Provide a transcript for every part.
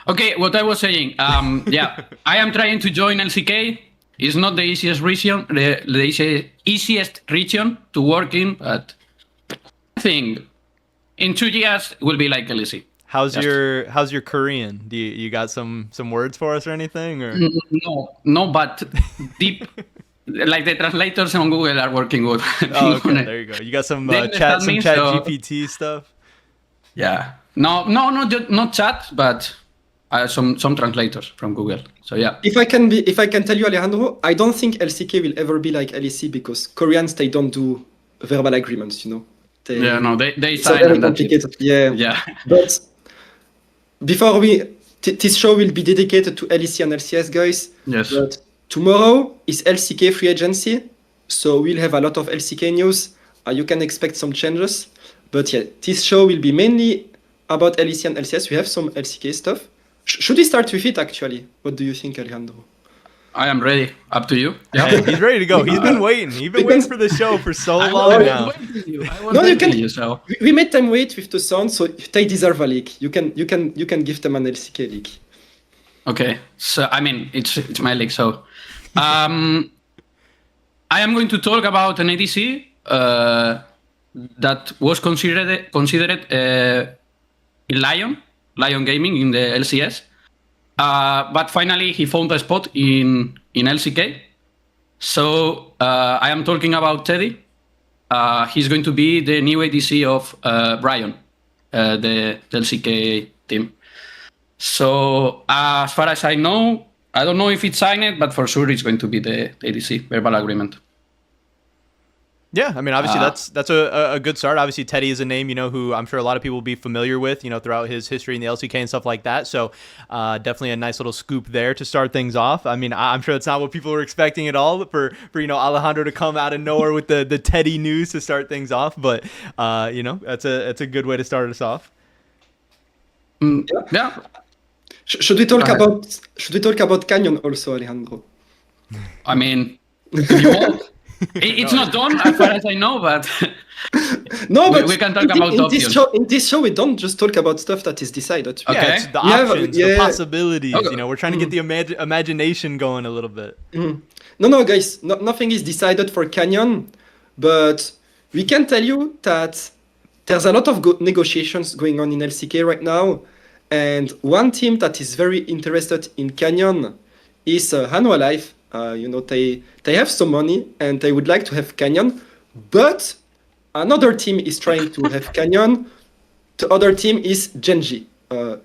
Okay, what I was saying. Yeah, I am trying to join LCK. It's not the easiest region, the easiest region to work in, but I think in 2 years it will be like LEC. How's your Korean? Do you got some words for us or anything? Or No, but deep. Like the translators on Google are working good. oh, okay, there you go. You got some chat GPT stuff. Yeah, not chat, but some translators from Google. So yeah. If I can tell you, Alejandro, I don't think LCK will ever be like LEC because Koreans they don't do verbal agreements. They so sign very and that's it. complicated. Yeah. But before this show will be dedicated to LEC and LCS, guys. Yes. But tomorrow is LCK free agency, so we'll have a lot of LCK news. You can expect some changes. But yeah, this show will be mainly about LEC and LCS. We have some LCK stuff. Should we start with it, actually? What do you think, Alejandro? I am ready. Up to you. Yeah, he's ready to go. He's been waiting. He's been waiting for the show for so long now. We made them wait with the sound, so they deserve a leak. You can give them an LCK leak. Okay, so I mean it's my league. So, I am going to talk about an ADC that was considered in Lion Gaming in the LCS. But finally, he found a spot in LCK. So I am talking about Teddy. He's going to be the new ADC of Brian, the LCK team. So as far as I know, I don't know if it's signed, but for sure it's going to be the ADC verbal agreement. Yeah, I mean, obviously that's a good start. Obviously, Teddy is a name, who I'm sure a lot of people will be familiar with, throughout his history in the LCK and stuff like that. So definitely a nice little scoop there to start things off. I mean, I'm sure that's not what people were expecting at all for Alejandro to come out of nowhere with the Teddy news to start things off. But, that's a good way to start us off. Yeah. Should we talk about Canyon also, Alejandro? I mean, if you want. It's not done as far as I know, but we can talk about options. In this show, we don't just talk about stuff that is decided. Okay. Yeah, it's the options, the possibilities. Okay. We're trying to get the imagination going a little bit. No, guys, nothing is decided for Canyon, but we can tell you that there's a lot of negotiations going on in LCK right now, and one team that is very interested in Canyon is Hanwha Life. They have some money and they would like to have Canyon, but another team is trying to have Canyon. The other team is Genji.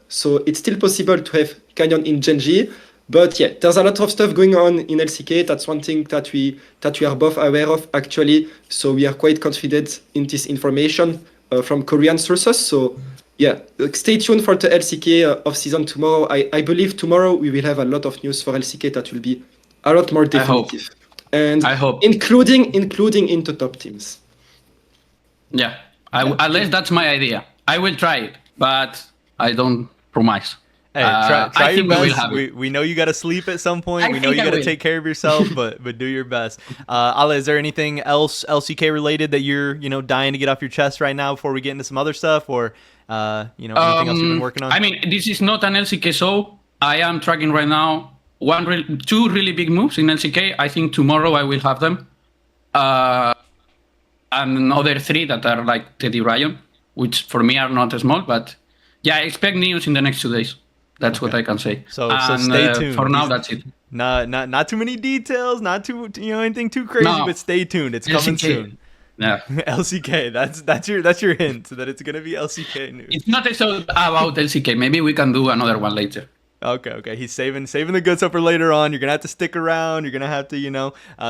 So it's still possible to have Canyon in Genji, but yeah, there's a lot of stuff going on in LCK. That's one thing that we are both aware of, actually. So we are quite confident in this information from Korean sources. So yeah, stay tuned for the LCK off-season tomorrow. I believe tomorrow we will have a lot of news for LCK that will be a lot more definitive. I hope. Including into top teams. Yeah, at least that's my idea. I will try it, but I don't promise. Hey, try your best. We know you got to sleep at some point. We know you got to take care of yourself, but do your best. Ale, is there anything else LCK related that you're dying to get off your chest right now before we get into some other stuff, or anything else you've been working on? I mean, this is not an LCK show. I am tracking right now two really big moves in LCK. I think tomorrow I will have them. And another 3 that are like Teddy Ryan, which for me are not small, but yeah, I expect news in the next 2 days. That's what I can say. So stay tuned. For now, that's it. Not too many details, not too anything too crazy, but stay tuned. It's coming soon. Yeah. LCK. That's your hint that it's gonna be LCK news. It's not a show about LCK. Maybe we can do another one later. Okay. He's saving the good stuff for later on. You're gonna have to stick around. You're gonna have to,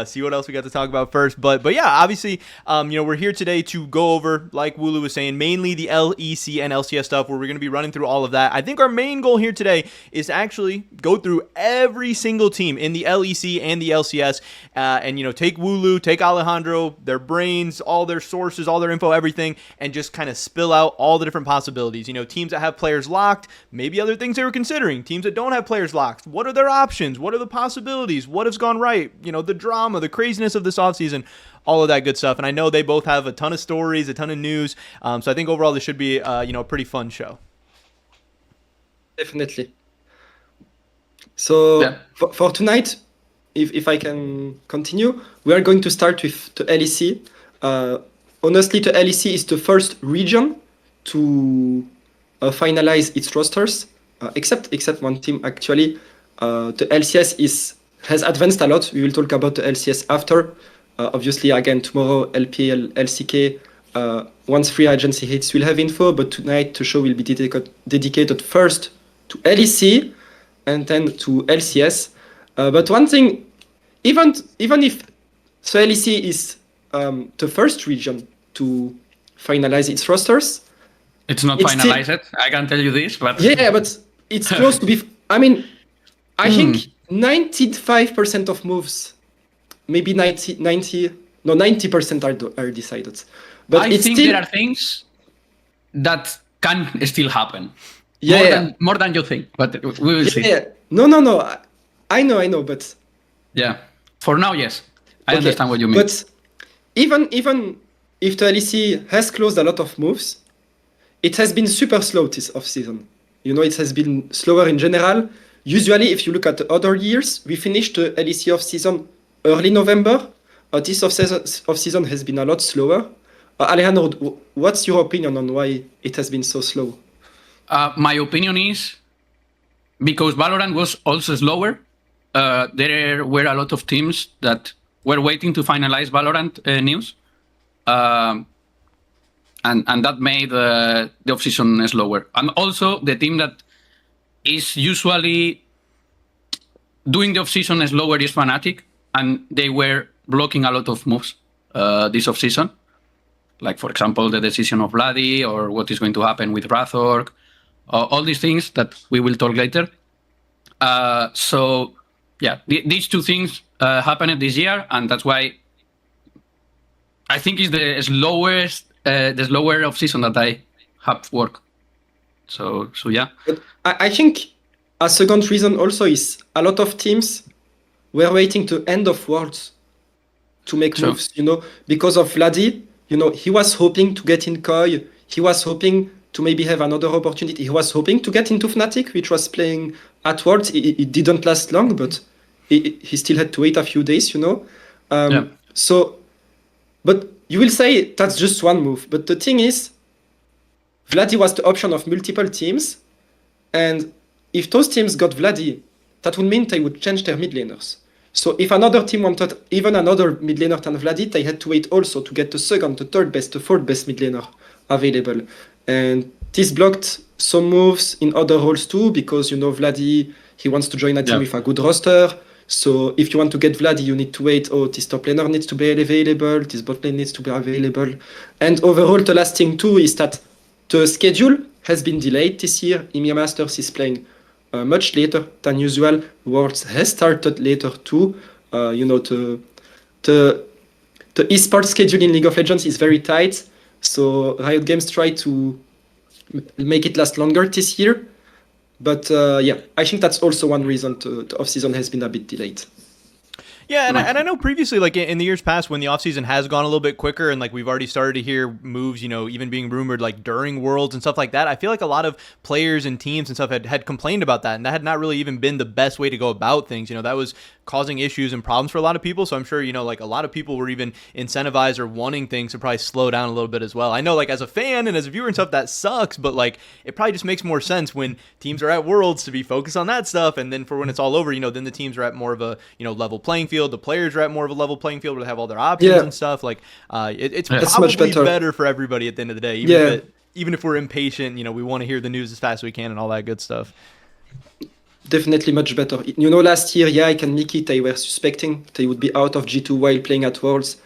see what else we got to talk about first. But yeah, obviously, we're here today to go over, like Wooloo was saying, mainly the LEC and LCS stuff, where we're gonna be running through all of that. I think our main goal here today is to actually go through every single team in the LEC and the LCS, and take Wooloo, take Alejandro, their brains, all their sources, all their info, everything, and just kind of spill out all the different possibilities. Teams that have players locked, maybe other things they were considering. Teams that don't have players locked, what are their options? What are the possibilities? What has gone right? The drama, the craziness of this offseason, all of that good stuff. And I know they both have a ton of stories, a ton of news. So I think overall this should be, a pretty fun show. Definitely. So Yeah. for tonight, if I can continue, we are going to start with the LEC. Honestly, the LEC is the first region to finalize its rosters, except one team actually. The LCS has advanced a lot. We will talk about the LCS after. Obviously, again tomorrow, LPL, LCK. Once free agency hits, we'll have info. But tonight, the show will be dedicated first to LEC and then to LCS. But one thing, even if so LEC is the first region to finalize its rosters, It's not It's still- finalized. I can tell you this, but yeah, but it's close to be. I mean, I think 95% of moves, maybe 90% are decided. But I it's think still, there are things that can still happen. Yeah, more than you think, but we will see. yeah. No. I know, but Yeah. For now, yes. I okay. understand what you mean. But even if the LEC has closed a lot of moves, it has been super slow this off-season. It has been slower in general. Usually, if you look at the other years, we finished the LEC off-season early November. This off-season has been a lot slower. Alejandro, what's your opinion on why it has been so slow? My opinion is because Valorant was also slower. There were a lot of teams that were waiting to finalize Valorant news. And that made the off-season slower. And also, the team that is usually doing the off-season slower is Fnatic, and they were blocking a lot of moves this off-season. Like, for example, the decision of Vladi, or what is going to happen with Razork, all these things that we will talk later. So, yeah, these two things happened this year, and that's why I think it's the slower off-season that I have worked. So yeah. But I think a second reason also is a lot of teams were waiting to end of Worlds to make Sure. moves, because of Vladi. He was hoping to get in Koi. He was hoping to maybe have another opportunity. He was hoping to get into Fnatic, which was playing at Worlds. It didn't last long, but he still had to wait a few days, Yeah. So, but you will say that's just one move. But the thing is, Vladi was the option of multiple teams. And if those teams got Vladi, that would mean they would change their mid laners. So if another team wanted even another mid laner than Vladi, they had to wait also to get the second, the third best, the fourth best mid laner available. And this blocked some moves in other roles too, because, Vladi, he wants to join a team with a good roster. So if you want to get Vladi, you need to wait. Oh, this top laner needs to be available. This bot lane needs to be available. And overall, the last thing too is that the schedule has been delayed this year. EMEA Masters is playing much later than usual. Worlds has started later too. The esports schedule in League of Legends is very tight. So Riot Games tried to make it last longer this year. But I think that's also one reason the off-season has been a bit delayed. Yeah, and I know previously, like in the years past, when the offseason has gone a little bit quicker, and like we've already started to hear moves, even being rumored like during Worlds and stuff like that, I feel like a lot of players and teams and stuff had complained about that, and that had not really even been the best way to go about things. That was causing issues and problems for a lot of people. So I'm sure, like a lot of people were even incentivized or wanting things to probably slow down a little bit as well. I know, like as a fan and as a viewer and stuff, that sucks, but like it probably just makes more sense when teams are at Worlds to be focused on that stuff, and then for when it's all over, then the teams are at more of a level playing field. The players are at more of a level playing field where they have all their options and stuff. Like it's much probably better. better for everybody at the end of the day. Even if we're impatient, we want to hear the news as fast as we can and all that good stuff. Definitely much better. Last year, Yike and Mickey, they were suspecting they would be out of G2 while playing at Worlds.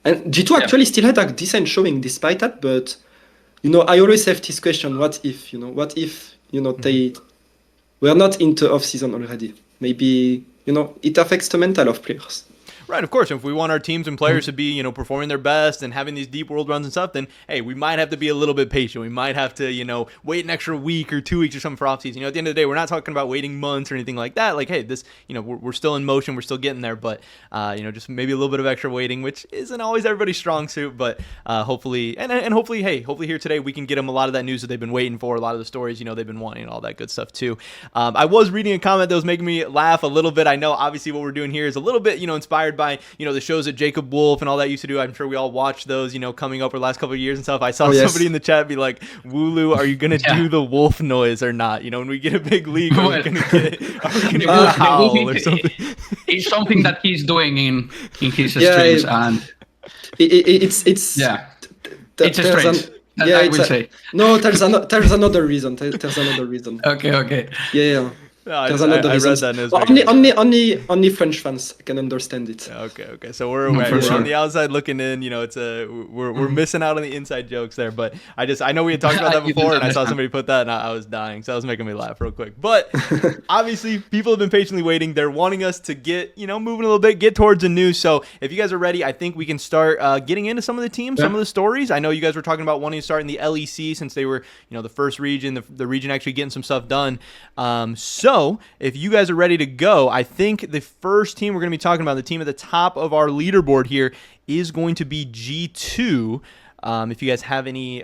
And G2 actually still had a decent showing despite that, but, I always have this question, what if they were not into off-season already? Maybe, it affects the mental of players. Right, of course. If we want our teams and players to be, performing their best and having these deep world runs and stuff, then hey, we might have to be a little bit patient. We might have to, wait an extra week or 2 weeks or something for offseason. At the end of the day, we're not talking about waiting months or anything like that. Like, hey, this, we're still in motion, we're still getting there, but just maybe a little bit of extra waiting, which isn't always everybody's strong suit. But hopefully, and hopefully, hopefully here today we can get them a lot of that news that they've been waiting for, a lot of the stories, they've been wanting, and all that good stuff too. I was reading a comment that was making me laugh a little bit. I know obviously what we're doing here is a little bit, inspired by, the shows that Jacob Wolf and all that used to do. I'm sure we all watched those, coming up over the last couple of years and stuff. I saw somebody in the chat be like, Wooloo, are you going to do the wolf noise or not? When we get a big league, are we going to get a howl or something? It's something that he's doing in his streams. And it's it's a strange. I would say. No, there's another reason. There's another reason. Okay. Yeah. There's another reason. Only French fans can understand it. Okay. So we're on the outside looking in. We're missing out on the inside jokes there. But I know we had talked about that before, and I saw somebody put that, and I was dying. So that was making me laugh real quick. But obviously, people have been patiently waiting. They're wanting us to get moving a little bit, get towards the news. So if you guys are ready, I think we can start getting into some of the teams, some of the stories. I know you guys were talking about wanting to start in the LEC since they were the first region, the region actually getting some stuff done. So if you guys are ready to go, I think the first team we're going to be talking about, the team at the top of our leaderboard here, is going to be G2. If you guys have any,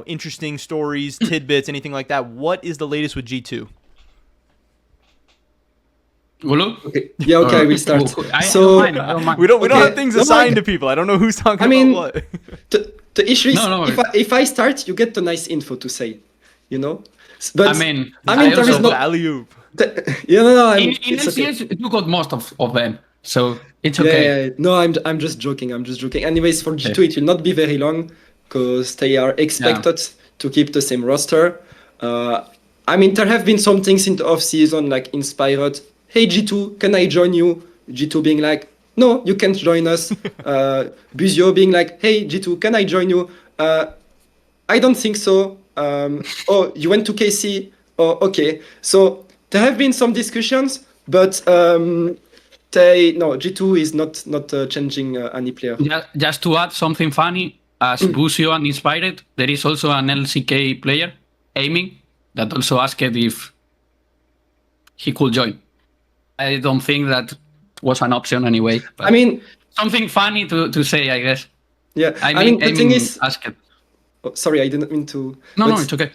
interesting stories, tidbits, anything like that, what is the latest with G2? Wooloo? Okay. Yeah, okay, we start. I don't mind. We don't have things assigned to people. I don't know who's talking about what. The issue is, if I start, you get the nice info to say, But there is no alley-oop. In LCS, okay. You got most of them, so it's okay. Yeah. No, I'm just joking. Anyways, for G2, it will not be very long because they are expected to keep the same roster. There have been some things in the off-season, like inspired. Hey, G2, can I join you? G2 being like, no, you can't join us. Buzio being like, hey, G2, can I join you? I don't think so. Oh, you went to KC? Oh, okay. So there have been some discussions, but G2 is not changing any player. Just to add something funny, as Buzio and Inspired, there is also an LCK player, Aiming, that also asked if he could join. I don't think that was an option anyway. Something funny to say, I guess. Yeah, the thing is, asked. Oh, sorry, I didn't mean to. No, it's okay.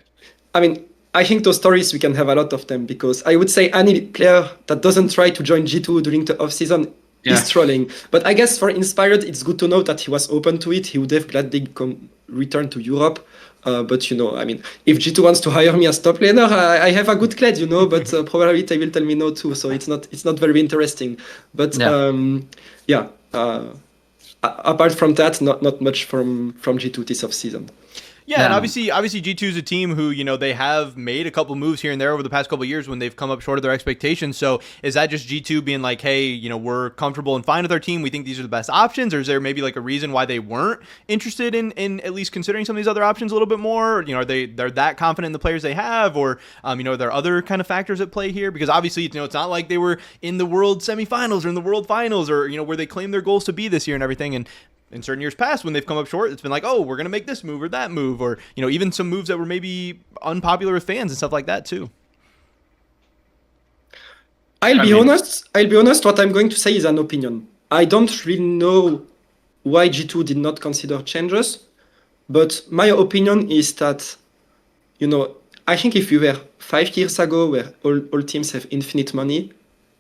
I think those stories, we can have a lot of them, because I would say any player that doesn't try to join G2 during the off-season is trolling. But I guess for Inspired, it's good to know that he was open to it. He would have gladly return to Europe. But if G2 wants to hire me as top laner, I have a good clad, but probably they will tell me no too. So it's not very interesting. But apart from that, not much from G2 this off-season. Yeah, and obviously G2 is a team who, they have made a couple moves here and there over the past couple of years when they've come up short of their expectations. So is that just G2 being like, hey, we're comfortable and fine with our team, we think these are the best options? Or is there maybe like a reason why they weren't interested in at least considering some of these other options a little bit more? Or, they're that confident in the players they have? Or, are there other kind of factors at play here? Because obviously, it's not like they were in the world semifinals or in the world finals or, where they claim their goals to be this year and everything. And in certain years past, when they've come up short, it's been like, oh, we're going to make this move or that move, or, even some moves that were maybe unpopular with fans and stuff like that too. I'll be honest, what I'm going to say is an opinion. I don't really know why G2 did not consider changes, but my opinion is that, I think if we were 5 years ago where all teams have infinite money,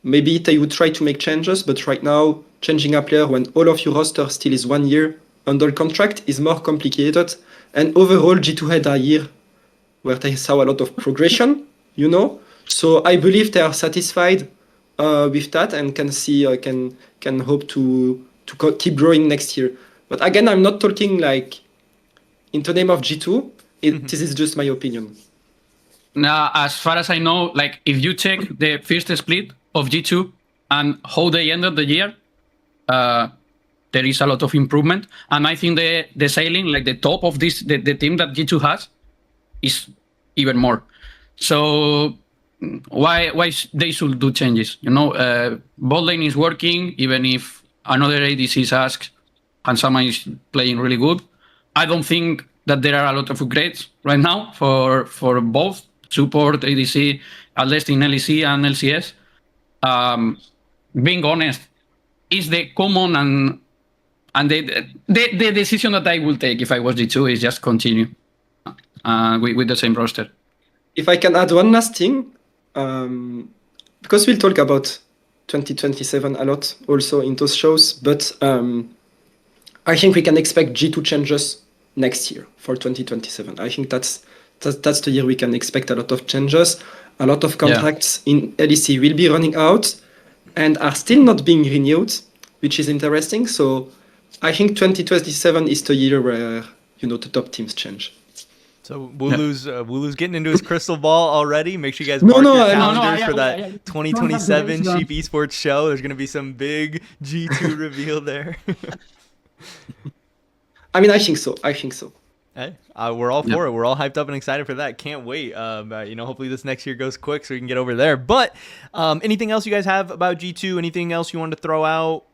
maybe they would try to make changes, but right now, changing a player when all of your roster still is 1 year under contract is more complicated. And overall, G2 had a year where they saw a lot of progression, So I believe they are satisfied with that and can hope to keep growing next year. But again, I'm not talking like in the name of G2. This is just my opinion. Now, as far as I know, like if you check the first split of G2 and how they ended the year, there is a lot of improvement. And I think the sailing, like the top of this, the team that G2 has, is even more. So why they should do changes? Bot lane is working, even if another ADC is asked, and Sama is playing really good. I don't think that there are a lot of upgrades right now for both support, ADC, at least in LEC and LCS. Being honest, is the common and the decision that I will take if I was G2 is just continue with the same roster. If I can add one last thing, because we'll talk about 2027 a lot also in those shows, but I think we can expect G2 changes next year for 2027. I think that's the year we can expect a lot of changes. A lot of contracts in LEC will be running out and are still not being renewed, which is interesting. So I think 2027 is the year where the top teams change. So Wooloo's getting into his crystal ball already. Make sure you guys mark your calendars for that 2027 Sheep Esports show. There's going to be some big G2 reveal there. I mean, I think so. Hey, we're all for it. We're all hyped up and excited for that. Can't wait. Hopefully this next year goes quick so we can get over there. But anything else you guys have about G2? Anything else you wanted to throw out?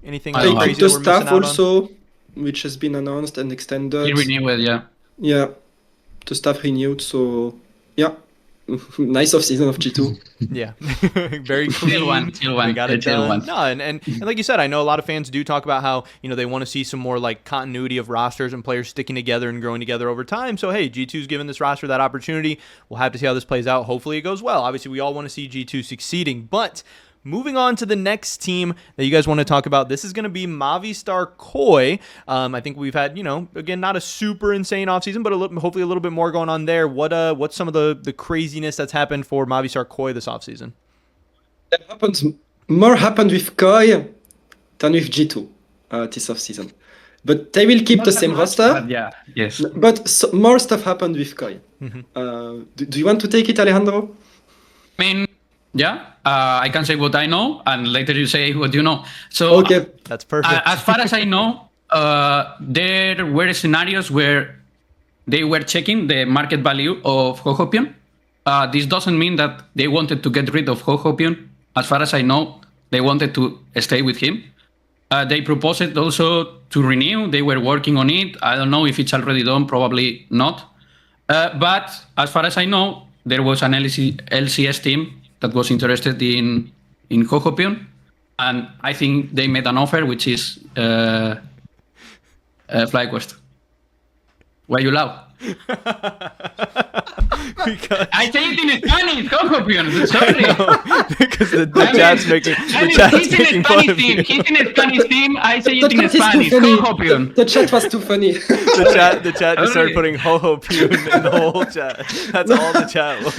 Anything I think crazy the that we're staff missing out also, on? which has been announced and extended. He renewed, yeah. Yeah, the staff renewed. So yeah, nice off-season of G2. Yeah, very clean. Chill one. They got it done. No, and like you said, I know a lot of fans do talk about how they want to see some more like continuity of rosters and players sticking together and growing together over time. So hey, G2's given this roster that opportunity. We'll have to see how this plays out. Hopefully it goes well. Obviously, we all want to see G2 succeeding, but moving on to the next team that you guys want to talk about, this is going to be Movistar Koi. I think we've had, again, not a super insane offseason, but hopefully a little bit more going on there. What's some of the craziness that's happened for Movistar Koi this offseason? More happened with Koi than with G2 this offseason. But they will keep the same roster. But yeah, yes. But more stuff happened with Koi. Mm-hmm. Do you want to take it, Alejandro? I mean, yeah, I can say what I know, and later you say what you know. So okay, that's perfect. As far as I know, there were scenarios where they were checking the market value of Hohopion. This doesn't mean that they wanted to get rid of Hohopion. As far as I know, they wanted to stay with him. They proposed it also to renew. They were working on it. I don't know if it's already done, probably not. But as far as I know, there was an LCS team that was interested in Hohopion, and I think they made an offer, which is FlyQuest. Why you laugh? Because I say it in Spanish, Hohopion. Sorry. Because the chat's making fun of you. He's in a Spanish team. I say it in Spanish, Hohopion. The chat was too funny. The chat just started putting Hohopion in the whole chat. That's all the chat was.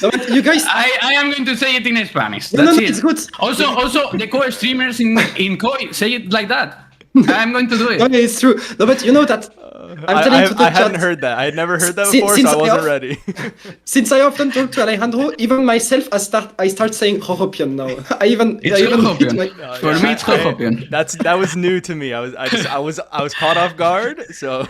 No, but you guys, I am going to say it in Spanish. That's no, it. it's good. Also, the core streamers in Koi say it like that. I'm going to do it. No, it's true. No, but you know that. I'm telling to the I chat. hadn't heard that. I had never heard that before, so I wasn't ready. Since I often talk to Alejandro, even myself, I start saying Hohopion now. It's Hohopion. For me, it's Hohopion. That was new to me. I was caught off guard. So.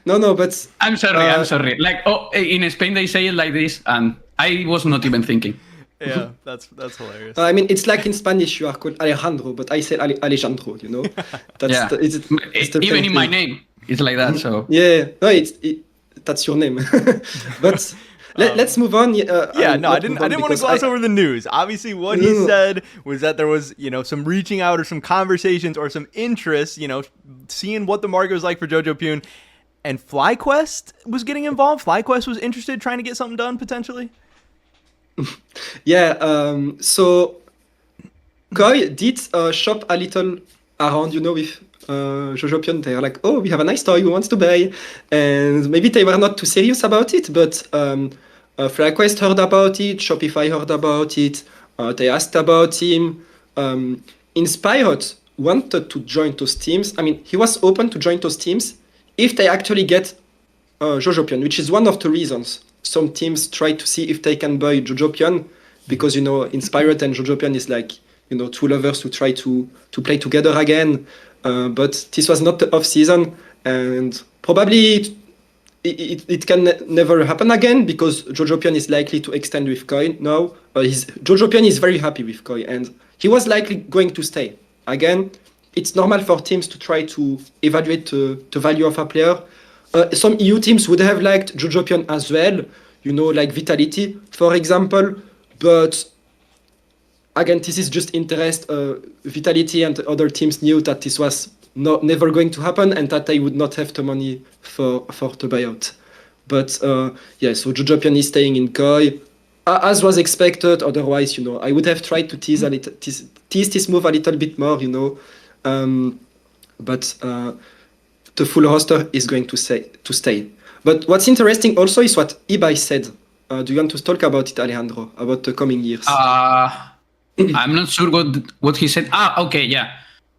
No, but I'm sorry. Like, in Spain they say it like this, and I was not even thinking. Yeah, that's hilarious. I mean, it's like in Spanish you are called Alejandro, but I said Alejandro. That's yeah. it's the even in my name, it's like that. So yeah, no, that's your name. But let's move on. I didn't want to gloss over the news. Obviously, what he said was that there was some reaching out or some conversations or some interest, seeing what the market was like for Jojo Pyun, and FlyQuest was getting involved. FlyQuest was interested, trying to get something done potentially. Yeah, so Koi did shop a little around, with Jojo Pyun. They're like, oh, we have a nice toy, who wants to buy? And maybe they were not too serious about it, but FlyQuest heard about it, Shopify heard about it, they asked about him. Inspired wanted to join those teams. I mean, he was open to join those teams if they actually get Jojo Pyun, which is one of the reasons some teams try to see if they can buy Jojo Pyun, because Inspired and Jojo Pyun is like two lovers who try to play together again. But this was not the off season, and probably it can never happen again because Jojopion is likely to extend with Koi now. Jojopion is very happy with Koi, and he was likely going to stay. Again, it's normal for teams to try to evaluate the value of a player. Some EU teams would have liked Jojopion as well, like Vitality, for example. But again, this is just interest. Vitality and other teams knew that this was never going to happen and that they would not have the money for the buyout. But so Jojopion is staying in Koi, as was expected. Otherwise, I would have tried to tease this move a little bit more, but the full roster is going to stay. But what's interesting also is what Ibai said. Do you want to talk about it, Alejandro, about the coming years? I'm not sure what he said. Okay, yeah.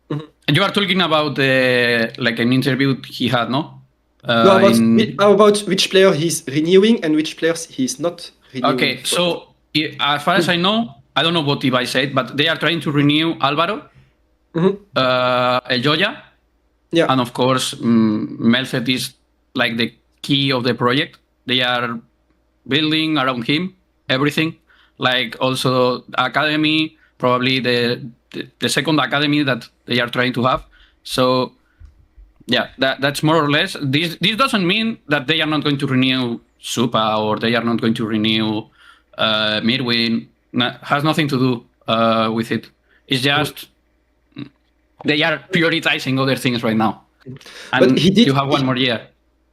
Mm-hmm. You are talking about an interview he had, no? About which player he's renewing and which players he's not renewing. Okay, so as far as I know, I don't know what Ibai said, but they are trying to renew Alvaro, Eljoya, and of course, Melfet is like the key of the project. They are building around him everything, like also academy, probably the second academy that they are trying to have. So yeah, that's more or less. This doesn't mean that they are not going to renew Supa or they are not going to renew Mirwin. Has nothing to do with it. It's just they are prioritizing other things right now. And you have one more year.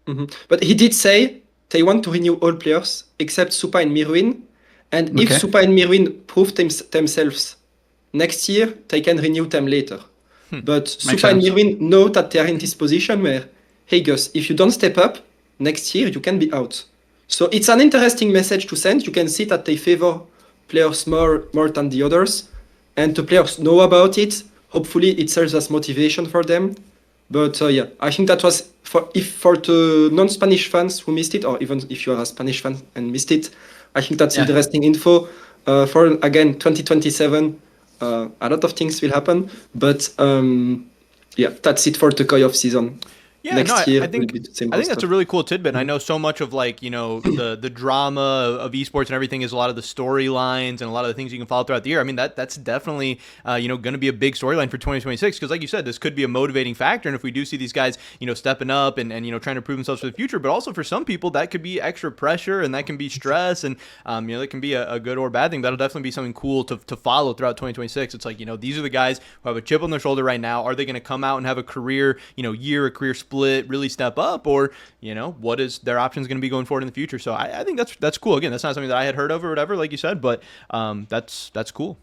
Mm-hmm. But he did say they want to renew all players except Supa and Mirwin. And if Supa and Mirwin prove themselves next year, they can renew them later. But Supa and Mirwin know that they are in this position where, hey Gus, if you don't step up next year, you can be out. So it's an interesting message to send. You can see that they favor players more than the others. And the players know about it. Hopefully it serves as motivation for them. But I think that was for the non-Spanish fans who missed it, or even if you are a Spanish fan and missed it, I think that's interesting info. For, again, 2027, a lot of things will happen. But that's it for the Koi off season. Yeah, next year I think that's a really cool tidbit. And I know so much of the drama of esports and everything is a lot of the storylines and a lot of the things you can follow throughout the year. I mean, that's definitely going to be a big storyline for 2026 because, like you said, this could be a motivating factor. And if we do see these guys stepping up and trying to prove themselves for the future, but also for some people that could be extra pressure and that can be stress and that can be a good or bad thing. That'll definitely be something cool to follow throughout 2026. It's like these are the guys who have a chip on their shoulder right now. Are they going to come out and have a career a career split, really step up, or what is their options going to be going forward in the future? So I think that's cool. Again, that's not something that I had heard of or whatever, like you said, but that's cool.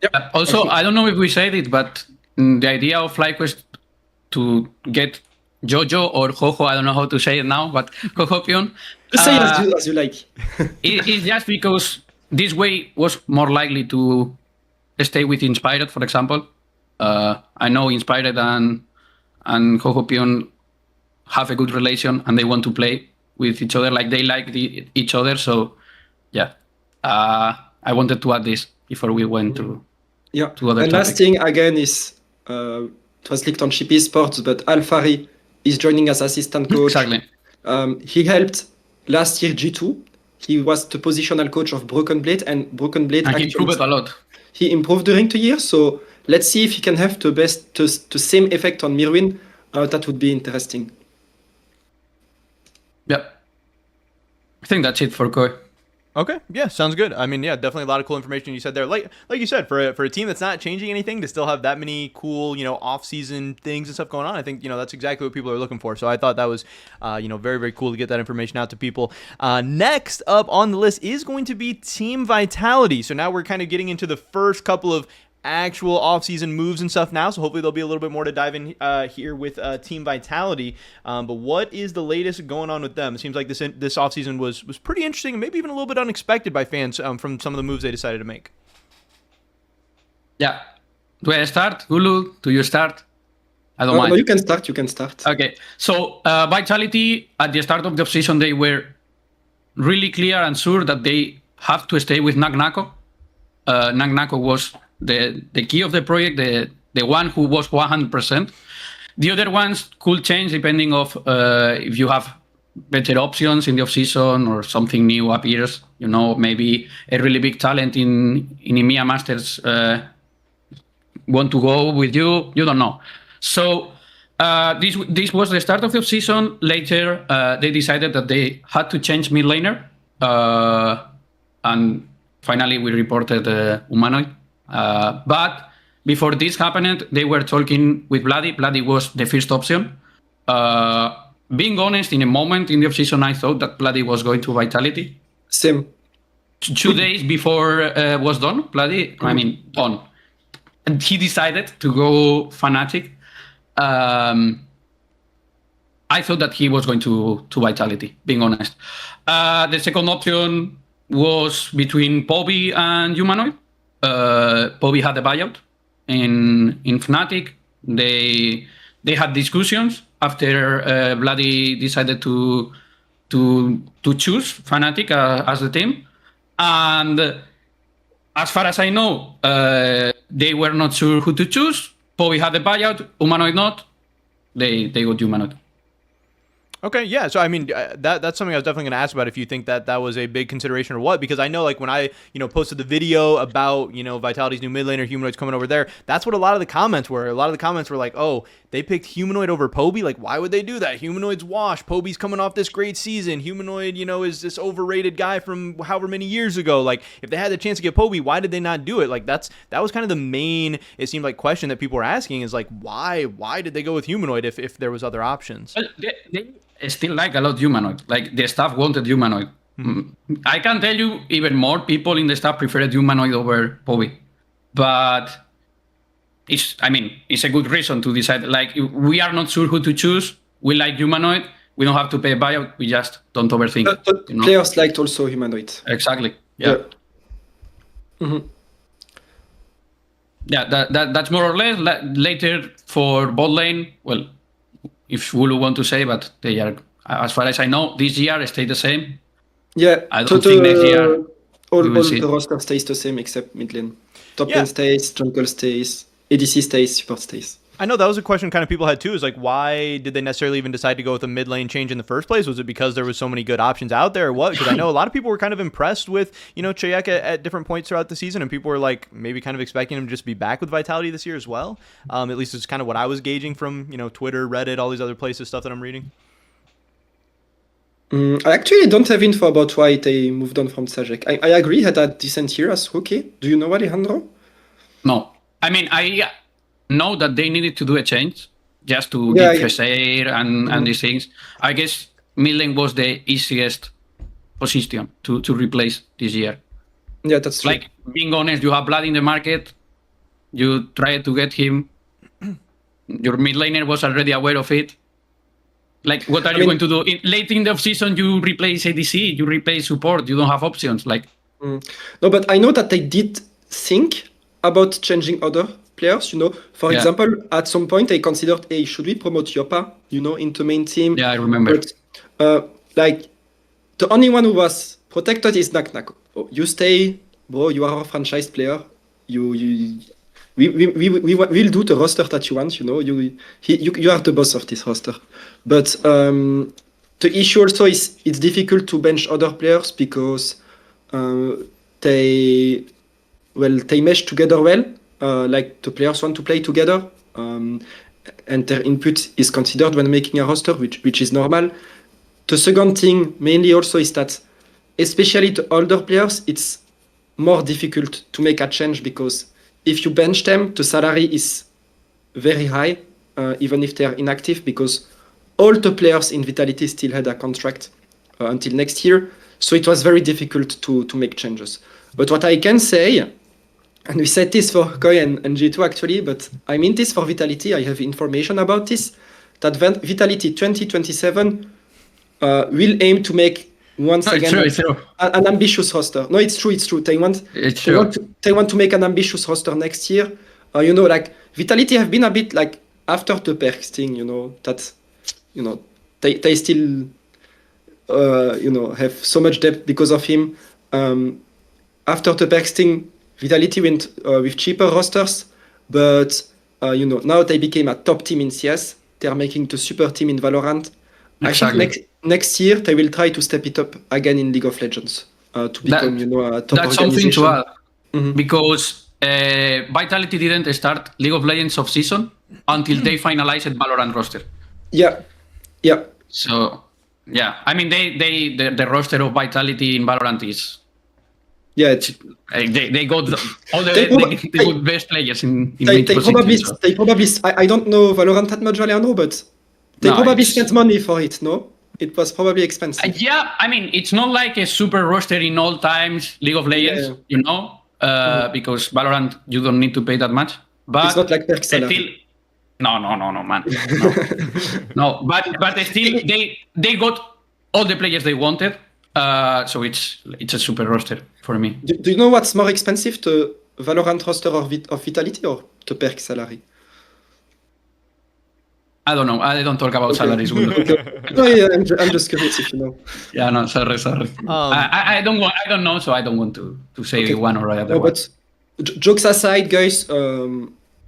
Yeah. Also, I don't know if we said it, but the idea of FlyQuest to get Jojo or Jojo, I don't know how to say it now, but Jojopion. Say as you like. It's just because this way was more likely to stay with Inspired, for example. I know Inspired and Jojopion have a good relation and they want to play with each other, like they like each other. So yeah, I wanted to add this before we went to other and topics. last thing again is it was leaked on Chip Esports, but Alfari is joining as assistant coach. Exactly. He helped last year G2. He was the positional coach of Broken Blade, and Broken Blade and he improved a lot. He improved during the year, so let's see if he can have the same effect on Mirwin. That would be interesting. Yeah. I think that's it for Koi. Okay, yeah, sounds good. I mean, yeah, definitely a lot of cool information you said there. Like you said, for a team that's not changing anything to still have that many cool, off-season things and stuff going on, I think, that's exactly what people are looking for. So I thought that was, very, very cool to get that information out to people. Next up on the list is going to be Team Vitality. So now we're kind of getting into the first couple of actual off-season moves and stuff now, so hopefully there'll be a little bit more to dive in here with Team Vitality. But what is the latest going on with them? It seems like this off-season was pretty interesting and maybe even a little bit unexpected by fans from some of the moves they decided to make. Yeah. Do I start? Wooloo, do you start? I don't mind. No, you can start. Okay. So Vitality, at the start of the off-season, they were really clear and sure that they have to stay with Nagnako. Nagnako was the key of the project, the one who was 100%. The other ones could change depending of if you have better options in the offseason or something new appears. Maybe a really big talent in EMEA Masters want to go with you. You don't know. So this was the start of the offseason. Later, they decided that they had to change mid laner. And finally, we reported Humanoid. But before this happened, they were talking with Vladi. Vladi was the first option. Being honest, in a moment in the offseason, I thought that Vladi was going to Vitality. Same. 2 days before was done, Vladi, done. And he decided to go Fnatic. I thought that he was going to Vitality, being honest. The second option was between Poby and Humanoid. Poby had a buyout in Fnatic. They had discussions after Vladi decided to choose Fnatic as the team. And as far as I know, they were not sure who to choose. Poby had a buyout, Humanoid not. They got Humanoid. Okay, yeah. So that's something I was definitely going to ask about, if you think that was a big consideration or what, because I know when I posted the video about Vitality's new mid laner, Humanoid's coming over there. That's what a lot of the comments were. A lot of the comments were like, "Oh, they picked Humanoid over Poby. Like, why would they do that? Humanoid's washed. Poby's coming off this great season. Humanoid, is this overrated guy from however many years ago. Like, if they had the chance to get Poby, why did they not do it? Like, that was kind of the main, it seemed like, question that people were asking is like, why did they go with Humanoid if there was other options?" They still like a lot Humanoid. Like, the staff wanted Humanoid. I can tell you even more people in the staff preferred Humanoid over Poby. But it's a good reason to decide. Like, we are not sure who to choose. We like Humanoid. We don't have to pay a buyout. We just don't overthink. Players liked also Humanoid. Exactly. Yeah. Mm-hmm. Yeah, that's more or less. Later for bot lane, well, if Wooloo want to say, but they are, as far as I know, this year stay the same. Yeah, I don't think next year all the roster stays the same except mid lane. Top lane stays, jungle stays, ADC stays, support stays. I know that was a question kind of people had too, is like, why did they necessarily even decide to go with a mid lane change in the first place? Was it because there was so many good options out there or what? Because I know a lot of people were kind of impressed with, Chayek at different points throughout the season, and people were like maybe kind of expecting him to just be back with Vitality this year as well. At least it's kind of what I was gauging from, Twitter, Reddit, all these other places, stuff that I'm reading. I actually don't have info about why they moved on from Sajek. I agree, he had a decent year as rookie. Do you know, Alejandro? No. I know that they needed to do a change just to get fresh air and these things. I guess mid lane was the easiest position to replace this year. Yeah, that's true. Like, being honest, you have blood in the market. You try to get him. Your mid laner was already aware of it. Like, what are you going to do? Late in the offseason, you replace ADC, you replace support. You don't have options. Like, No, but I know that they did think about changing other players. For example, at some point they considered, hey, should we promote Yopa, into main team? Yeah, I remember. But the only one who was protected is Nak Nak. Oh, you stay, bro. You are a franchise player. We will do the roster that you want. You are the boss of this roster. But the issue also is it's difficult to bench other players because they mesh together well. Like, the players want to play together, and their input is considered when making a roster, which is normal. The second thing mainly also is that, especially the older players, it's more difficult to make a change because if you bench them, the salary is very high, even if they are inactive, because all the players in Vitality still had a contract until next year. So it was very difficult to make changes. But what I can say, and we said this for Koi and G2 actually, but I mean this for Vitality, I have information about this, that Vitality 2027 will aim to make once again an ambitious roster. No, it's true. They want to make an ambitious roster next year. Vitality have been a bit like after the Perks thing, that they still have so much depth because of him. After the Perks thing, Vitality went with cheaper rosters, but now they became a top team in CS. they're making the super team in Valorant. Exactly. I think next year they will try to step it up again in League of Legends to become, a top That's something to organization. add Mhm. because Vitality didn't start League of Legends Offseason until they finalized Valorant roster. Yeah, yeah. So yeah, I mean the roster of Vitality in Valorant is Yeah, they got all the, They prob- the good best players in they each position. probably So. they probably I don't know Valorant that much, Valiano, but they No, probably it's- spent money for it. No, it was probably expensive. Yeah, I mean it's not like a super roster in all times League of Legends, Yeah. because Valorant you don't need to pay that much. But It's not like Perk still, salary. no, man, no. But still, they got all the players they wanted. So it's a super roster for me. Do you know what's more expensive, the Valorant roster of Vitality or the Perk salary? I don't know. I don't talk about salaries. Wooloo. No, yeah, I'm just curious if you know. Yeah, no, sorry. I don't want. I don't know, so I don't want to say Okay. one or the other. No, one. but jokes aside, guys,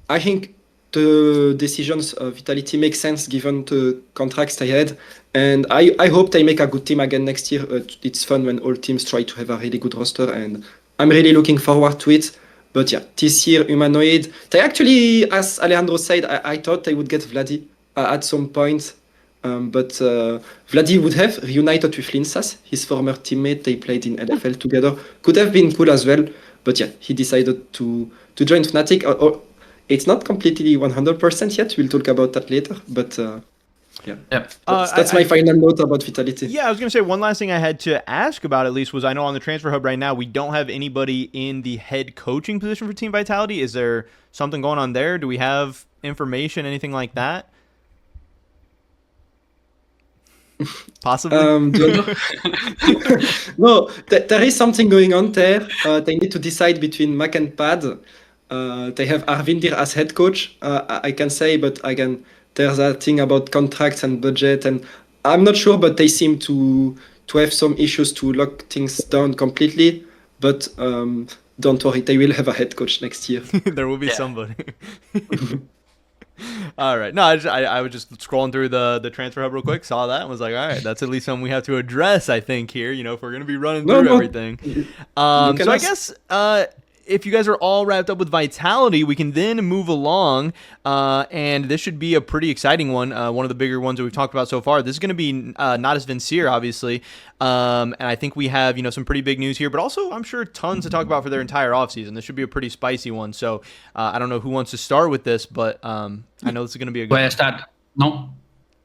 I think the decisions of Vitality make sense given the contracts they had, and I hope they make a good team again next year. It's fun when all teams try to have a really good roster, and I'm really looking forward to it. But yeah, this year, Humanoid, they actually, as Alejandro said, I thought they would get Vladi at some point. But Vladi would have reunited with Linsas, his former teammate. They played in LFL together. Could have been cool as well. But yeah, he decided to join Fnatic. It's not completely 100% yet. We'll talk about that later. But yeah, that's my final note about Vitality. Yeah, I was going to say one last thing I had to ask about at least was I know on the transfer hub right now we don't have anybody in the head coaching position for Team Vitality. Is there something going on there? Do we have information, anything like that? Possibly. No, there is something going on there. They need to decide between Mac and Pad. They have Arvindir as head coach, I can say, but again, there's a thing about contracts and budget, and I'm not sure, but they seem to have some issues to lock things down completely. But don't worry, they will have a head coach next year. There will be somebody. All right. No, I was just scrolling through the transfer hub real quick, saw that, and was like, all right, that's at least something we have to address, I think, here, if we're going to be running through everything. So I guess if you guys are all wrapped up with Vitality, we can then move along, and this should be a pretty exciting one, one of the bigger ones that we've talked about so far. This is going to be not as Vincere, obviously, and I think we have some pretty big news here, but also I'm sure tons to talk about for their entire offseason. This should be a pretty spicy one, so I don't know who wants to start with this, but I know this is going to be a good Where I start? No?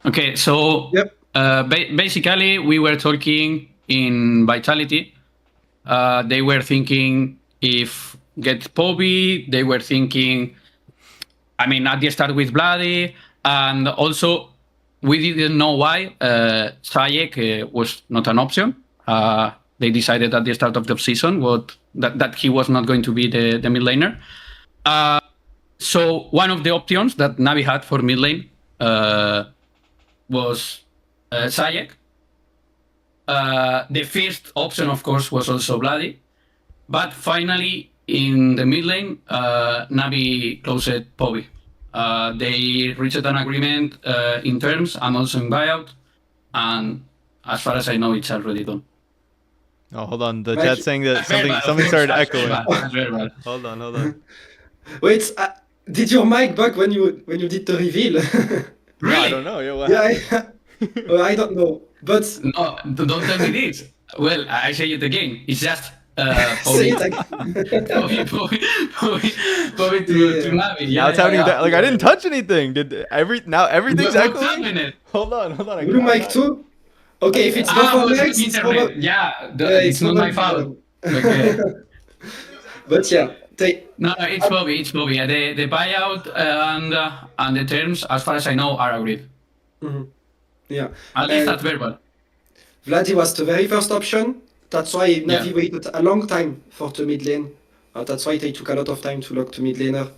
Okay, so basically we were talking in Vitality. They were thinking if get Poby, they were thinking, at the start with Bloody, and also we didn't know why Sayek was not an option. They decided at the start of the season that he was not going to be the mid laner. So one of the options that Navi had for mid lane was Sayek. The first option, of course, was also Bloody. But finally, in the mid lane, Navi closed Poby. They reached an agreement in terms and also in buyout. And as far as I know, it's already done. Oh, hold on. The chat's saying that something started echoing. Hold on. Wait, did your mic bug when you did the reveal? Really? No, I don't know. I don't know. But no, don't tell me this. Well, I say it again. It's just say it again. Poby to Navi. Now it's happening. I didn't touch anything. Everything's echoing? Hold on. Blue mic too? Okay, if it's not for mics, it's probably... it's not my fault. Okay. But yeah, No, it's Poby. The buyout and the terms, as far as I know, are agreed. Mm-hmm. Yeah. At least that's verbal. Vladi was the very first option. That's why Navi waited a long time for the mid lane. That's why they took a lot of time to lock the mid laner.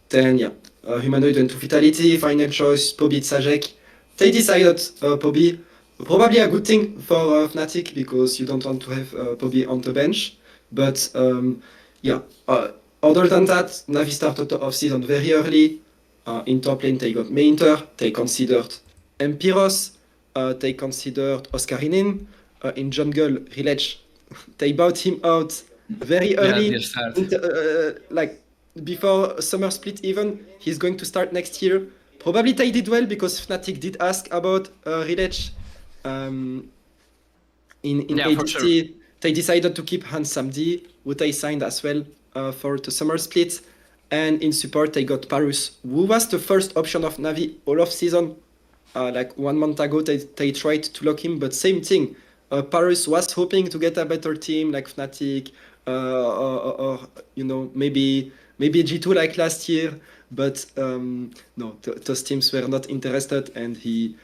Then, Humanoid went to Vitality, final choice, Poby Sajek. They decided Poby, probably a good thing for Fnatic, because you don't want to have Poby on the bench. But, other than that, Navi started the offseason very early. In top lane, they got Mainter, they considered Empiros, they considered Oscarinin. In jungle, Rilech, they bought him out very early, they start. like before summer split even. He's going to start next year. Probably they did well because Fnatic did ask about Rilech. In Yeah, for ADC, sure. they decided to keep Hans Samdi, who they signed as well for the summer split. And in support, they got Parus, who was the first option of Navi all of season. Like 1 month ago, they tried to lock him, but same thing. Parus was hoping to get a better team like Fnatic, or maybe G2 like last year, but no, those teams were not interested, and he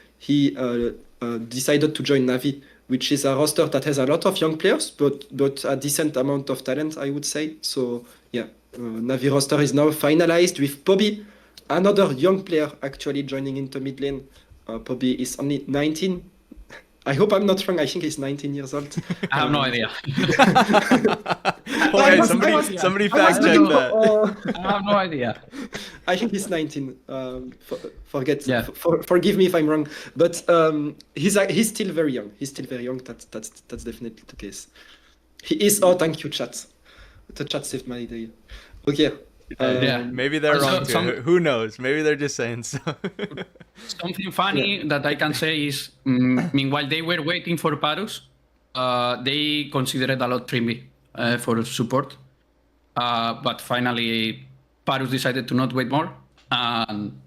decided to join Navi, which is a roster that has a lot of young players, but a decent amount of talent, I would say. So yeah, Navi roster is now finalized with Poby, another young player actually joining into mid lane. Poby is only 19. I hope I'm not wrong. I think he's 19 years old. I have no idea. Okay, somebody fact check that. I have no idea. I think he's 19. Yeah. Forgive me if I'm wrong, but he's still very young. He's still very young. That's definitely the case. He is. Oh, thank you, chat. The chat saved my day. Okay. Yeah. Maybe they're wrong too. Who knows? Maybe they're just saying so. Something funny that I can say is, meanwhile they were waiting for Parus, they considered a lot Trimby for support. But finally, Parus decided to not wait more, and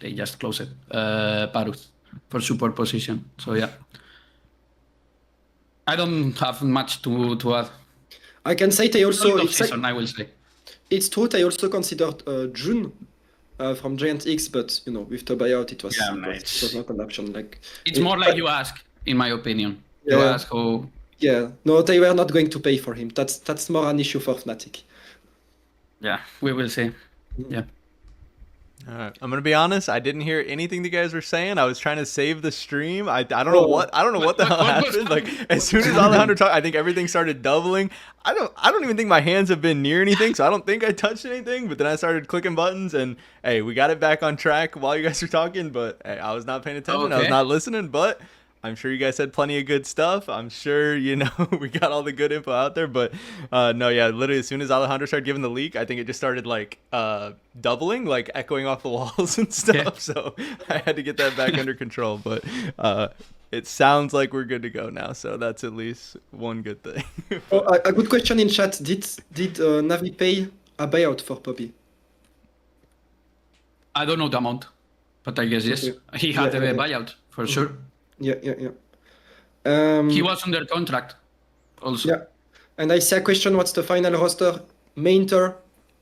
they just closed it, Parus for support position. So yeah, I don't have much to add. I can say they also. Season, I will say. It's true. They also considered June from Giant X, but with the buyout, it was not an option. Like it's more like you ask, in my opinion. Yeah. You ask who. Yeah, no, they were not going to pay for him. That's more an issue for Fnatic. Yeah, we will see. Yeah. All right. I'm gonna be honest. I didn't hear anything you guys were saying. I was trying to save the stream. I don't know what the hell happened. Like as soon as Alejandro talked, I think everything started doubling. I don't even think my hands have been near anything, so I don't think I touched anything. But then I started clicking buttons, and hey, we got it back on track while you guys were talking. But hey, I was not paying attention. Okay. I was not listening. But I'm sure you guys said plenty of good stuff. I'm sure, we got all the good info out there. But no, yeah, literally as soon as Alejandro started giving the leak, I think it just started like doubling, like echoing off the walls and stuff. Yeah. So I had to get that back under control. But it sounds like we're good to go now. So that's at least one good thing. A good question in chat. Did Navi pay a buyout for Poppy? I don't know the amount, but I guess yes. Okay. He had Yeah, a yeah. buyout for sure. Yeah. He was under contract also. Yeah. And I see a question, what's the final roster? Mainter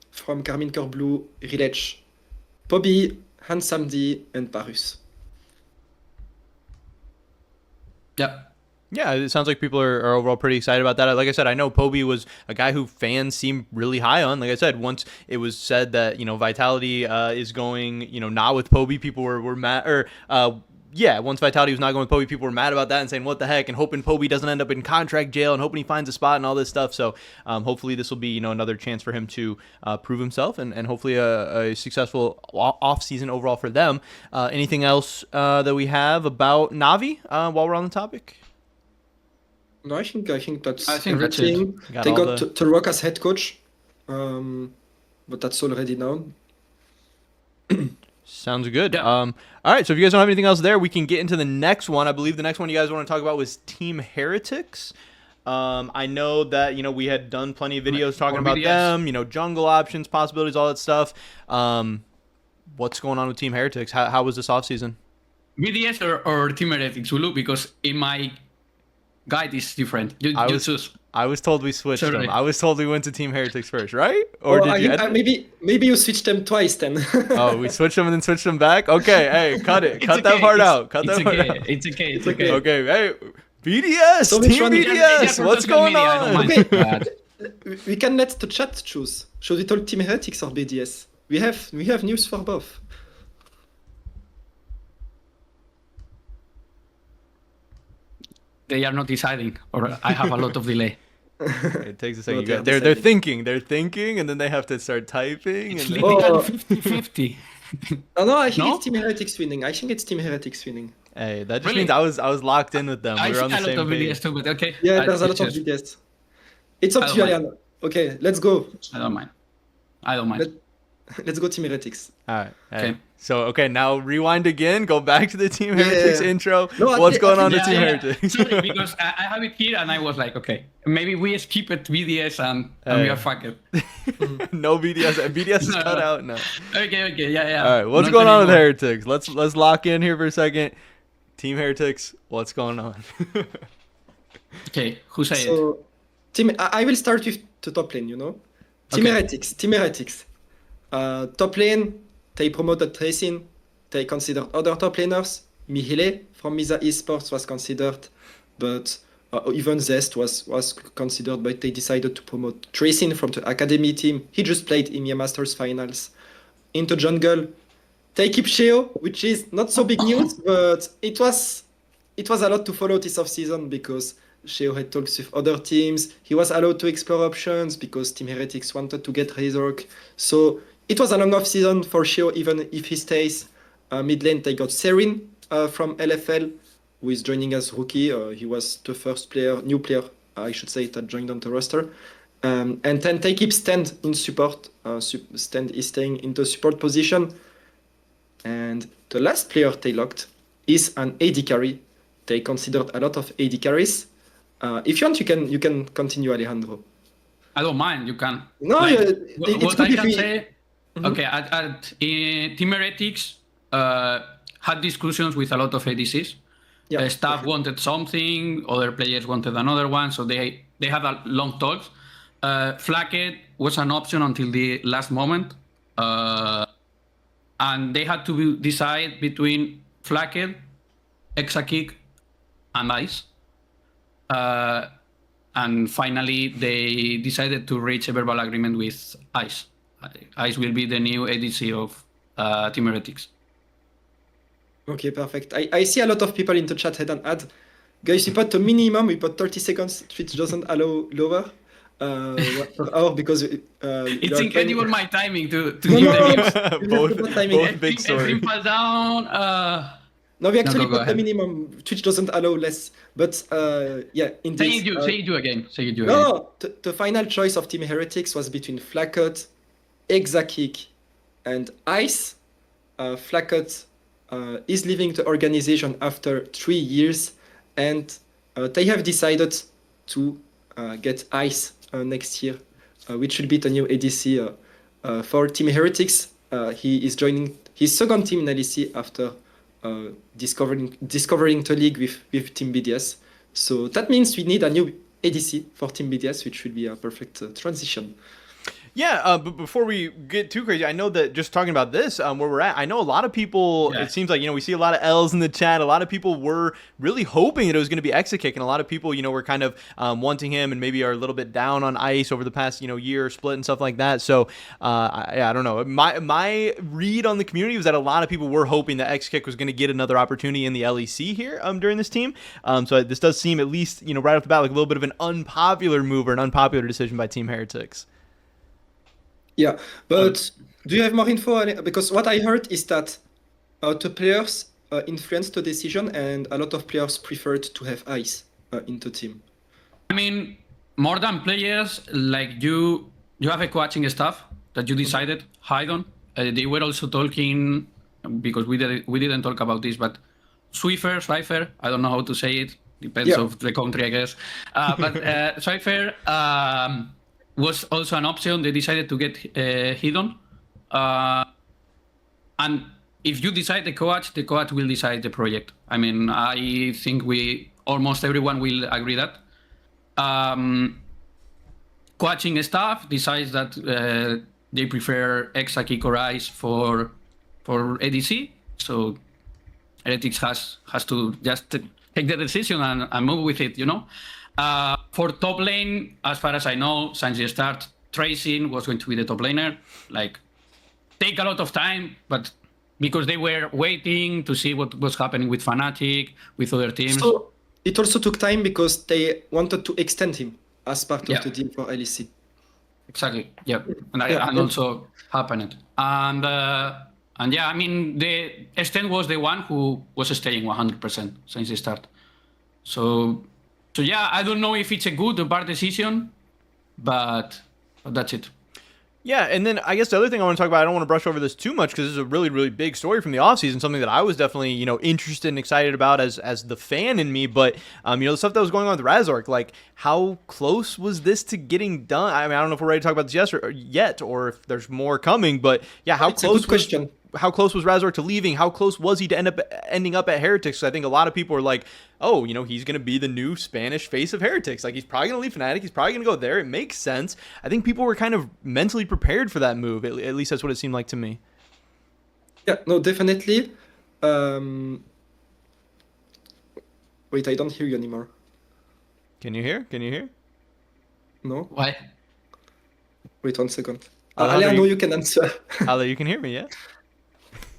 from Carmine Core Blue, Rilech, Poby, Hans Samdi, and Parus. Yeah. Yeah, it sounds like people are overall pretty excited about that. Like I said, I know Poby was a guy who fans seem really high on. Like I said, once it was said that, Vitality is going, not with Poby, people were mad. Once Vitality was not going with Poby, people were mad about that and saying, what the heck, and hoping Poby doesn't end up in contract jail and hoping he finds a spot and all this stuff. So hopefully this will be, another chance for him to prove himself and hopefully a successful off-season overall for them. Anything else that we have about Navi while we're on the topic? No, I think that's I think that's everything. Got They all got the- Turok as head coach, but that's already known. Sounds good. Yeah. All right, so if you guys don't have anything else there, we can get into the next one. I believe the next one you guys want to talk about was Team Heretics. I know that, we had done plenty of videos talking about BDS. them, jungle options, possibilities, all that stuff. What's going on with Team Heretics? How was this offseason? BDS or Team Heretics, Wooloo, because in my guide is different. You choose. I was told we switched Sorry. them. I was told we went to Team Heretics first, right? Or did you? Maybe you switched them twice then. Oh, we switched them and then switched them back? Okay, hey, cut it. Cut that part out. Cut that part out. It's okay. Okay, hey, BDS, So Team which one- BDS, what's going on? We can let the chat choose. Should we tell Team Heretics or BDS? We have news for both. They are not deciding, or I have a lot of delay. It takes a second. Well, They're thinking, and then they have to start typing. It's And then... literally Oh. 50-50. No, I think No? it's Team Heretics winning. Hey, that just Really? means I was locked in with them. I We were see on the a lot same of page. BDS too, but okay. Yeah, there's a lot of just- BTS. It's up I to don't you, mind. Alian. Okay, let's go. I don't mind. I don't mind. Let's go Team Heretics. All right. Hey. Okay. So okay, now rewind again. Go back to the Team Heretics Yeah. intro. No, What's at going on least- to Team Heretics? Sorry, because I have it here and I was like, okay, maybe we skip it BDS and we are fucked. No BDS. BDS is No. cut out. No. Okay, yeah. All right. What's Not going on with anymore. Heretics? Let's lock in here for a second. Team Heretics. What's going on? Okay, who say it? So, I will start with the top lane, you know? Team Okay. Heretics. Top lane, they promoted Tracing, they considered other top laners. Mihile from Misa Esports was considered, but even Zest was considered, but they decided to promote Tracing from the Academy team. He just played EMEA Masters Finals. Into jungle, they keep Sheo, which is not so big news, but it was a lot to follow this offseason because Sheo had talks with other teams. He was allowed to explore options because Team Heretics wanted to get Razork. So it was a long offseason for Sheo, even if he stays. Mid lane, they got Serin from LFL, who is joining as rookie. He was the first new player, I should say, that joined on the roster. And then they keep Stand in support. Stand is staying in the support position. And the last player they locked is an AD carry. They considered a lot of AD carries. If you want, you can continue, Alejandro. I don't mind. You can. No, Like, it's what good I if can we. say. Okay, Team Heretics had discussions with a lot of ADCs. Yeah, Staff wanted something, other players wanted another one, so they had a long talks. Flacket was an option until the last moment, and they had to decide between Flacket, Exakick, and Ice. And finally, they decided to reach a verbal agreement with Ice. Ice will be the new ADC of Team Heretics. Okay, perfect. I see a lot of people in the chat had an ad. Guys, we put the minimum, we put 30 seconds, Twitch doesn't allow lower per hour because It's incredible my timing to No, give the no, news. both timing. big Everything story. falls down. No, we actually No, go put the ahead. minimum. Twitch doesn't allow less. But yeah, Say indeed. it you again. Say it you again. No, the final choice of Team Heretics was between Flacket, Exakick, and Ice. Flacket is leaving the organization after 3 years, and they have decided to get Ice next year, which will be the new ADC for Team Heretics. He is joining his second team in LEC after discovering the league with Team BDS. So that means we need a new ADC for Team BDS, which will be a perfect transition. Yeah, but before we get too crazy, I know that just talking about this, where we're at, I know a lot of people, Yeah. it seems like, we see a lot of L's in the chat. A lot of people were really hoping that it was going to be Exakick, and a lot of people, were kind of wanting him and maybe are a little bit down on Ice over the past, year split and stuff like that. So, I don't know. My read on the community was that a lot of people were hoping that Exakick was going to get another opportunity in the LEC here during this team. So this does seem at least, right off the bat, like a little bit of an unpopular move or an unpopular decision by Team Heretics. Yeah, but do you have more info? Because what I heard is that the players influenced the decision, and a lot of players preferred to have Ice in the team. I mean, more than players, like you have a coaching staff that you decided hide on. They were also talking, because we didn't talk about this, but Swiffer, I don't know how to say it. Depends Yeah. of the country, I guess. But Swiffer was also an option. They decided to get Hidden. And if you decide the coach will decide the project. I mean, I think almost everyone will agree that. Coaching staff decides that they prefer Exakick or Ice for ADC. So Heretics has to just take the decision and move with it, For top lane, as far as I know, since the start, Tracing was going to be the top laner. Like, take a lot of time, but because they were waiting to see what was happening with Fnatic, with other teams. So it also took time because they wanted to extend him as part Yeah. of the deal for LEC. Exactly. Yeah, and Yeah. and also happened. And And yeah, I mean, the Sten was the one who was staying 100% since the start. So yeah, I don't know if it's a good or bad decision, but that's it. Yeah, and then I guess the other thing I want to talk about, I don't want to brush over this too much because this is a really, really big story from the offseason, something that I was definitely, interested and excited about as the fan in me. But, the stuff that was going on with Razork, like how close was this to getting done? I mean, I don't know if we're ready to talk about this yet or if there's more coming, but yeah, how It's close a good question. How close was Razork to leaving? How close was he to ending up at Heretics? So I think a lot of people are like, oh, he's going to be the new Spanish face of Heretics. Like, he's probably going to leave Fnatic. He's probably going to go there. It makes sense. I think people were kind of mentally prepared for that move. At least that's what it seemed like to me. Yeah, no, definitely. Wait, I don't hear you anymore. Can you hear? No? Why? Wait 1 second. Alejandro, Ale, I know you can answer. Ale, you can hear me, yeah?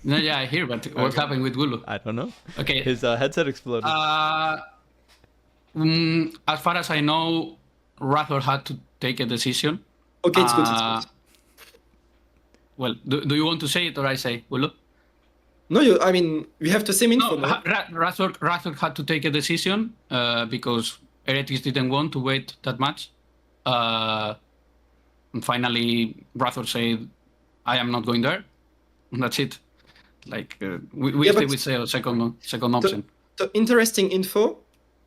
No, yeah, I hear, but what happened with Wooloo? I don't know. Okay. His headset exploded. As far as I know, Razor had to take a decision. Okay, it's good. It's good. Well, do you want to say it or I say, Wooloo? No, I mean, we have the same info. No, Razor had to take a decision because Heretics didn't want to wait that much. And finally, Razor said, I am not going there. And that's it. Like, we stay with a second option. The interesting info,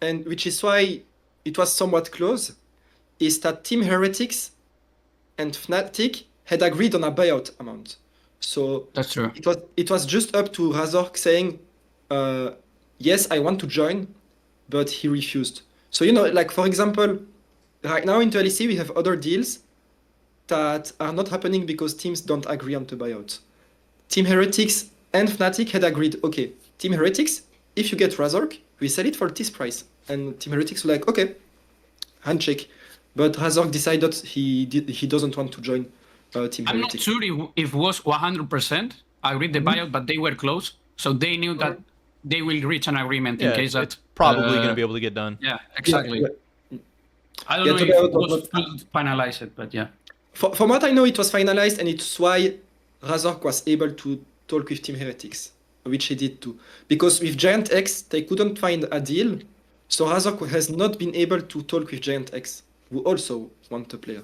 and which is why it was somewhat close, is that Team Heretics and Fnatic had agreed on a buyout amount. So That's true. it was just up to Razork saying, yes, I want to join, but he refused. So, like, for example, right now in LEC, we have other deals that are not happening because teams don't agree on the buyout. Team Heretics and Fnatic had agreed, okay, Team Heretics, if you get Razork, we sell it for this price. And Team Heretics were like, okay, handshake. But Razork decided he doesn't want to join Team I'm not Heretics. sure if it was 100%. I read the buyout, but they were close. So they knew that they will reach an agreement in case that... it's probably going to be able to get done. Yeah, exactly. Yeah. I don't know if it was finalized, but yeah. From what I know, it was finalized, and it's why Razork was able to talk with Team Heretics, which he did too. Because with Giant X, they couldn't find a deal, so Razork has not been able to talk with Giant X, who also want a player.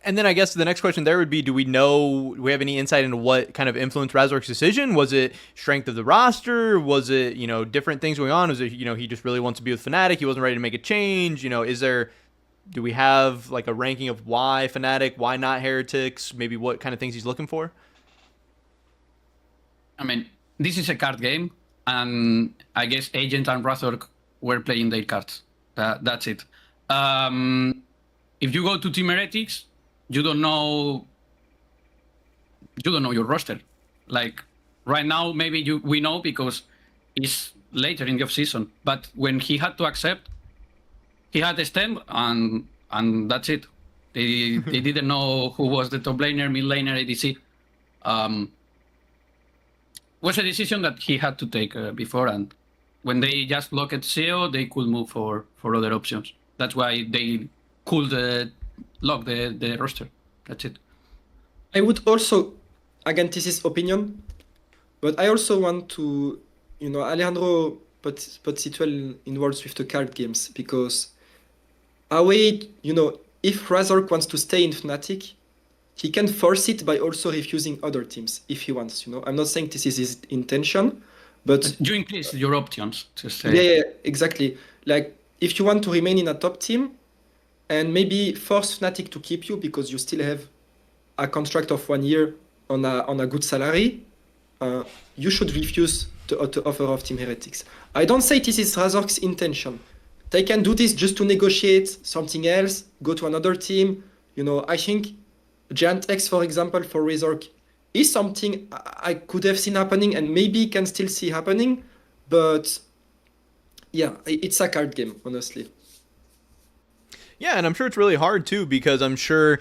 And then I guess the next question there would be, do we have any insight into what kind of influenced Razork's decision? Was it strength of the roster? Was it, different things going on? Was it, he just really wants to be with Fnatic, he wasn't ready to make a change? Do we have like a ranking of why Fnatic, why not Heretics, maybe what kind of things he's looking for? I mean, this is a card game, and I guess Agent and Razor were playing their cards. That's it. If you go to Team Heretics, you don't know your roster. Like right now, maybe we know because it's later in the offseason. But when he had to accept, he had a stem, and that's it. They didn't know who was the top laner, mid laner, ADC. Was a decision that he had to take before, and when they just locked SEO, they could move for other options. That's why they could lock the roster. That's it. I would also, again, this is opinion, but I also want to, Alejandro puts it well in words with the card games, because away, if Razork wants to stay in Fnatic, he can force it by also refusing other teams if he wants. I'm not saying this is his intention, but you increase your options to say. Yeah, exactly. Like if you want to remain in a top team, and maybe force Fnatic to keep you because you still have a contract of 1 year on a good salary, you should refuse the offer of Team Heretics. I don't say this is Razork's intention. They can do this just to negotiate something else, go to another team. I think Giant X, for example, for Razork is something I could have seen happening and maybe can still see happening. But yeah, it's a card game, honestly. Yeah, and I'm sure it's really hard too, because I'm sure,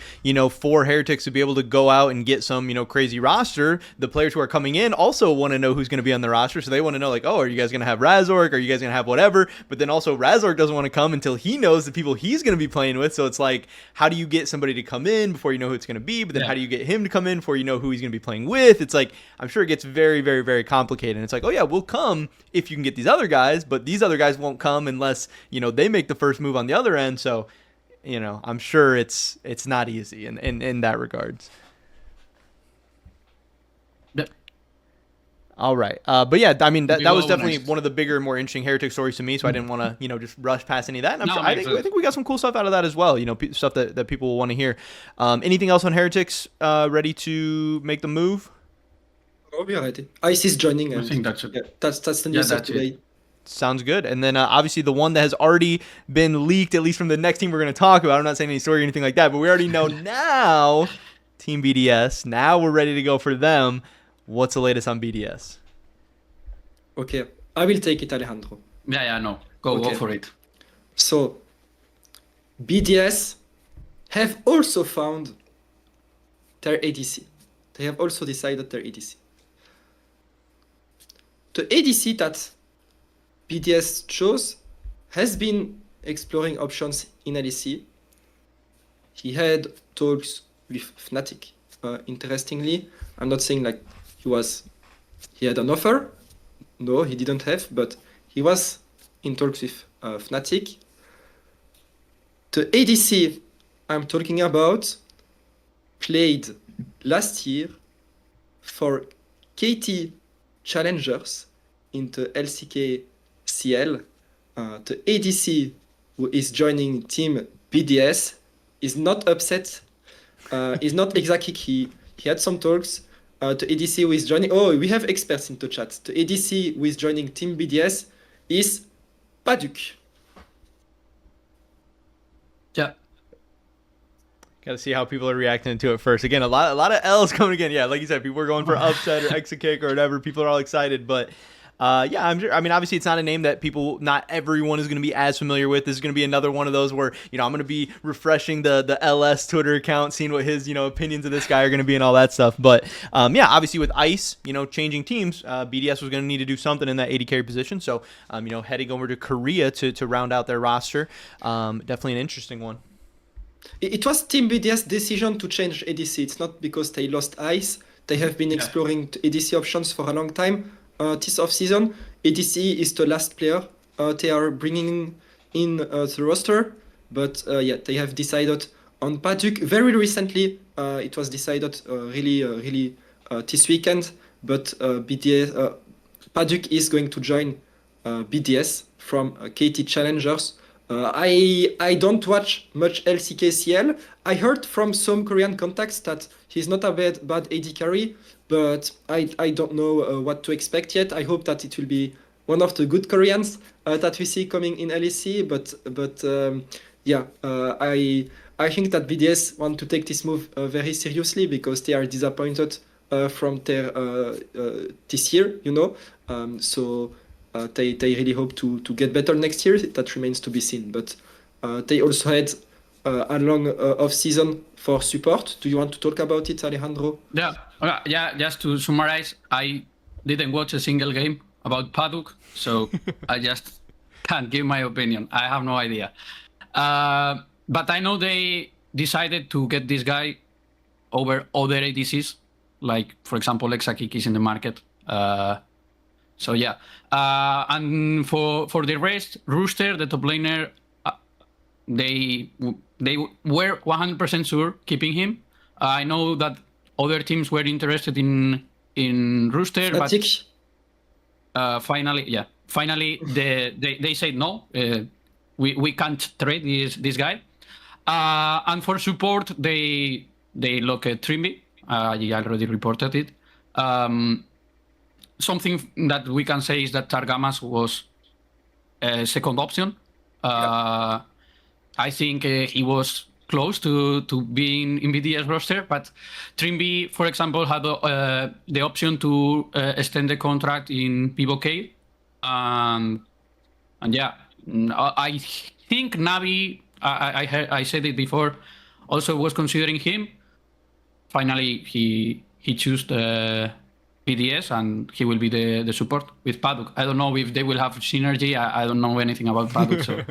for Heretics to be able to go out and get some, crazy roster, the players who are coming in also want to know who's going to be on the roster. So they want to know, like, oh, are you guys going to have Razork? Are you guys going to have whatever? But then also Razork doesn't want to come until he knows the people he's going to be playing with. So it's like, how do you get somebody to come in before you know who it's going to be? But then how do you get him to come in before you know who he's going to be playing with? It's like, I'm sure it gets very, very, very complicated. And it's like, oh yeah, we'll come if you can get these other guys, but these other guys won't come unless, they make the first move on the other end. So, I'm sure it's not easy in that regards. Yep. All right. But yeah, I mean, that was definitely next. one of the bigger, more interesting Heretic stories to me, so I didn't want to, just rush past any of that. And I makes think sense. we got some cool stuff out of that as well, stuff that people will want to hear. Anything else on Heretics ready to make the move? Oh, we are ready. Ice is joining. I think that's it. Yeah, that's the news of that's it. today. Sounds good. And then obviously the one that has already been leaked, at least from the next team we're going to talk about. I'm not saying any story or anything like that, but we already know now, Team BDS. Now we're ready to go for them. What's the latest on BDS? Okay, I will take it, Alejandro. Yeah, no. Go for it. So, BDS have also found their ADC. They have also decided their ADC. The ADC that BDS chose has been exploring options in LEC. He had talks with Fnatic. Interestingly, I'm not saying like he had an offer. No, he didn't have, but he was in talks with Fnatic. The ADC I'm talking about played last year for KT Challengers in the LCK CL. The ADC who is joining Team BDS is not upset. Is not exactly he had some talks. The ADC who is joining. Oh, we have experts in the chat. The ADC who is joining Team BDS is Paduk. Yeah. Got to see how people are reacting to it first. Again, a lot of L's coming again. Yeah, like you said, people are going for upset or exit kick or whatever. People are all excited, but yeah, I'm sure. I mean, obviously, it's not a name that not everyone is going to be as familiar with. This is going to be another one of those where I'm going to be refreshing the LS Twitter account, seeing what his opinions of this guy are going to be and all that stuff. But yeah, obviously with Ice, changing teams, BDS was going to need to do something in that AD carry position. So heading over to Korea to round out their roster, definitely an interesting one. It was Team BDS' decision to change ADC. It's not because they lost Ice. They have been exploring ADC options for a long time. This offseason, ADC is the last player they are bringing in the roster. But yeah, they have decided on Paduk. Very recently, it was decided really this weekend. But BDS, Paduk is going to join BDS from KT Challengers. I don't watch much LCKCL. I heard from some Korean contacts that he's not a bad AD carry, but I don't know what to expect yet. I hope that it will be one of the good Koreans that we see coming in LEC. But yeah, I think that BDS want to take this move very seriously because they are disappointed from their this year, so. They really hope to get better next year. That remains to be seen. But they also had a long off-season for support. Do you want to talk about it, Alejandro? Yeah. Just to summarize, I didn't watch a single game about Paduk, so I just can't give my opinion. I have no idea. But I know they decided to get this guy over other ADCs, like, for example, Exakik is in the market. So yeah, and for the rest, Rooster, the top laner, they were 100% sure keeping him. I know that other teams were interested in Rooster, Fnatic. But finally they said no. We can't trade this guy. And for support, they look at Trimby. I already reported it. Something that we can say is that Targamas was a second option. I think he was close to being in BDS roster, but Trimby, for example, had the option to extend the contract in PvK. And yeah, I think Navi I said it before. Also was considering him. Finally, he chose the BDS, and he will be the support with Paddock. I don't know if they will have synergy. I don't know anything about Paddock, so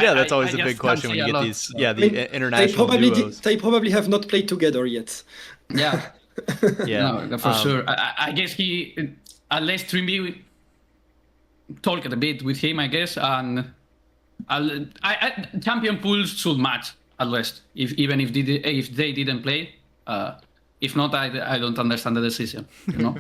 Yeah, that's always I a big just question when can't you say get a lot, these, so. yeah, I the mean, international duos. they probably have not played together yet. Yeah, Yeah, no, for sure. I guess he, unless Trimby talked a bit with him, I guess, and champion pools should match at least, even if they didn't play. If not, I don't understand the decision. You know.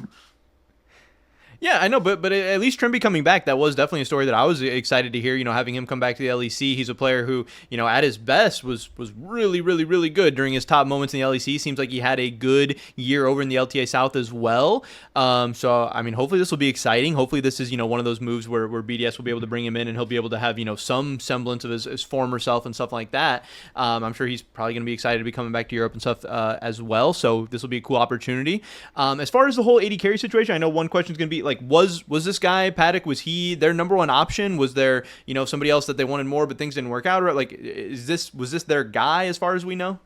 Yeah, I know, but at least Trimby coming back, that was definitely a story that I was excited to hear. Having him come back to the LEC, he's a player who, at his best was really, really, really good during his top moments in the LEC. Seems like he had a good year over in the LTA South as well. So I mean, hopefully this will be exciting. Hopefully this is one of those moves where BDS will be able to bring him in and he'll be able to have some semblance of his former self and stuff like that. I'm sure he's probably going to be excited to be coming back to Europe and stuff as well. So this will be a cool opportunity. As far as the whole AD carry situation, I know one question is going to be like, was this guy Paddock, was he their number one option? Was there somebody else that they wanted more but things didn't work out? Or like, was this their guy as far as we know?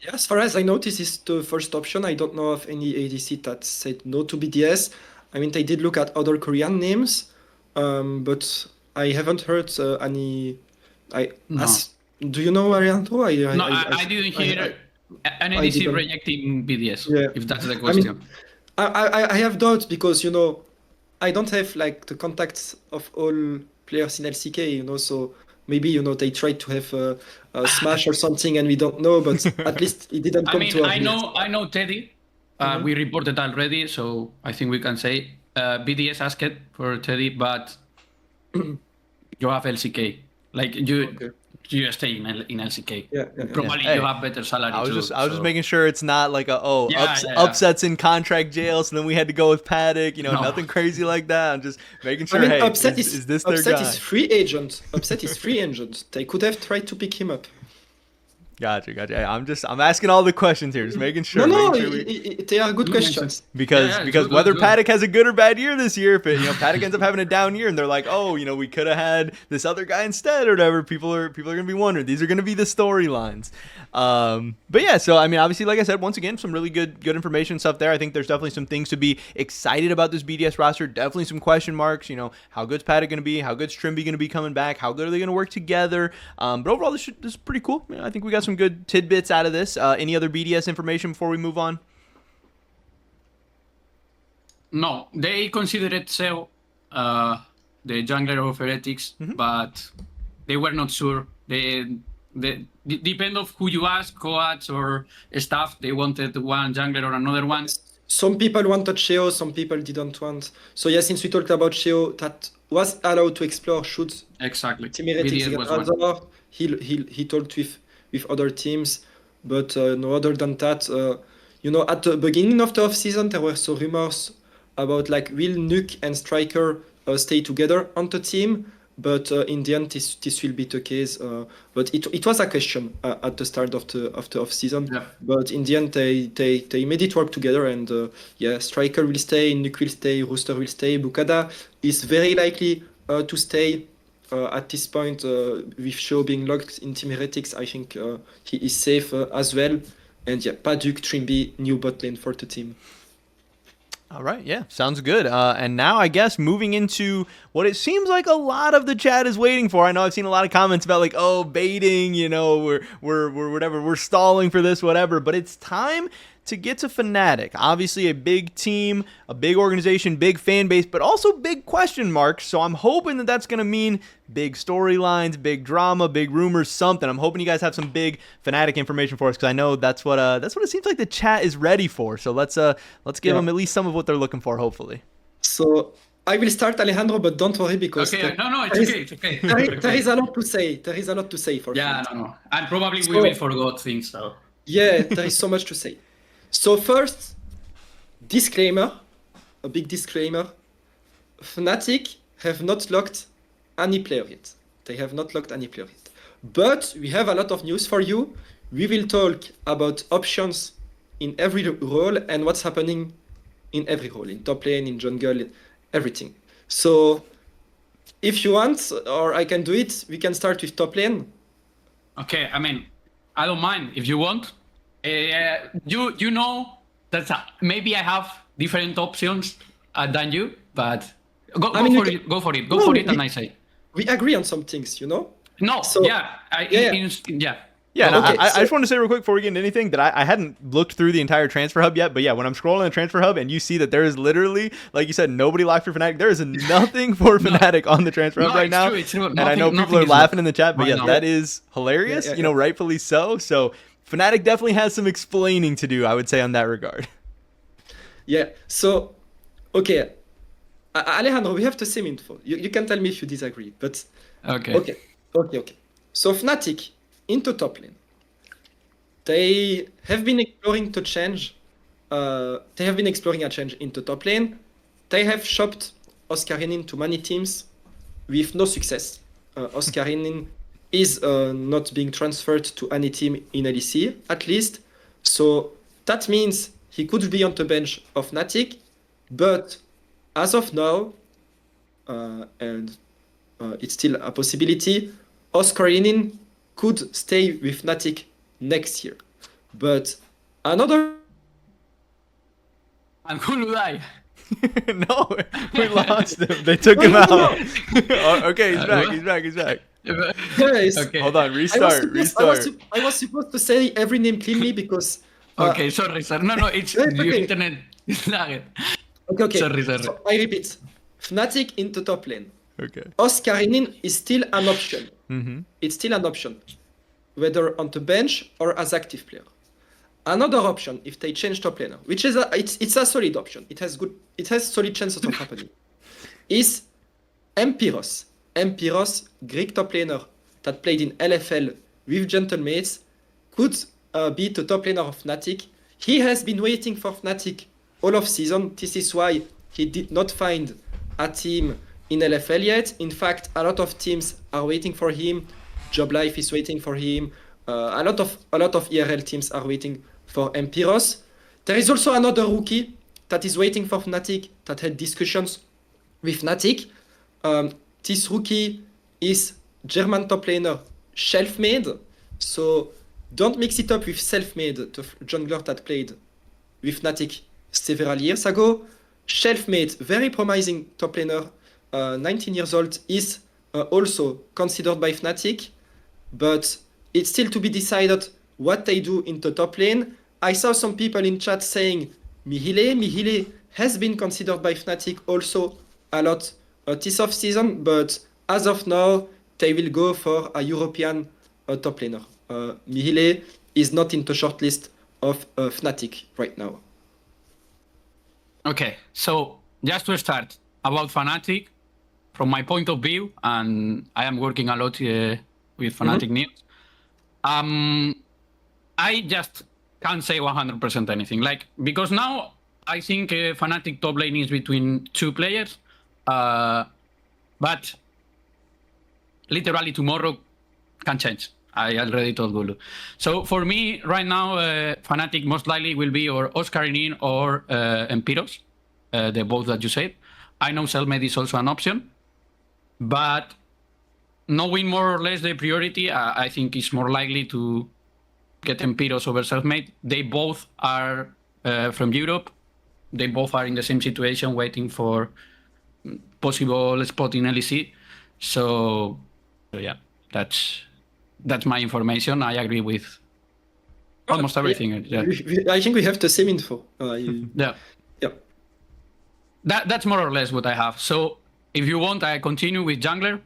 Yeah, as far as I know, this is the first option. I don't know of any ADC that said no to BDS. I mean, they did look at other Korean names, but I haven't heard any. No. Do you know Arianto? I didn't hear an ADC didn't. rejecting BDS. Yeah. If that's the question. I mean, I have doubts because I don't have like the contacts of all players in LCK, so maybe they tried to have a smash or something and we don't know, but at least it didn't come to us. I know Teddy. We reported already, so I think we can say BDS asked for Teddy, but you have LCK. Like you stay in LCK. Yeah. Probably Hey, you have better salary. I was just making sure it's not like upsets in contract jail, so then we had to go with Paddock. Nothing crazy like that. I'm just making sure. Hey, Upset is this their Upset guy? is free agent. Upset is free agent. They could have tried to pick him up. Gotcha. Hey, I'm asking all the questions here, just making sure. No, making sure they are good questions. Because good, whether good. Paddock has a good or bad year this year, if Paddock ends up having a down year and they're like, oh, we could have had this other guy instead or whatever, people are gonna be wondering. These are gonna be the storylines. But yeah, so I mean, obviously, like I said, once again, some really good information stuff there. I think there's definitely some things to be excited about this BDS roster. Definitely some question marks. How good's Paddock gonna be? How good's Trimby gonna be coming back? How good are they gonna work together? But overall, this is pretty cool. I think we got some good tidbits out of this. Any other BDS information before we move on? No, they considered Seo the jungler of Heretics, but they were not sure. They depend of who you ask, coach or staff. They wanted one jungler or another one. Some people wanted Sheo, some people didn't want. So yeah, since we talked about Sheo, that was allowed to explore should Exactly. Team Heretics BDS get was one. other. He talked with other teams, but no other than that. At the beginning of the off-season, there were some rumors about like will Nuke and Striker stay together on the team, but in the end, this will be the case. But it was a question at the start of the off-season. Yeah. But in the end, they made it work together, and Striker will stay, Nuke will stay, Rooster will stay, Bukada is very likely to stay. At this point, with Show being locked in Team Heretics, I think he is safe as well. And yeah, Paduk, Trimby, new bot lane for the team. All right, yeah, sounds good. And now I guess moving into what it seems like a lot of the chat is waiting for. I know I've seen a lot of comments about like, oh, baiting, we're whatever, we're stalling for this, whatever. But it's time to get to Fnatic. Obviously a big team, a big organization, big fan base, but also big question marks. So I'm hoping that that's going to mean big storylines, big drama, big rumors, something. I'm hoping you guys have some big Fnatic information for us, because I know that's what it seems like the chat is ready for. So let's give them at least some of what they're looking for, hopefully. So I will start, Alejandro, but don't worry because Okay, it's okay. There is a lot to say. There is a lot to say for Fnatic. No. And probably we will forget things. So yeah, there is so much to say. So first, a big disclaimer. Fnatic have not locked any player yet. They have not locked any player yet. But we have a lot of news for you. We will talk about options in every role and what's happening in every role, in top lane, in jungle, everything. So if you want, or I can do it, we can start with top lane. Okay, I mean, I don't mind if you want. You know that maybe I have different options than you, but go I mean, for we it. Go for it. Go No, for we, it, and I say we agree on some things, you know. no. So Yeah, yeah. yeah. Yeah, and Okay, I so- just want to say real quick before we get into anything that I hadn't looked through the entire transfer hub yet, but yeah, when I'm scrolling the transfer hub and you see that there is literally, like you said, nobody locked for Fnatic, there is nothing for Fnatic on the transfer hub No, right it's now. true, it's true. And I know Nothing people are is laughing locked in the chat, but right yes, now. that is hilarious, Yeah, yeah, you know, yeah. rightfully so. So Fnatic definitely has some explaining to do, I would say, on that regard. Yeah. So, okay, Alejandro, we have the same info. You can tell me if you disagree, but Okay. okay. So Fnatic into top lane. They have been exploring to change. They have been exploring a change into top lane. They have shopped Oscarinin to many teams with no success. Oscarinin is not being transferred to any team in LEC, at least. So that means he could be on the bench of Fnatic, but as of now, and it's still a possibility, Oscarinin could stay with Fnatic next year. But another And Wooloo die. No, we lost him. They took him No, out. no, no. Oh, okay, he's back. Guys, Okay. Hold on, restart. I was supposed to say every name cleanly because Okay, sorry, sir. No, it's No, it's your okay. internet is lagged. okay. Sorry. So I repeat, Fnatic into top lane. Okay. Oscarinin is still an option. Mm-hmm. It's still an option, whether on the bench or as active player. Another option, if they change top laner, which is it's a solid option. It has solid chances of happening. Is Empiros. Empiros, Greek top laner that played in LFL with Gentlemates, could be the top laner of Fnatic. He has been waiting for Fnatic all of season. This is why he did not find a team in LFL yet. In fact, a lot of teams are waiting for him. Job Life is waiting for him. A lot of ERL teams are waiting for Empiros. There is also another rookie that is waiting for Fnatic that had discussions with Fnatic. This rookie is German top laner Shelfmade. So don't mix it up with Selfmade, the jungler that played with Fnatic several years ago. Shelfmade, very promising top laner, 19 years old, is also considered by Fnatic, but it's still to be decided what they do in the top lane. I saw some people in chat saying Mihile has been considered by Fnatic also a lot this off-season, but as of now, they will go for a European top laner. Mihile is not in the shortlist of Fnatic right now. Okay, so just to start about Fnatic, from my point of view, and I am working a lot with Fnatic news. I just can't say 100% anything, because now I think Fnatic top lane is between two players, but literally tomorrow can change. I already told Wooloo. So for me right now, Fnatic most likely will be or Oscarinin or Empiros, the both that you said. I know Selmed is also an option, but knowing more or less the priority, I think it's more likely to get Empiros over Selfmade. They both are from Europe. They both are in the same situation, waiting for possible spot in LEC. So yeah, that's my information. I agree with almost everything. Yeah. I think we have the same info. Yeah. Yeah. That's more or less what I have. So if you want, I continue with jungler.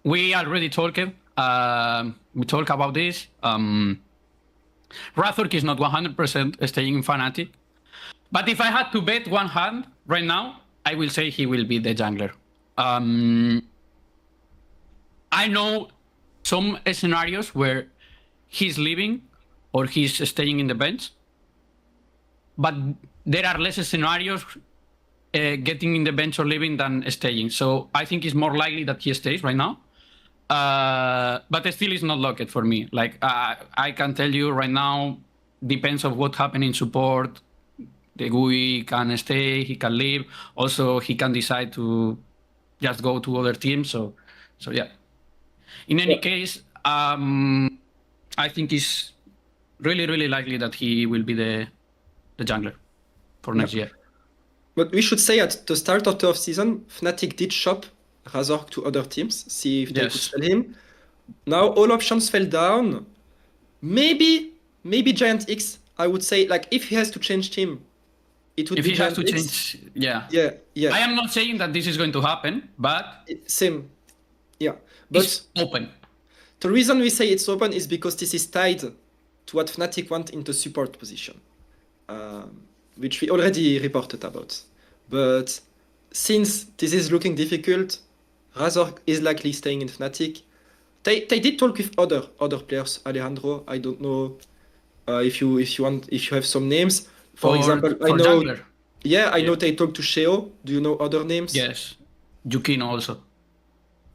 We already talked. We talk about this. Razork is not 100% staying in Fnatic. But if I had to bet one hand right now, I will say he will be the jungler. I know some scenarios where he's leaving or he's staying in the bench. But there are less scenarios getting in the bench or leaving than staying. So I think it's more likely that he stays right now. But still is not locked for me. I can tell you right now, depends on what happens in support. The GUI can stay, he can leave. Also, he can decide to just go to other teams. So yeah. In any case, I think it's really, really likely that he will be the jungler for next year. But we should say at the start of the offseason, Fnatic did shop Razork to other teams, see if they could Yes. sell him. Now all options fell down. Maybe Giant X, I would say, like, if he has to change team, it would If be he has Giant to X. change, yeah. Yeah. I am not saying that this is going to happen, but Same. Yeah. But it's open. the reason we say it's open is because this is tied to what Fnatic want in the support position, which we already reported about. But since this is looking difficult, Razork is likely staying in Fnatic. They did talk with other players. Alejandro, I don't know if you have some names. For example, I know. Jungler. Yeah, I know they talked to Sheo. Do you know other names? Yes. Yukino also.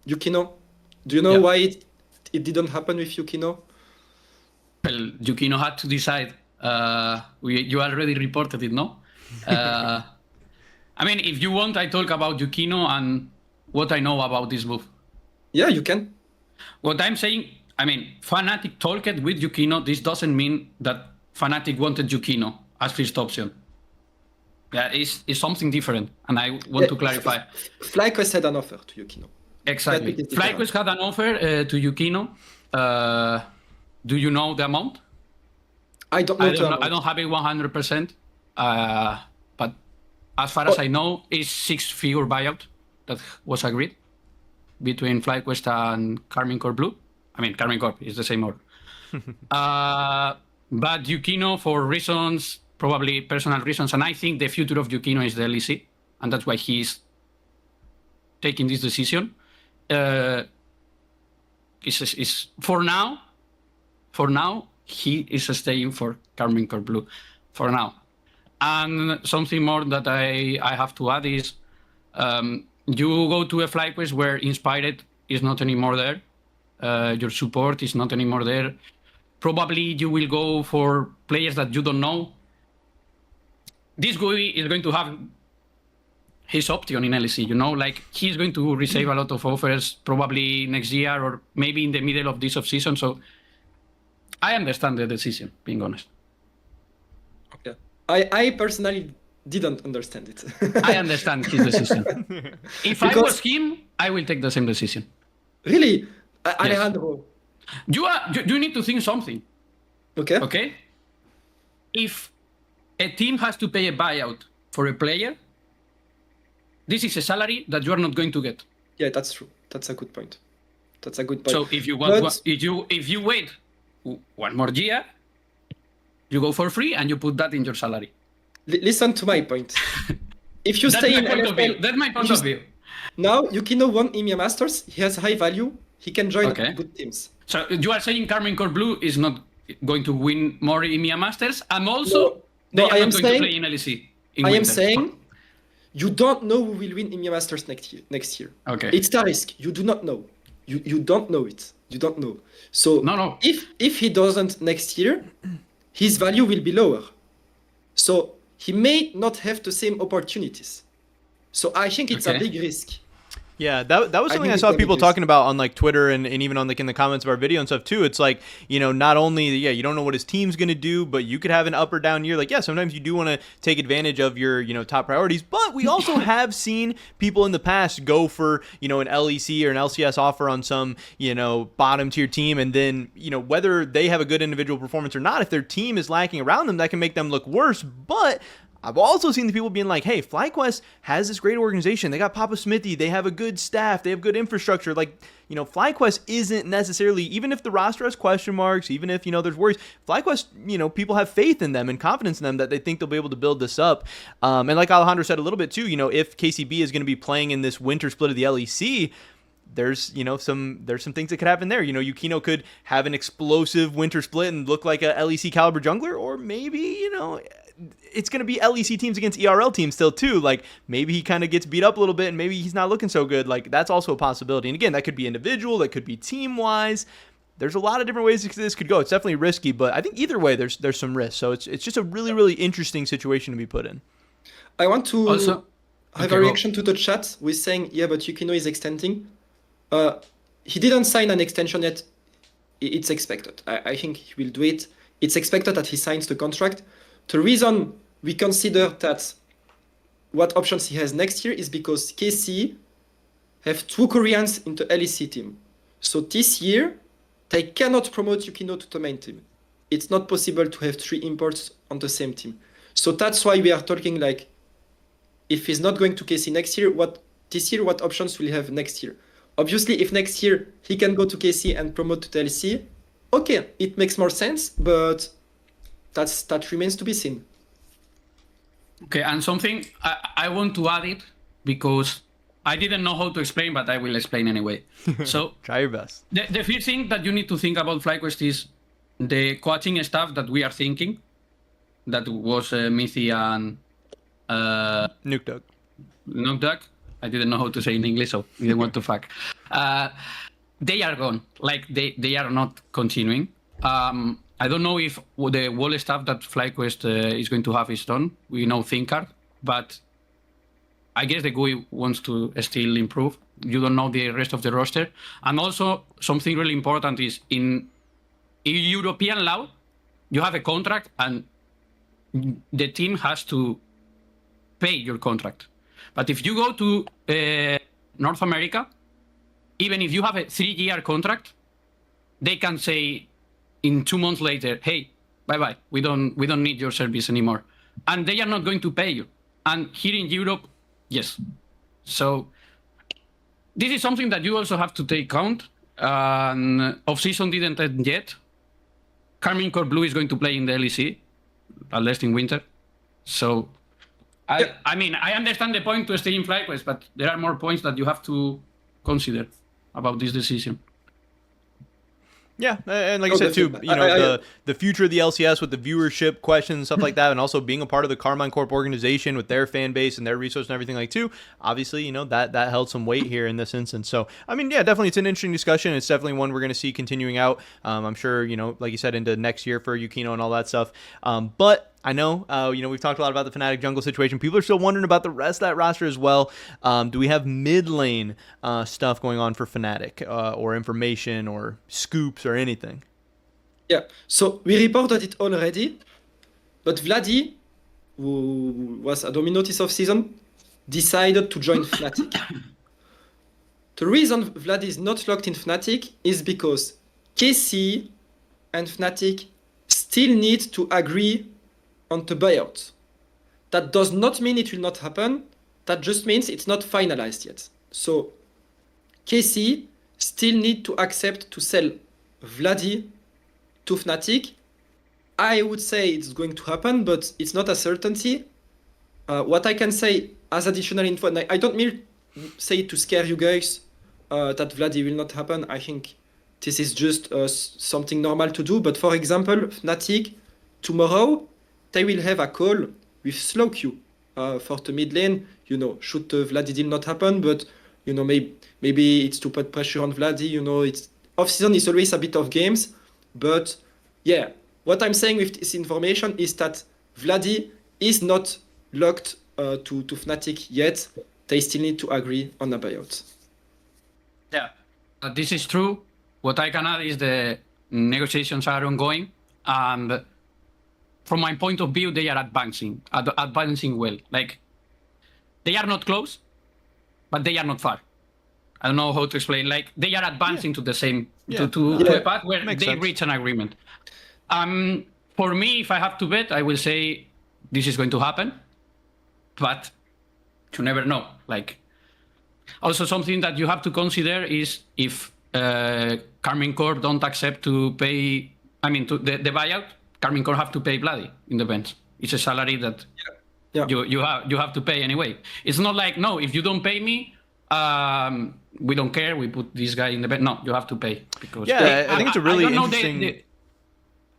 Yukino. Do you know Yeah. why it didn't happen with Yukino? Well, Yukino had to decide. You already reported it, no? I mean, if you want, I talk about Yukino and what I know about this move. Yeah, you can. What I'm saying, I mean, Fnatic talked with Yukino. This doesn't mean that Fnatic wanted Yukino as first option. Yeah, it's something different, and I want to clarify. FlyQuest had an offer to Yukino. Exactly. FlyQuest had an offer to Yukino. Do you know the amount? I don't know. I don't have it 100%. But as far as I know, it's 6-figure buyout that was agreed between FlyQuest and Carmine Corp Blue. I mean, Carmine Corp is the same order. But Yukino, for reasons, probably personal reasons, and I think the future of Yukino is the LEC, and that's why he's taking this decision. Is for now, he is staying for Carmine Corp Blue, for now. And something more that I have to add is, you go to a FlyQuest where Inspired is not anymore there. Your support is not anymore there. Probably you will go for players that you don't know. This guy is going to have his option in LEC, you know, like he's going to receive a lot of offers probably next year or maybe in the middle of this offseason. So I understand the decision, being honest. Yeah. I personally didn't understand it. I understand his decision. If I was him, I will take the same decision. Really? Yes. Alejandro. You need to think something. Okay? If a team has to pay a buyout for a player, this is a salary that you are not going to get. Yeah, that's true. That's a good point. So if you want, if you wait one more year, you go for free and you put that in your salary. Listen to my point. If you stay in LFL, that's my point of view. Now Yukino won EMEA Masters. He has high value. He can join good teams. So you are saying Carmine Corp Blue is not going to win more EMEA Masters, and also they are not going to play in LEC. I am saying you don't know who will win EMEA Masters next year. Okay. It's a risk. You do not know. You don't know it. You don't know. So no. If he doesn't next year, his value will be lower. So he may not have the same opportunities. So I think it's a big risk. Yeah, that was something I saw people talking about on like Twitter and even on like in the comments of our video and stuff too. It's like, you know, not only you don't know what his team's going to do, but you could have an up or down year. Like, yeah, sometimes you do want to take advantage of your, you know, top priorities, but we also have seen people in the past go for, you know, an LEC or an LCS offer on some, you know, bottom tier team, and then, you know, whether they have a good individual performance or not, if their team is lacking around them, that can make them look worse. But I've also seen the people being like, hey, FlyQuest has this great organization. They got Papa Smithy. They have a good staff. They have good infrastructure. Like, you know, FlyQuest isn't necessarily, even if the roster has question marks, even if, you know, there's worries, FlyQuest, you know, people have faith in them and confidence in them that they think they'll be able to build this up. And like Alejandro said a little bit too, you know, if KCB is going to be playing in this winter split of the LEC, there's, you know, some things that could happen there. You know, Yukino could have an explosive winter split and look like a LEC caliber jungler, or maybe, you know, it's going to be LEC teams against ERL teams still too. Like, maybe he kind of gets beat up a little bit and maybe he's not looking so good. Like, that's also a possibility. And again, that could be individual, that could be team wise. There's a lot of different ways this could go. It's definitely risky, but I think either way there's some risk. So it's just a really, really interesting situation to be put in. I want to have a reaction to the chat with saying, yeah, but Yukino is extending. he didn't sign an extension yet. It's expected. I think he will do it. It's expected that he signs the contract. The reason we consider that what options he has next year is because KC have 2 Koreans in the LEC team. So this year, they cannot promote Yukino to the main team. It's not possible to have 3 imports on the same team. So that's why we are talking like, if he's not going to KC next year, what options will he have next year? Obviously, if next year he can go to KC and promote to the LEC, okay, it makes more sense, but that remains to be seen. Okay, and something I want to add it because I didn't know how to explain, but I will explain anyway. So Try your best. the first thing that you need to think about FlyQuest is the coaching stuff that we are thinking. That was Mithy and Nuke Duck. I didn't know how to say in English, so I didn't want to fuck. They are gone. Like they are not continuing. I don't know if the whole stuff that FlyQuest is going to have is done. We know ThinkCard, but I guess the GUI wants to still improve. You don't know the rest of the roster. And also, something really important is in European law, you have a contract and the team has to pay your contract. But if you go to North America, even if you have a 3-year contract, they can say in 2 months later, hey, bye-bye, we don't need your service anymore. And they are not going to pay you. And here in Europe, yes. So this is something that you also have to take count. Offseason didn't end yet. Carmine Corp Blue is going to play in the LEC, at least in winter. So, I mean, I understand the point to stay in FlyQuest, but there are more points that you have to consider about this decision. Yeah, and like I said too, you know, the future of the LCS with the viewership questions and stuff like that, and also being a part of the Carmine Corp organization with their fan base and their resources and everything like too. Obviously, you know, that held some weight here in this instance. So, I mean, yeah, definitely it's an interesting discussion. It's definitely one we're going to see continuing out. I'm sure, you know, like you said, into next year for Yukino and all that stuff. But I know, you know, we've talked a lot about the Fnatic jungle situation. People are still wondering about the rest of that roster as well. Do we have mid lane stuff going on for Fnatic or information or scoops or anything? Yeah, so we reported it already, but Vladi, who was a Domino this off-season, decided to join Fnatic. The reason Vladi is not locked in Fnatic is because KC and Fnatic still need to agree on the buyout. That does not mean it will not happen. That just means it's not finalized yet. So KC still need to accept to sell Vladi to Fnatic. I would say it's going to happen, but it's not a certainty. What I can say as additional info, and I don't mean say it to scare you guys that Vladi will not happen. I think this is just something normal to do. But for example, Fnatic tomorrow, they will have a call with slow queue for the mid lane. You know, should the Vladi deal not happen, but you know, maybe it's to put pressure on Vladi. You know, it's off-season is always a bit of games, but yeah, what I'm saying with this information is that Vladi is not locked to Fnatic yet. They still need to agree on a buyout. Yeah, this is true. What I can add is the negotiations are ongoing, and from my point of view, they are advancing well. Like, they are not close, but they are not far. I don't know how to explain. Like, they are advancing to the same, to a path where they reach an agreement. For me, if I have to bet, I will say this is going to happen, but you never know. Like, also something that you have to consider is if Carmine Corp don't accept to pay, the buyout, Carmine Corp have to pay Vladi in the bench. It's a salary that you have to pay anyway. It's not like, no, if you don't pay me, we don't care. We put this guy in the bench. No, you have to pay because I think it's a really interesting.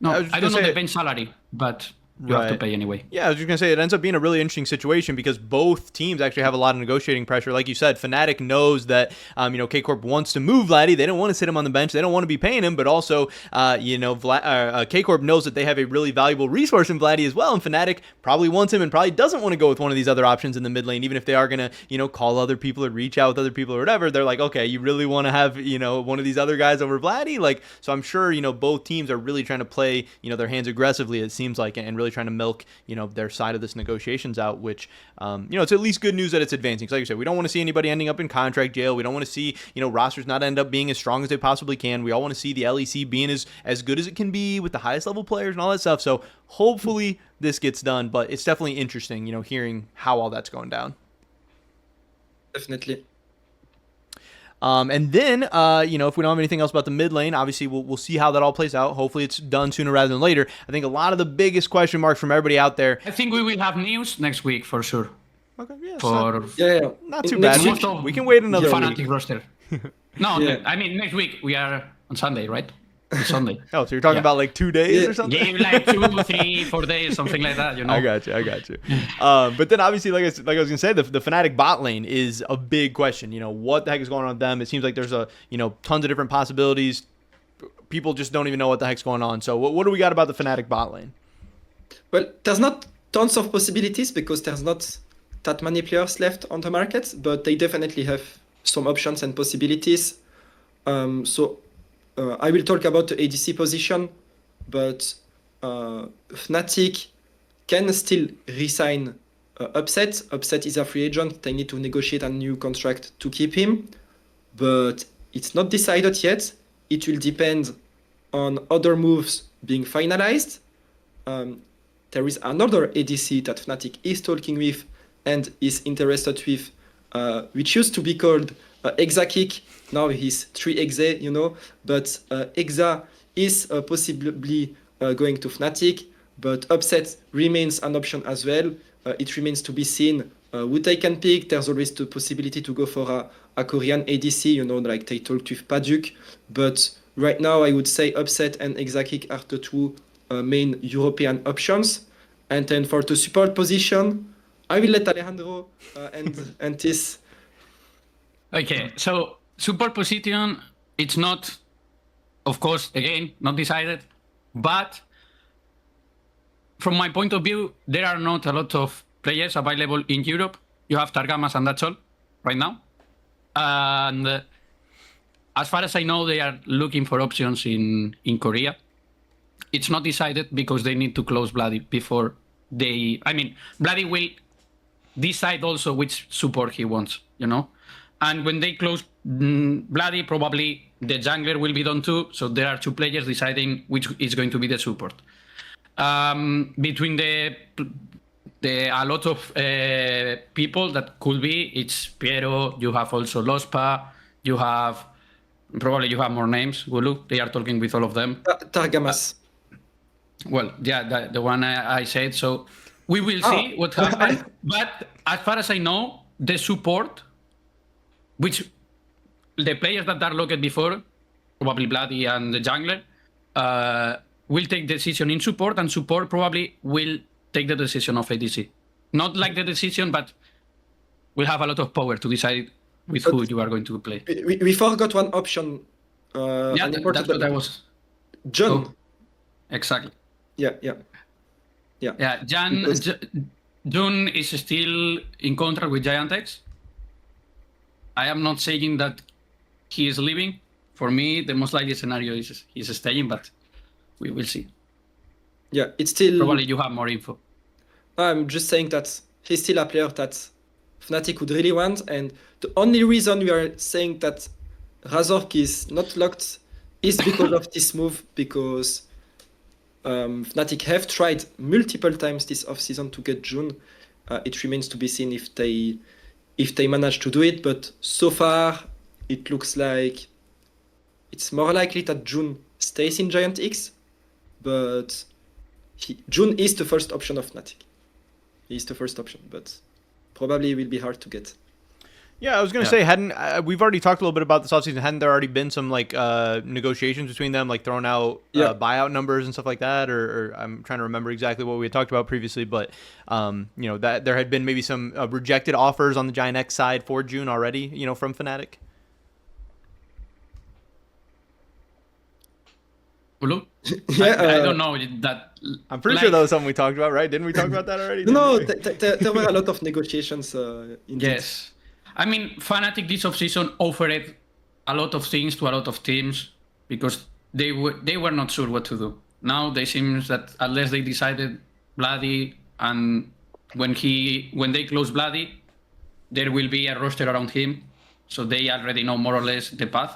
I don't know the bench salary, but you have to Right. pay anyway. Yeah, I was just going to say, it ends up being a really interesting situation because both teams actually have a lot of negotiating pressure. Like you said, Fnatic knows that, K-Corp wants to move Vladdy. They don't want to sit him on the bench. They don't want to be paying him, but also, K-Corp knows that they have a really valuable resource in Vladdy as well, and Fnatic probably wants him and probably doesn't want to go with one of these other options in the mid lane, even if they are going to, call other people or reach out with other people or whatever. They're like, okay, you really want to have, one of these other guys over Vladdy? Like, so I'm sure, both teams are really trying to play, their hands aggressively, it seems like, and really trying to milk, their side of this negotiations out, which, it's at least good news that it's advancing. Because like you said, we don't want to see anybody ending up in contract jail. We don't want to see, rosters not end up being as strong as they possibly can. We all want to see the LEC being as good as it can be with the highest level players and all that stuff. So hopefully this gets done, but it's definitely interesting, hearing how all that's going down. Definitely. And then, if we don't have anything else about the mid lane, obviously we'll see how that all plays out. Hopefully it's done sooner rather than later. I think a lot of the biggest question marks from everybody out there. I think we will have news next week for sure. Okay, yeah, For not too Next bad. week- We can wait another Fnatic week. roster. No, Yeah. I mean next week we are on Sunday, right? It's Sunday. Oh, so you're talking Yeah. about like 2 days Yeah. or something? Give like 2, 3, 4 days, something like that. I got you. But then obviously, like I was gonna say, the Fnatic bot lane is a big question. What the heck is going on with them? It seems like there's tons of different possibilities. People just don't even know what the heck's going on. So what do we got about the Fnatic bot lane? Well, there's not tons of possibilities because there's not that many players left on the market, but they definitely have some options and possibilities. I will talk about the ADC position, but Fnatic can still re-sign Upset. Upset is a free agent. They need to negotiate a new contract to keep him, but it's not decided yet. It will depend on other moves being finalized. There is another ADC that Fnatic is talking with and is interested with, which used to be called Exakick. Now he's 3Exa, but Exa is possibly going to Fnatic, but Upset remains an option as well. It remains to be seen who they can pick. There's always the possibility to go for a Korean ADC, like they talked with Paduk, but right now I would say Upset and Exakick are the two main European options. And then for the support position, I will let Alejandro and this. Okay, so support position, it's not, of course, again, not decided, but from my point of view, there are not a lot of players available in Europe. You have Targamas and that's all right now. And as far as I know, they are looking for options in Korea. It's not decided because they need to close Vladdy before Vladdy will decide also which support he wants, And when they close Vladdy, probably the jungler will be done too. So there are two players deciding which is going to be the support. Between a lot of people that could be, it's Piero, you have also Lospa, you have more names, Wooloo, they are talking with all of them. Targamas. Well, yeah, the one I said. So we will see what happens. But as far as I know, the support, which the players that are locked before, probably Bloody and the jungler, will take decision in support, and support probably will take the decision of ADC. Not like the decision, but will have a lot of power to decide with who you are going to play. We forgot one option. Yeah, that's what I was. John. Oh, exactly. Yeah. Jun is still in contract with Giantex. I am not saying that he is leaving. For me, the most likely scenario is he's staying, but we will see. Yeah, it's still... Probably you have more info. I'm just saying that he's still a player that Fnatic would really want, and the only reason we are saying that Razork is not locked is because of this move, because Fnatic have tried multiple times this offseason to get June. It remains to be seen if they manage to do it, but so far it looks like it's more likely that June stays in Giant X, but June is the first option of Fnatic. He is the first option, but probably it will be hard to get. Yeah, I was going to say, hadn't we've already talked a little bit about this offseason? Hadn't there already been some like negotiations between them, like throwing out buyout numbers and stuff like that? Or I'm trying to remember exactly what we had talked about previously, but that there had been maybe some rejected offers on the Giant X side for June already, from Fnatic. Wooloo? Yeah, I don't know that. I'm pretty sure that was something we talked about, right? Didn't we talk about that already? No, there were a lot of negotiations. Indeed. Yes. I mean, Fnatic this offseason offered a lot of things to a lot of teams because they were not sure what to do. Now they seems that unless they decided Bloody, and when they close Bloody, there will be a roster around him, so they already know more or less the path.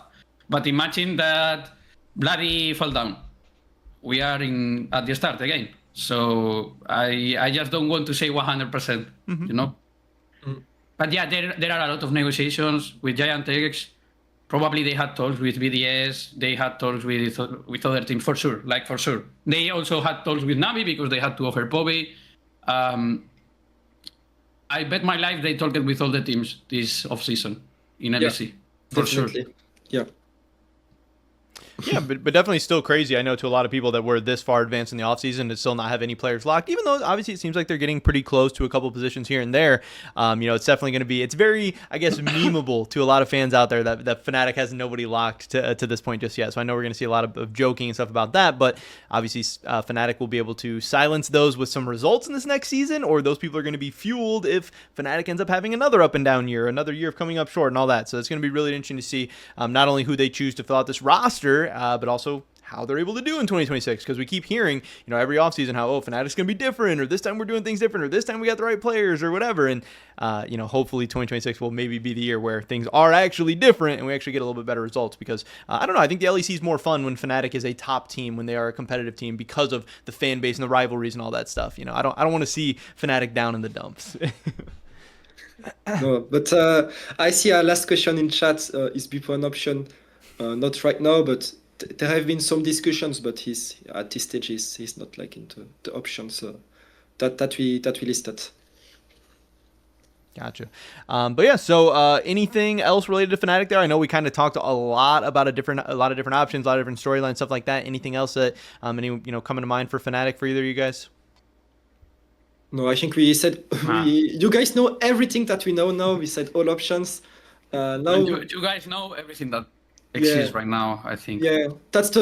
But imagine that Bloody fell down. We are at the start again. So I just don't want to say 100%, But yeah, there are a lot of negotiations with Giant X. Probably they had talks with BDS. They had talks with other teams for sure. They also had talks with Navi because they had to offer Bobby. I bet my life they talked with all the teams this offseason in LEC. For definitely. sure. Yeah. Yeah, but definitely still crazy. I know to a lot of people that were this far advanced in the offseason to still not have any players locked, even though obviously it seems like they're getting pretty close to a couple positions here and there. It's definitely going to be, it's very, I guess, memeable to a lot of fans out there that Fnatic has nobody locked to this point just yet. So I know we're going to see a lot of joking and stuff about that, but obviously Fnatic will be able to silence those with some results in this next season, or those people are going to be fueled if Fnatic ends up having another up and down year, another year of coming up short and all that. So it's going to be really interesting to see not only who they choose to fill out this roster, but also how they're able to do in 2026, because we keep hearing, every offseason how, Fnatic's going to be different, or this time we're doing things different, or this time we got the right players, or whatever. And, hopefully 2026 will maybe be the year where things are actually different and we actually get a little bit better results, because I don't know, I think the LEC is more fun when Fnatic is a top team, when they are a competitive team, because of the fan base and the rivalries and all that stuff. I don't want to see Fnatic down in the dumps. No, but I see our last question in chat. Is before an option? Not right now, but there have been some discussions, but he's at this stage he's not like into the options that we listed. Gotcha. But yeah, so anything else related to Fnatic there? I know we kind of talked a lot about a lot of different options, a lot of different storylines, stuff like that. Anything else that coming to mind for Fnatic for either of you guys? No, I think we said you guys know everything that we know now. We said all options. Now you guys know everything that exists right now, I think. Yeah, that's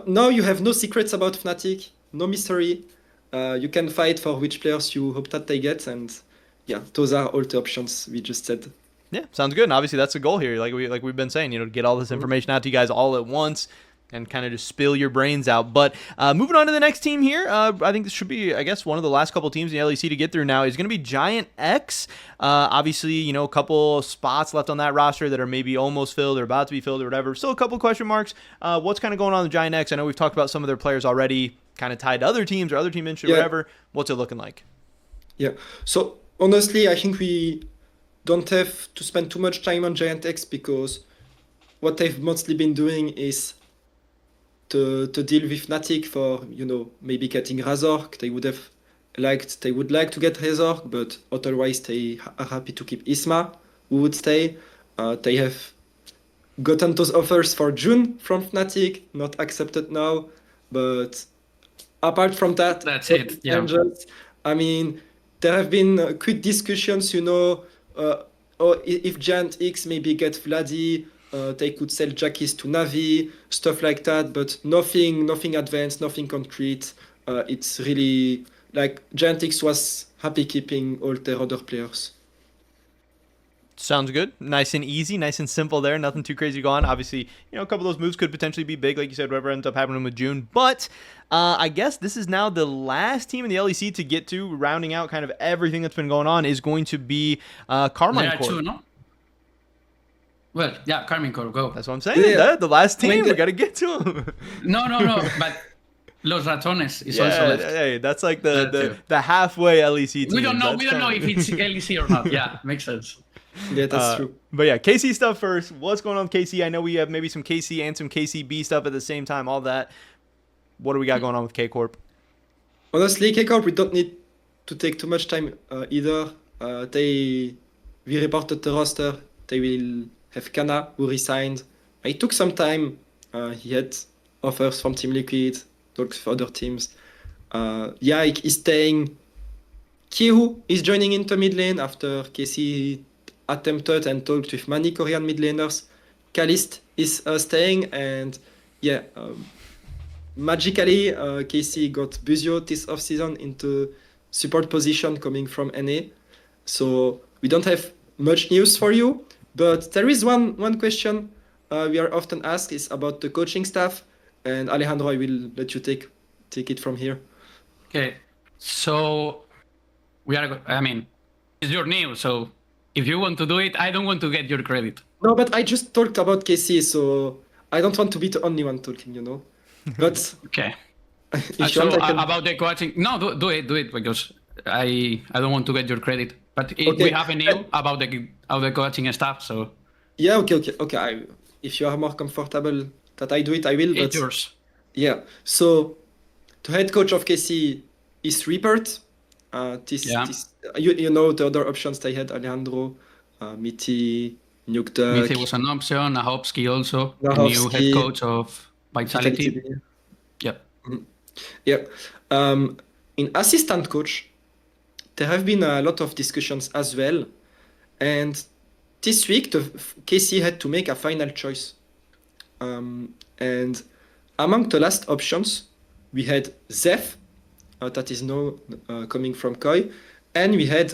now you have no secrets about Fnatic, no mystery. You can fight for which players you hope that they get, and yeah, those are all the options we just said. Yeah, sounds good. And obviously that's the goal here, like we've been saying, to get all this information out to you guys all at once and kind of just spill your brains out. But moving on to the next team here, I think this should be, I guess, one of the last couple teams in the LEC to get through now is going to be Giant X. Obviously, a couple spots left on that roster that are maybe almost filled or about to be filled or whatever. Still a couple question marks. What's kind of going on with Giant X? I know we've talked about some of their players already, kind of tied to other teams or other team interest, whatever. What's it looking like? Yeah, so honestly, I think we don't have to spend too much time on Giant X, because what they've mostly been doing is to deal with Fnatic for, maybe getting Razork. They would like to get Razork, but otherwise they are happy to keep Isma, who would stay. They have gotten those offers for June from Fnatic, not accepted now. But apart from that, that's it. Yeah. I mean, there have been quick discussions, if Giant X maybe get Vladdy, they could sell Jackies to Navi, stuff like that, but nothing advanced, nothing concrete. It's really like Giant X was happy keeping all their other players. Sounds good. Nice and easy, nice and simple there. Nothing too crazy going on. Obviously, a couple of those moves could potentially be big, like you said, whatever ends up happening with June. But I guess this is now the last team in the LEC to get to, rounding out kind of everything that's been going on, is going to be Carmine Corp. There are two, no? Well, yeah, Carmine Corp, go. That's what I'm saying. Yeah. The last team, we got to get to them. No, but Los Ratones is also left. Hey, that's like the halfway LEC team. We don't know if it's LEC or not. Yeah, makes sense. Yeah, that's true. But yeah, KC stuff first. What's going on with KC? I know we have maybe some KC and some KCB stuff at the same time, all that. What do we got going on with K Corp? Honestly, K Corp, we don't need to take too much time either. We reported the roster they will have Kana, who resigned. It took some time. He had offers from Team Liquid, talks with other teams. Yike is staying. Kyehu is joining into mid lane after KC attempted and talked with many Korean mid laners. Kalist is staying, and magically KC got Buzio this offseason into support position coming from NA. So we don't have much news for you, but there is one question we are often asked is about the coaching staff, and Alejandro, I will let you take it from here. Okay, so it's your news, so if you want to do it, I don't want to get your credit. No, but I just talked about KC, so I don't want to be the only one talking, But okay. if you want, I can... About the coaching, no, do it because I don't want to get your credit. But we have a new about the coaching staff, so yeah, okay. If you are more comfortable that I do it, I will. But it's yours. Yeah. So the head coach of KC is Rupert. The other options they had: Alejandro, Mitty, Nukeduck. Mitty was an option. Nahowski also, Nahowski, new head coach of Vitality. Yep. Yep. In assistant coach, there have been a lot of discussions as well, and this week the KC had to make a final choice. And among the last options, we had Zeph, that is now coming from Koi, and we had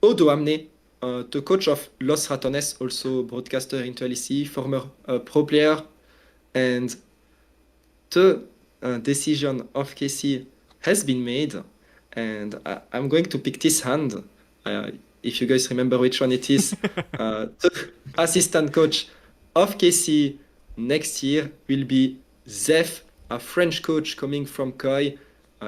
Odo Amne, the coach of Los Ratones, also broadcaster into LEC, former pro player, and the decision of KC has been made, and I'm going to pick this hand. If you guys remember which one it is, the assistant coach of KC next year will be Zeph, a French coach coming from Koi.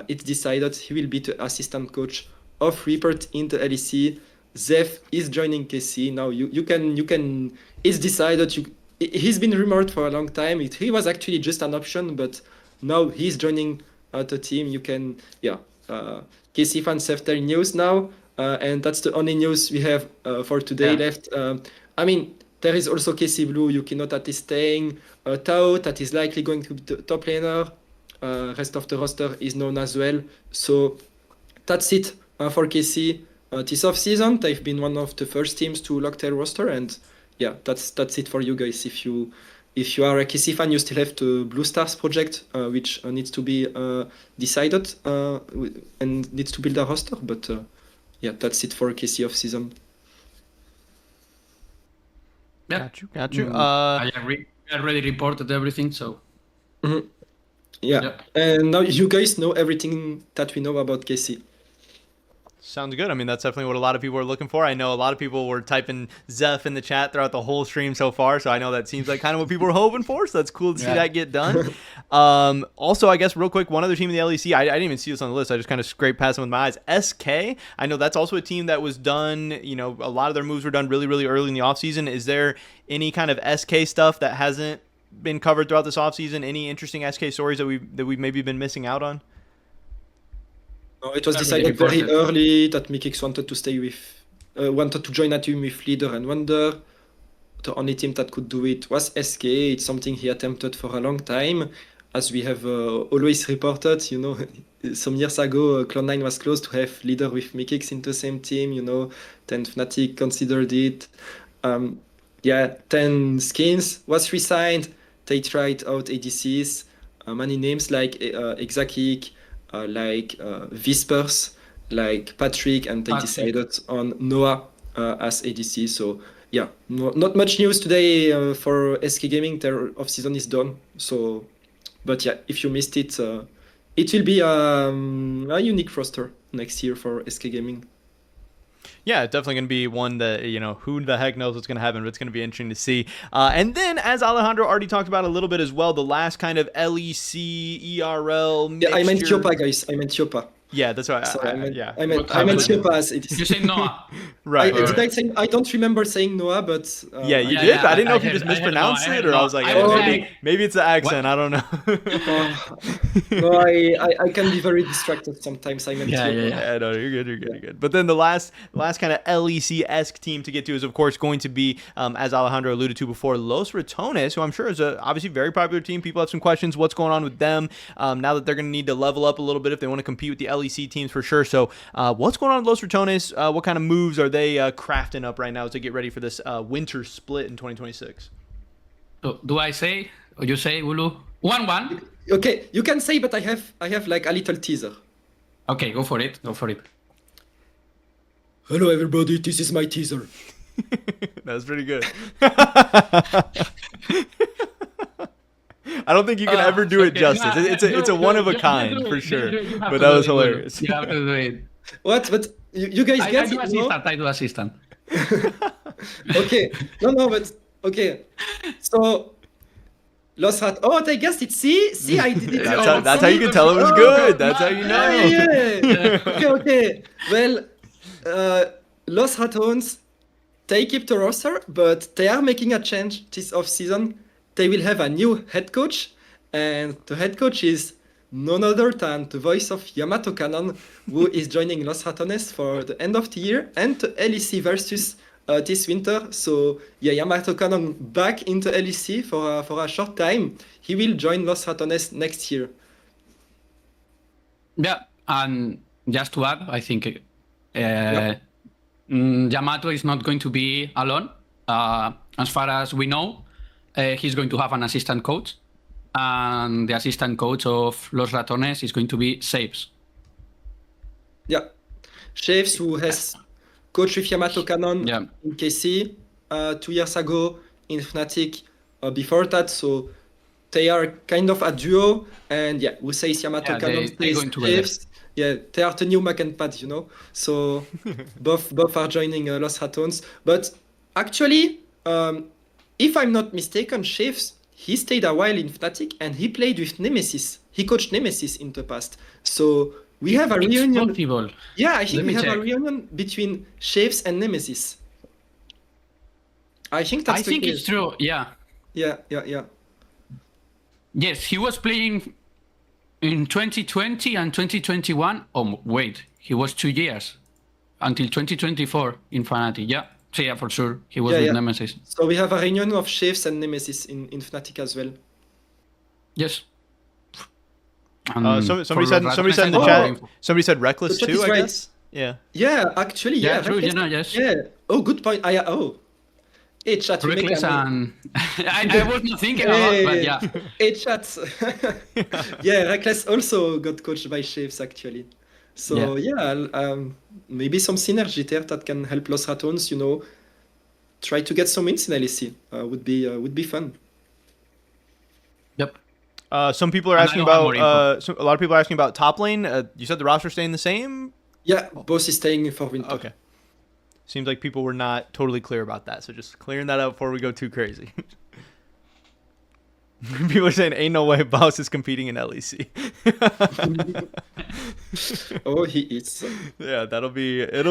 It's decided he will be the assistant coach of Rupert in the LEC. Zeph is joining KC now. You can. It's decided. He's been rumored for a long time. He was actually just an option, but now he's joining the team. You can. KC fans have their news now, and that's the only news we have for today left. There is also KC Blue, Yukino that is staying, Tao that is likely going to be the top laner. Rest of the roster is known as well. So that's it for KC this offseason. They've been one of the first teams to lock their roster, and that's it for you guys. If you are a KC fan, you still have the Blue Stars project, which needs to be decided and needs to build a roster. But that's it for KC offseason. Yeah. Got you. I already reported everything, so. Mm-hmm. Yeah, and now you guys know everything that we know about KC. Sounds good. That's definitely what a lot of people are looking for. I know a lot of people were typing Zeph in the chat throughout the whole stream so far, so I know that seems like kind of what people were hoping for, so that's cool to see that get done. Also, I guess real quick, one other team in the LEC, I didn't even see this on the list, I just kind of scraped past them with my eyes. SK, I know that's also a team that was done, a lot of their moves were done really, really early in the offseason. Is there any kind of SK stuff that hasn't been covered throughout this offseason? Any interesting SK stories that we've maybe been missing out on? No, it was decided very early that Mikix wanted to join a team with Leader and Wonder. The only team that could do it was SK. It's something he attempted for a long time, as we have always reported. Some years ago, Cloud9 was close to have Leader with Mikix in the same team. Then Fnatic considered it. Then Skins was resigned. They tried out ADCs, many names like Exakik, like Whispers, like Patrick, and they decided on Noah as ADC. So not much news today for SK Gaming. Their off-season is done. So, but if you missed it, it will be a unique roster next year for SK Gaming. Yeah, it's definitely going to be one that, who the heck knows what's going to happen, but it's going to be interesting to see. And then, as Alejandro already talked about a little bit as well, the last kind of LEC, ERL mixture. Yeah, I meant Yopa, guys. I meant Yopa. Yeah, that's right. I meant Yopa as it is. You say Noah. Right. I don't remember saying Noah, but... yeah, you did? I didn't know if you just mispronounced it, or I was like, maybe it's the accent. I don't know. No, I can be very distracted sometimes. I'm Yeah, empty. Yeah, no, you're good, you're good. But then the last kind of LEC-esque team to get to is, of course, going to be, as Alejandro alluded to before, Los Ratones, who I'm sure is a obviously very popular team. People have some questions. What's going on with them now that they're going to need to level up a little bit if they want to compete with the LEC teams for sure. So what's going on with Los Ratones? What kind of moves are they crafting up right now to get ready for this winter split in 2026? So do I say or you say, Wooloo? 1-1. Okay, you can say, but I have like a little teaser. Okay, go for it. Go for it. Hello, everybody. This is my teaser. That was pretty good. I don't think you can ever do it Okay. justice. It's a one of a kind for sure. But that was hilarious. You have to do it. What? But you guys I get do it, no? assistant. I do assistant. Okay. No, but okay. So Los Rat. Oh, I guessed it. See, I did it. That's how you can tell it was good. That's how you know. Yeah. Okay. Well, Los Ratones, they keep the roster, but they are making a change this offseason. They will have a new head coach, and the head coach is none other than the voice of Yamato Cannon, who is joining Los Ratones for the end of the year and the LEC versus this winter. So yeah, Yamato Cannon back into LEC for a short time. He will join Los Ratones next year. Yeah, and just to add, I think Yamato is not going to be alone. As far as we know, he's going to have an assistant coach, and the assistant coach of Los Ratones is going to be Saves. Yeah, Shaves, who has coached with Yamato Cannon in KC 2 years ago, in Fnatic before that. So they are kind of a duo, and yeah, who says Yamato Cannon says Shaves. Yeah, they are the new Mac and Pad, you know. So both are joining Los Ratones. But actually, if I'm not mistaken, Shaves, he stayed a while in Fnatic and he played with Nemesis. He coached Nemesis in the past. So we have a reunion. Possible. Yeah, I think we have a reunion between Shaves and Nemesis. I think that's the case. It's true. Yeah. Yeah. Yes, he was playing in 2020 and 2021. Oh, wait, he was 2 years until 2024 in Fnatic. Yeah. So yeah, for sure, he was with Nemesis. So we have a reunion of Shaves and Nemesis in Fnatic as well. Yes. Somebody said in the chat. Somebody said Reckless too. I guess. Yeah. Yeah, actually, yeah. True. Yes. Yeah. Oh, good point. Hey, chat. Reckless and I was not thinking about, but yeah. Hey, chat. Yeah, Reckless also got coached by Shaves actually. So maybe some synergy there that can help Los Ratones, you know, try to get some wins in LEC. Would be fun. Yep. Some people are asking about. A lot of people are asking about top lane. You said the roster staying the same. Yeah, both is staying for winter. Okay. Seems like people were not totally clear about that, so just clearing that up before we go too crazy. People are saying, "Ain't no way Boss is competing in LEC." Oh, he is. Yeah, it'll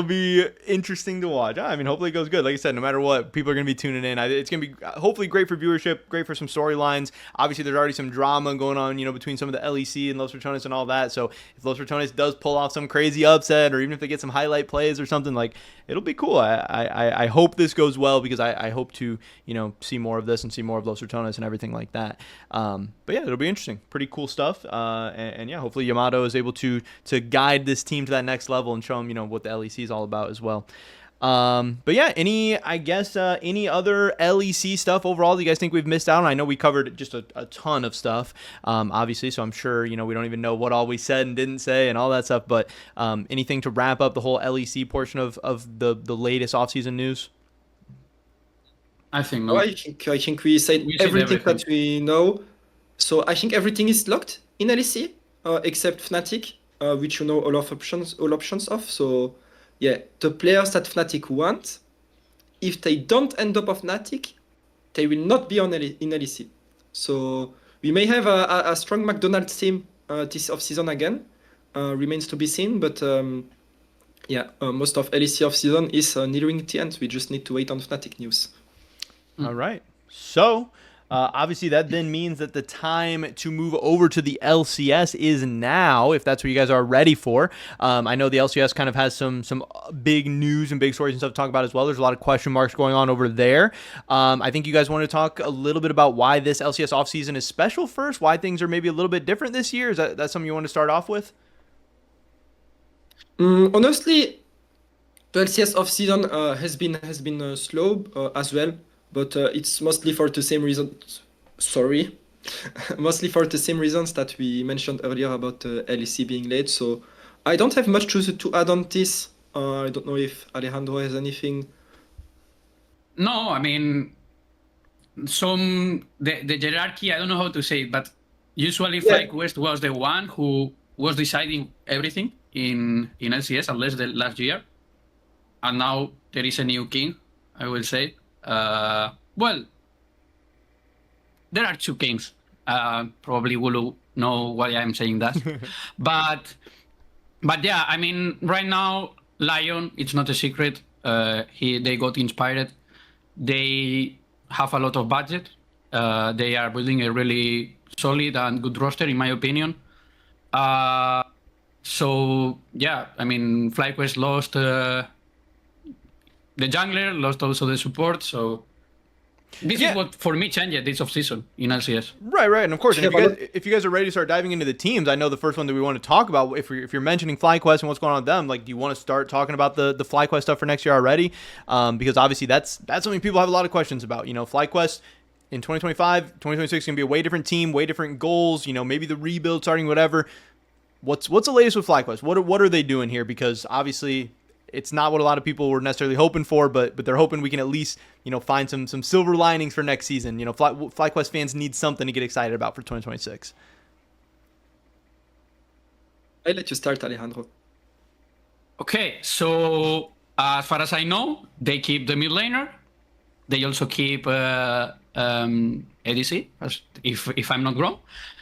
be interesting to watch. I mean, hopefully it goes good. Like I said, no matter what, people are going to be tuning in. It's going to be hopefully great for viewership, great for some storylines. Obviously, there's already some drama going on, you know, between some of the LEC and Los Ratones and all that. So if Los Ratones does pull off some crazy upset, or even if they get some highlight plays or something, like, it'll be cool. I hope this goes well, because I hope to, you know, see more of this and see more of Los Ratones and everything like that. But yeah, it'll be interesting. Pretty cool stuff. And yeah, hopefully Yamato is able to guide this team to that next level and show them, you know, what the LEC is all about as well. But yeah, any other LEC stuff overall that you guys think we've missed out on? I know we covered just a ton of stuff, obviously, so I'm sure, you know, we don't even know what all we said and didn't say and all that stuff, but anything to wrap up the whole LEC portion of the latest offseason news? I think no. I think we said everything that we know. So I think everything is locked in LEC, except Fnatic, which you know all options of. So yeah, the players that Fnatic want, if they don't end up of Fnatic, they will not be in LEC. So we may have a strong McDonald's team this offseason again. Remains to be seen, but most of LEC offseason is nearing the end. We just need to wait on Fnatic news. All right. So Obviously, that then means that the time to move over to the LCS is now, if that's what you guys are ready for. I know the LCS kind of has some big news and big stories and stuff to talk about as well. There's a lot of question marks going on over there. I think you guys want to talk a little bit about why this LCS offseason is special first, why things are maybe a little bit different this year. Is that something you want to start off with? Honestly, the LCS offseason has been slow as well, but it's mostly for the same reason. Sorry, mostly for the same reasons that we mentioned earlier about LEC being late. So I don't have much to add on this. I don't know if Alejandro has anything. No, I mean, the hierarchy, I don't know how to say it, but usually FlyQuest was the one who was deciding everything in LCS, unless the last year. And now there is a new king, I will say. Well, there are two kings. Probably Wooloo know why I'm saying that. but yeah, I mean, right now, Lion, it's not a secret. They got inspired. They have a lot of budget. They are building a really solid and good roster, in my opinion. So yeah, I mean, FlyQuest lost the jungler, lost also the support. So this is what for me changed this offseason in LCS. Right, and of course, if you guys are ready to start diving into the teams, I know the first one that we want to talk about, if you're mentioning FlyQuest and what's going on with them, like, do you want to start talking about the FlyQuest stuff for next year already? Because obviously that's something people have a lot of questions about. You know, FlyQuest in 2025, 2026 is going to be a way different team, way different goals. You know, maybe the rebuild starting, whatever. What's the latest with FlyQuest? What are they doing here? Because obviously it's not what a lot of people were necessarily hoping for, but they're hoping we can at least, you know, find some silver linings for next season. You know, FlyQuest fans need something to get excited about for 2026. I'll let you start, Alejandro. Okay, so as far as I know, they keep the mid laner. They also keep ADC, if I'm not wrong.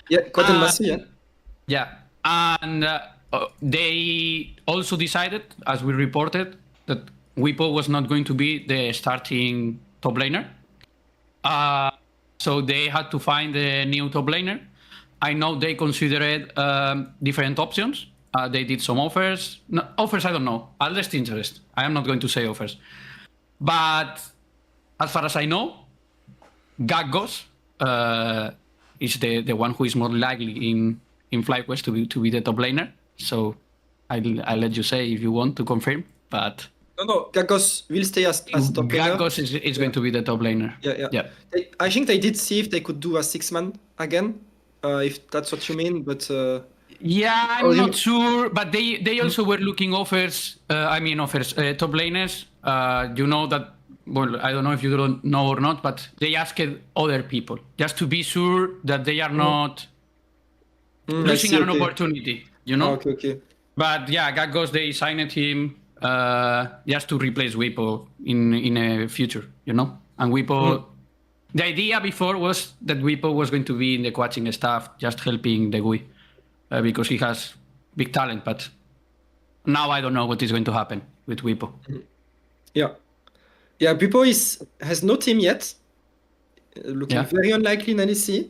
Yeah, Cotton Massey, yeah. Yeah, and they also decided, as we reported, that Wipo was not going to be the starting top laner. So they had to find a new top laner. I know they considered different options. They did some offers. No, offers, I don't know. At least interest. I am not going to say offers. But as far as I know, Gaggos is the one who is more likely in FlyQuest to be the top laner. So I'll let you say if you want to confirm. But no, Gaggos will stay as top laner. Gaggos is going to be the top laner. Yeah. I think they did see if they could do a 6-man again, if that's what you mean. But yeah, I'm not sure. But they also were looking offers. Top laners. You know that. Well, I don't know if you don't know or not, but they asked other people just to be sure that they are not losing an opportunity. You know. Okay. But yeah, Gaggos, they signed him just to replace Wipo in a future, you know? And Wipo, the idea before was that Wipo was going to be in the coaching staff, just helping the GUI, because he has big talent. But now I don't know what is going to happen with Wipo. Yeah, Wipo has no team yet, looking very unlikely in LEC,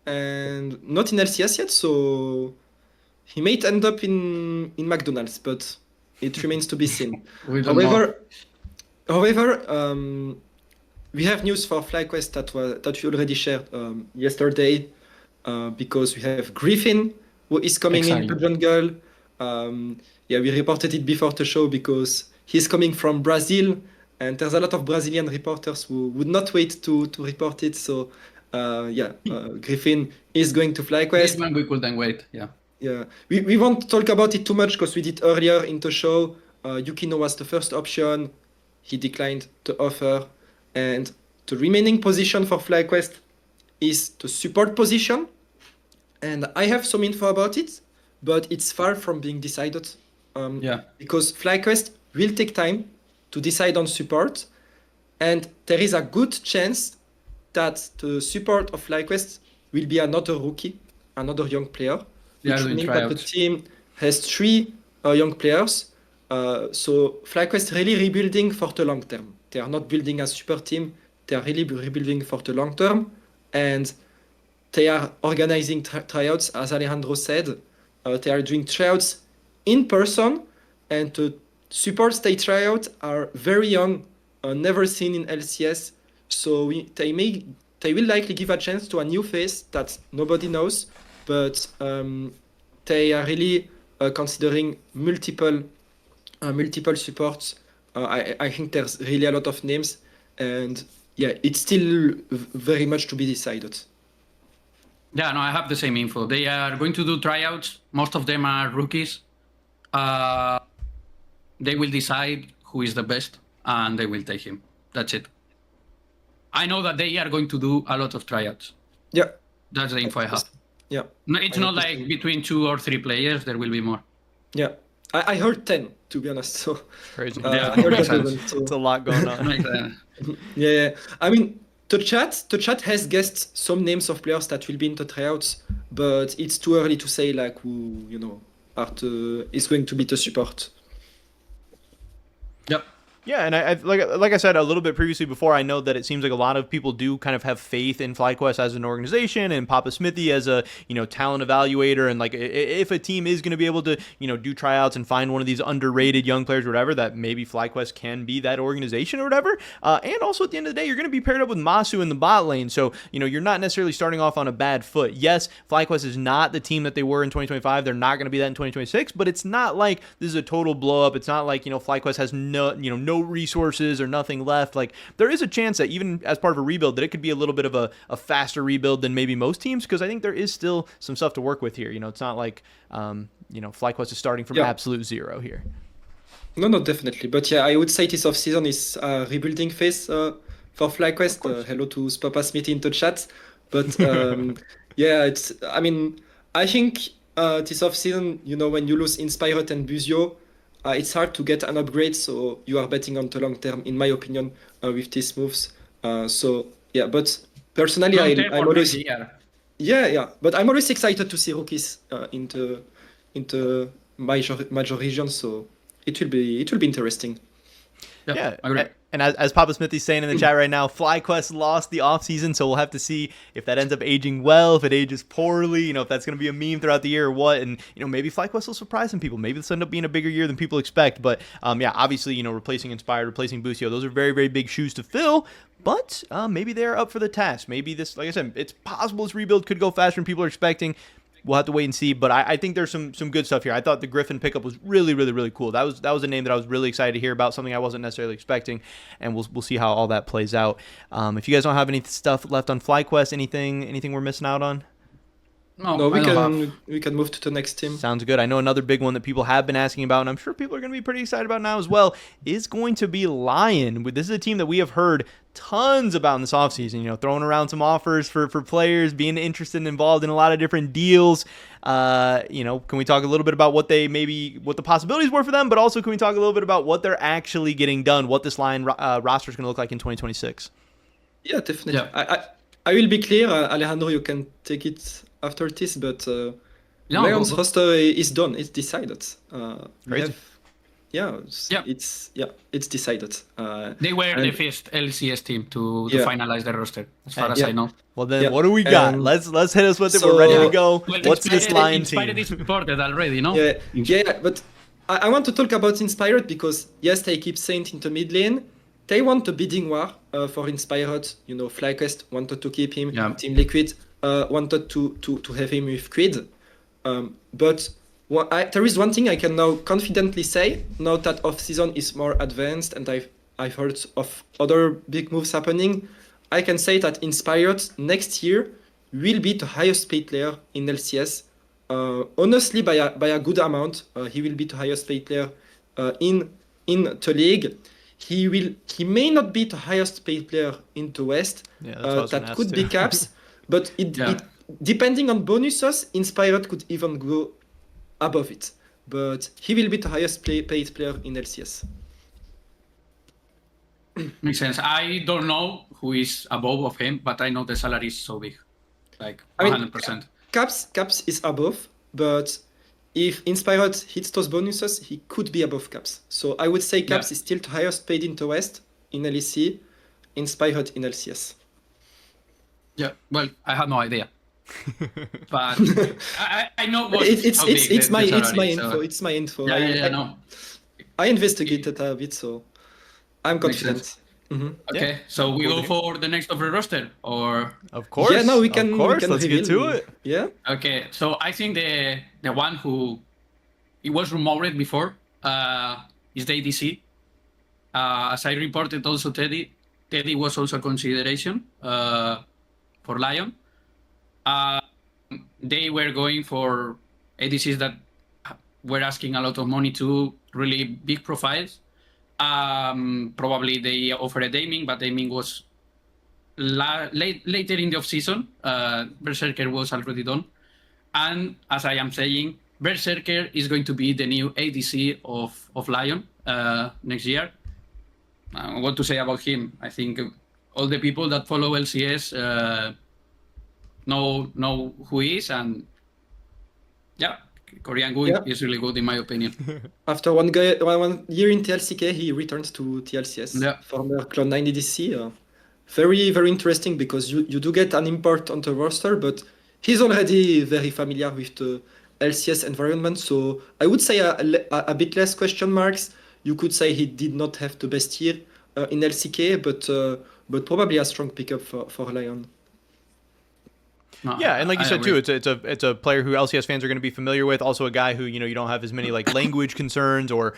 and not in LCS yet, so he may end up in McDonald's, but it remains to be seen. However, we have news for FlyQuest that we already shared yesterday, because we have Griffin, who is coming in the jungle. We reported it before the show because he's coming from Brazil, and there's a lot of Brazilian reporters who would not wait to report it. So, Griffin is going to FlyQuest. This one we couldn't wait, Yeah, we won't talk about it too much because we did earlier in the show. Yukino was the first option. He declined the offer. And the remaining position for FlyQuest is the support position. And I have some info about it, but it's far from being decided. Because FlyQuest will take time to decide on support. And there is a good chance that the support of FlyQuest will be another rookie, another young player. Which means that the team has 3 young players. So FlyQuest really rebuilding for the long term. They are not building a super team. They are really rebuilding for the long term. and they are organizing tryouts, as Alejandro said. They are doing tryouts in person, and the support state tryout are very young, never seen in LCS. So they will likely give a chance to a new face that nobody knows, but they are really considering multiple supports. I think there's really a lot of names, and yeah, it's still very much to be decided. Yeah, no, I have the same info. They are going to do tryouts. Most of them are rookies. They will decide who is the best, and they will take him. That's it. I know that they are going to do a lot of tryouts. Yeah. That's the info I have. Yeah. No, it's not like between 2 or 3 players. There will be more. Yeah. I heard 10, to be honest. So Crazy. Yeah, I heard makes that sense. so, It's a lot going on. yeah. I mean, the chat has guessed some names of players that will be in the tryouts, but it's too early to say like who is going to be the support. Yep. Yeah, and I like I said a little bit previously before, I know that it seems like a lot of people do kind of have faith in FlyQuest as an organization and Papa Smithy as a talent evaluator, and like if a team is going to be able to do tryouts and find one of these underrated young players or whatever, that maybe FlyQuest can be that organization or whatever. And also at the end of the day, you're going to be paired up with Masu in the bot lane, so you're not necessarily starting off on a bad foot. Yes, FlyQuest is not the team that they were in 2025. They're not going to be that in 2026, but it's not like this is a total blow up. It's not like FlyQuest has no resources or nothing left. Like there is a chance that even as part of a rebuild that it could be a little bit of a faster rebuild than maybe most teams, because I think there is still some stuff to work with here. It's not like FlyQuest is starting from absolute zero here. No, definitely. But yeah, I would say this off-season is a rebuilding phase for FlyQuest. Hello to Papa Smithy in the chat. But yeah, I think this off-season, when you lose Inspired and Buzio, it's hard to get an upgrade, so you are betting on the long term, in my opinion, with these moves. So yeah, but personally, I'm always but I'm always excited to see rookies in the major regions. So it will be interesting. Yeah, and as Papa Smithy's saying in the chat right now, FlyQuest lost the offseason, so we'll have to see if that ends up aging well, if it ages poorly, if that's going to be a meme throughout the year or what. And, maybe FlyQuest will surprise some people. Maybe this will end up being a bigger year than people expect. But, yeah, obviously, replacing Inspired, replacing Busio, those are very, very big shoes to fill. But maybe they're up for the task. Maybe this, like I said, it's possible this rebuild could go faster than people are expecting. We'll have to wait and see, but I think there's some good stuff here. I thought the Griffin pickup was really, really, really cool. That was a name that I was really excited to hear about, something I wasn't necessarily expecting, and we'll see how all that plays out. If you guys don't have any stuff left on FlyQuest, anything we're missing out on? No, we can move to the next team. Sounds good. I know another big one that people have been asking about, and I'm sure people are going to be pretty excited about now as well, is going to be Lion. This is a team that we have heard tons about in this offseason, throwing around some offers for players, being interested and involved in a lot of different deals. Can we talk a little bit about what the possibilities were for them, but also can we talk a little bit about what they're actually getting done, what this Lion roster is going to look like in 2026? Yeah, definitely. Yeah. I will be clear, Alejandro, you can take it after this, but Lion's roster is done. It's decided. It's decided. They were the first LCS team to finalize the roster, as far as I know. Well, then what do we got? Let's hit us with it. We're ready to go. Well, what's this Lion team? Inspired is supported already, no? Yeah, but I want to talk about Inspired because, yes, they keep Saint into mid lane. They want a bidding war for Inspired. FlyQuest wanted to keep him. Yeah. Team Liquid wanted to have him with Creed. But there is one thing I can now confidently say, now that off-season is more advanced and I've heard of other big moves happening. I can say that Inspired next year will be the highest paid player in LCS. Honestly, by a good amount, he will be the highest paid player in the league. He may not be the highest paid player in the West. That could be Caps, but it depending on bonuses, Inspired could even go above it. But he will be the highest paid player in LCS. Makes sense. I don't know who is above of him, but I know the salary is so big, like 100%. Caps is above, but if Inspired hits those bonuses, he could be above Caps. So I would say Caps is still the highest paid in the West in LEC, Inspired in LCS. Yeah, well, I have no idea, but I know what It's my salary, info. so- It's my info. Yeah, no. I investigated a bit, so I'm Makes confident. Mhm. Okay, so we cool go to hear. for the next of the roster, or Of course. Yeah, now we Of can course. Let's get reveal. to it. Yeah. okay. So I think the one who it was rumored before is the ADC. As I reported, also Teddy was also a consideration for Lion. They were going for ADCs that were asking a lot of money to really big profiles. Probably they offered a Daming, but Daming was later in the offseason. Berserker was already done. And as I am saying, Berserker is going to be the new ADC of Lion next year. What to say about him? I think all the people that follow LCS know who he is, and yeah, Korean Gui Yeah. is really good in my opinion. After one year in TLCK, he returns to TLCS. Yeah. Former Cloud9 ADC. Very, very interesting because you do get an import on the roster, but he's already very familiar with the LCS environment. So I would say a bit less question marks. You could say he did not have the best year in LCK, but probably a strong pickup for Lion. No, Yeah, and like you I said agree. too, it's a player who LCS fans are going to be familiar with. Also, a guy who you don't have as many like language concerns or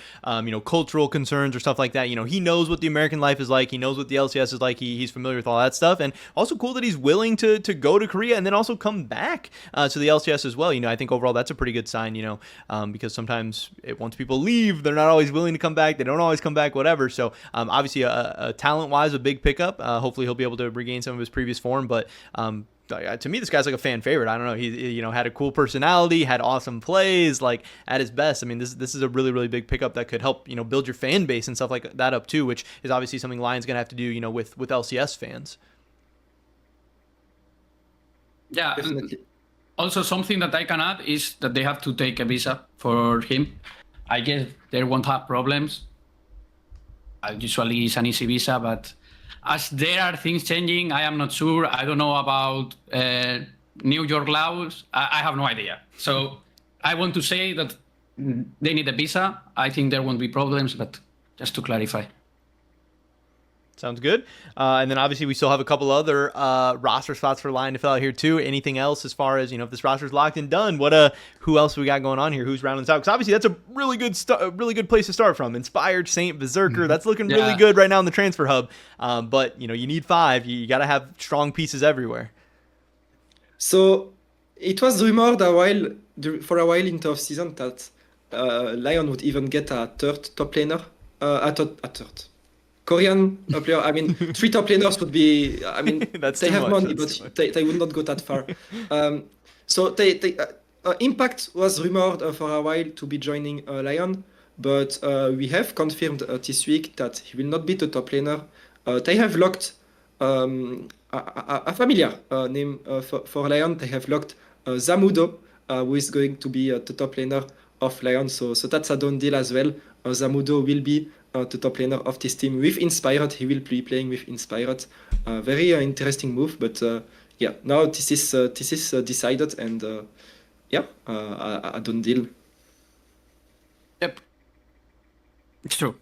cultural concerns or stuff like that. He knows what the American life is like. He knows what the LCS is like. He's familiar with all that stuff, and also cool that he's willing to go to Korea and then also come back to the LCS as well. I think overall that's a pretty good sign. Because sometimes once people leave, they're not always willing to come back. They don't always come back. Whatever. So obviously, a talent-wise, a big pickup. Hopefully, he'll be able to regain some of his previous form, but. To me, this guy's like a fan favorite. I don't know. He had a cool personality, had awesome plays, like at his best. I mean, this is a really, really big pickup that could help, build your fan base and stuff like that up too, which is obviously something Lion's going to have to do, with LCS fans. Yeah. Definitely. Also, something that I can add is that they have to take a visa for him. I guess they won't have problems. Usually it's an easy visa, but as there are things changing, I am not sure. I don't know about New York laws. I have no idea. So I want to say that they need a visa. I think there won't be problems, but just to clarify. Sounds good. And then obviously we still have a couple other roster spots for Lion to fill out here too. Anything else as far as if this roster's locked and done? Who else we got going on here? Who's rounding this out? Because obviously that's a really good place to start from. Inspired, Saint, Berserker. That's looking really good right now in the transfer hub. But you need 5. You got to have strong pieces everywhere. So it was rumored for a while into off-season that Lion would even get a third top laner. A third. Korean player. I mean, 3 top laners would be. I mean, That's they too have much, money, that's too but they would not go that far. So Impact was rumored for a while to be joining Lion, but we have confirmed this week that he will not be the top laner. They have locked a familiar name for Lion. They have locked Zamudo, who is going to be the top laner of Lion. So that's a done deal as well. Zamudo will be the top laner of this team with Inspired. He will be playing with Inspired. Very interesting move, but yeah, now this is decided and a done deal. Yep. It's true.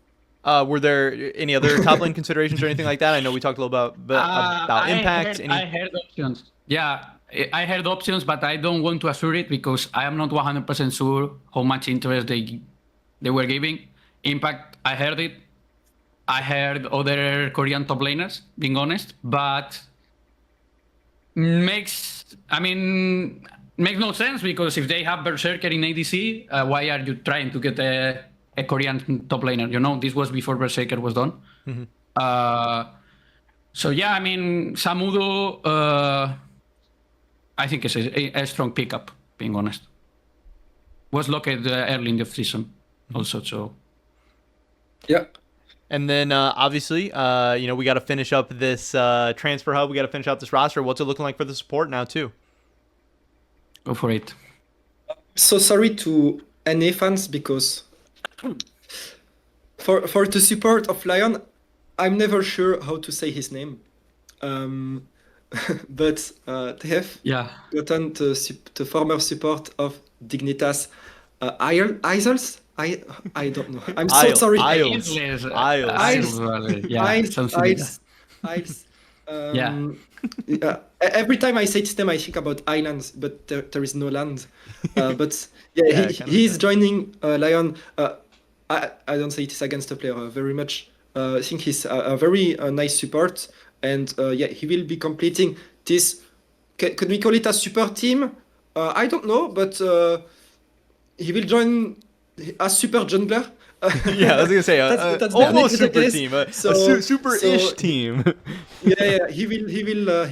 Were there any other top lane considerations or anything like that? I know we talked a little about impact. I heard options. Yeah, I heard options, but I don't want to assure it because I am not 100% sure how much interest they were giving. Impact, I heard it. I heard other Korean top laners, being honest, but makes no sense because if they have Berserker in ADC, why are you trying to get a Korean top laner? This was before Berserker was done. Mm-hmm. So yeah, I mean, Zamudo, I think it's a strong pickup, being honest. Was locked early in the season also, so. Yeah. And then obviously, we got to finish up this transfer hub. We got to finish out this roster. What's it looking like for the support now, too? Go for it. So sorry to NA fans because for the support of Lion, I'm never sure how to say his name. but they have Yeah. gotten the former support of Dignitas Isles. I don't know. I'm so Isles. sorry. Isles. Isles. Yeah, Isles. something like that. Isles. Isles. Yeah. Every time I say this name, I think about islands, but there is no land. But yeah, Yeah, it kinda he's makes joining Lion. I don't say it is against the player very much. I think he's a very nice support, and yeah, he will be completing this. Could we call it a super team? I don't know, but he will join a super jungler. Yeah, I was gonna say That's almost definitely the super case. team, a So- super-ish so- team. Yeah, he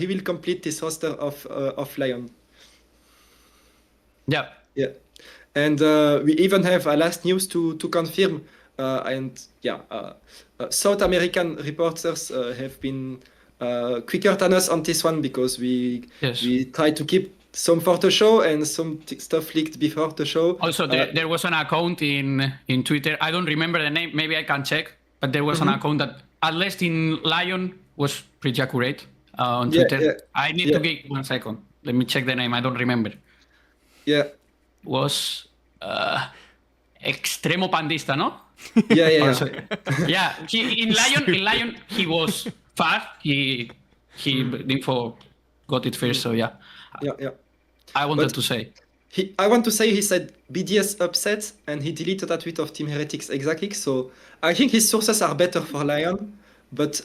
will complete this roster of Lion. Yeah. Yeah, and we even have last news to confirm, and yeah, South American reporters have been quicker than us on this one because Yes. we try to keep some for the show and some stuff leaked before the show. Also, there was an account in Twitter. I don't remember the name. Maybe I can check. But there was an account that, at least in Lion, was pretty accurate on Yeah, Twitter. yeah, I need to give 1 second. Let me check the name. I don't remember. Yeah, Was Extremo Pandista, no? yeah. Also, yeah. In Lion, he was fast. He Info got it first. So yeah, Yeah. I wanted But- to say. I want to say he said BDS upset and he deleted a tweet of Team Heretics exactly. So I think his sources are better for Lion. But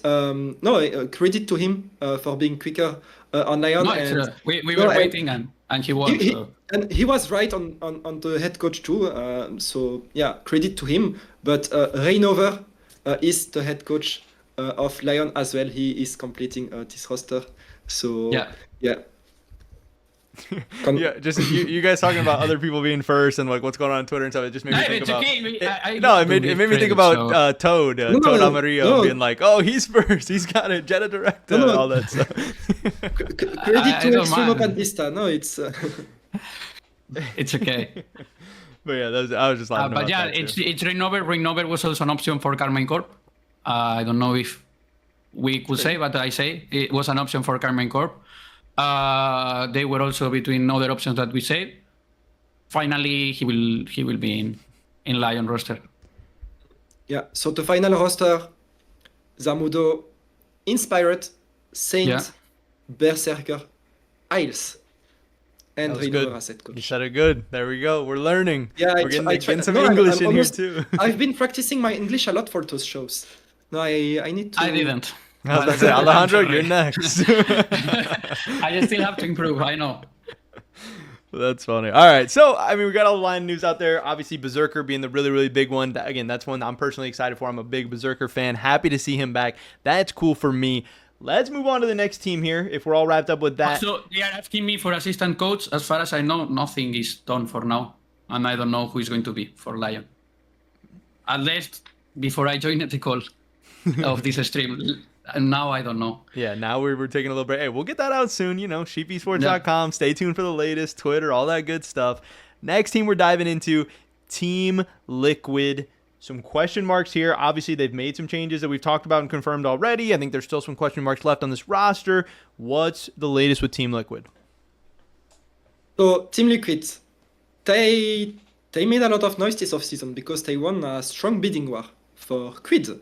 no, credit to him for being quicker on Lion. No, and we No, were and- waiting and he won. So. and he was right on the head coach too. So yeah, credit to him. But Reignover is the head coach of Lion as well. He is completing this roster. So Yeah. yeah. Yeah, just you guys talking about other people being first and like what's going on Twitter and stuff. It just made me No, think it's about. okay. It made me think about Toad, No, Toad no, Amarillo, no. being like, oh, he's first, he's got it, Jetta Directa, No, no. all that stuff. Credit I to don't Extremo mind. Pandista. No, it's It's okay. But yeah, I was just laughing But about yeah, that too. it's Reignover. Reignover was also an option for Carmine Corp. I don't know if we could say, but I say it was an option for Carmine Corp. They were also between other options that we said. Finally, he will be in Lion roster. yeah. So the final roster: Zamudo, Inspired, Saint, Yeah. Berserker, Isles, and That was Reignover good. as head You coach. said it good. There we go. We're learning. Yeah, We're getting, I getting tried- some no, I'm English in almost- here too. I've been practicing my English a lot for those shows. No, I need to. I didn't. I was about to say, Alejandro, I'm sorry. you're next. I still have to improve. I know. That's funny. All right. So, I mean, we got all the line news out there. Obviously, Berserker being the really, really big one. Again, that's one I'm personally excited for. I'm a big Berserker fan. Happy to see him back. That's cool for me. Let's move on to the next team here. If we're all wrapped up with that. So they are asking me for assistant coach. As far as I know, nothing is done for now, and I don't know who is going to be for Lion. At least before I joined the call of this stream. And now I don't know. Yeah, now we're taking a little break. Hey, we'll get that out soon. You know, sheepesports.com. Stay tuned for the latest, Twitter, all that good stuff. Next team we're diving into, Team Liquid. Some question marks here. Obviously, they've made some changes that we've talked about and confirmed already. I think there's still some question marks left on this roster. What's the latest with Team Liquid? So Team Liquid, they made a lot of noise this offseason because they won a strong bidding war for Quid,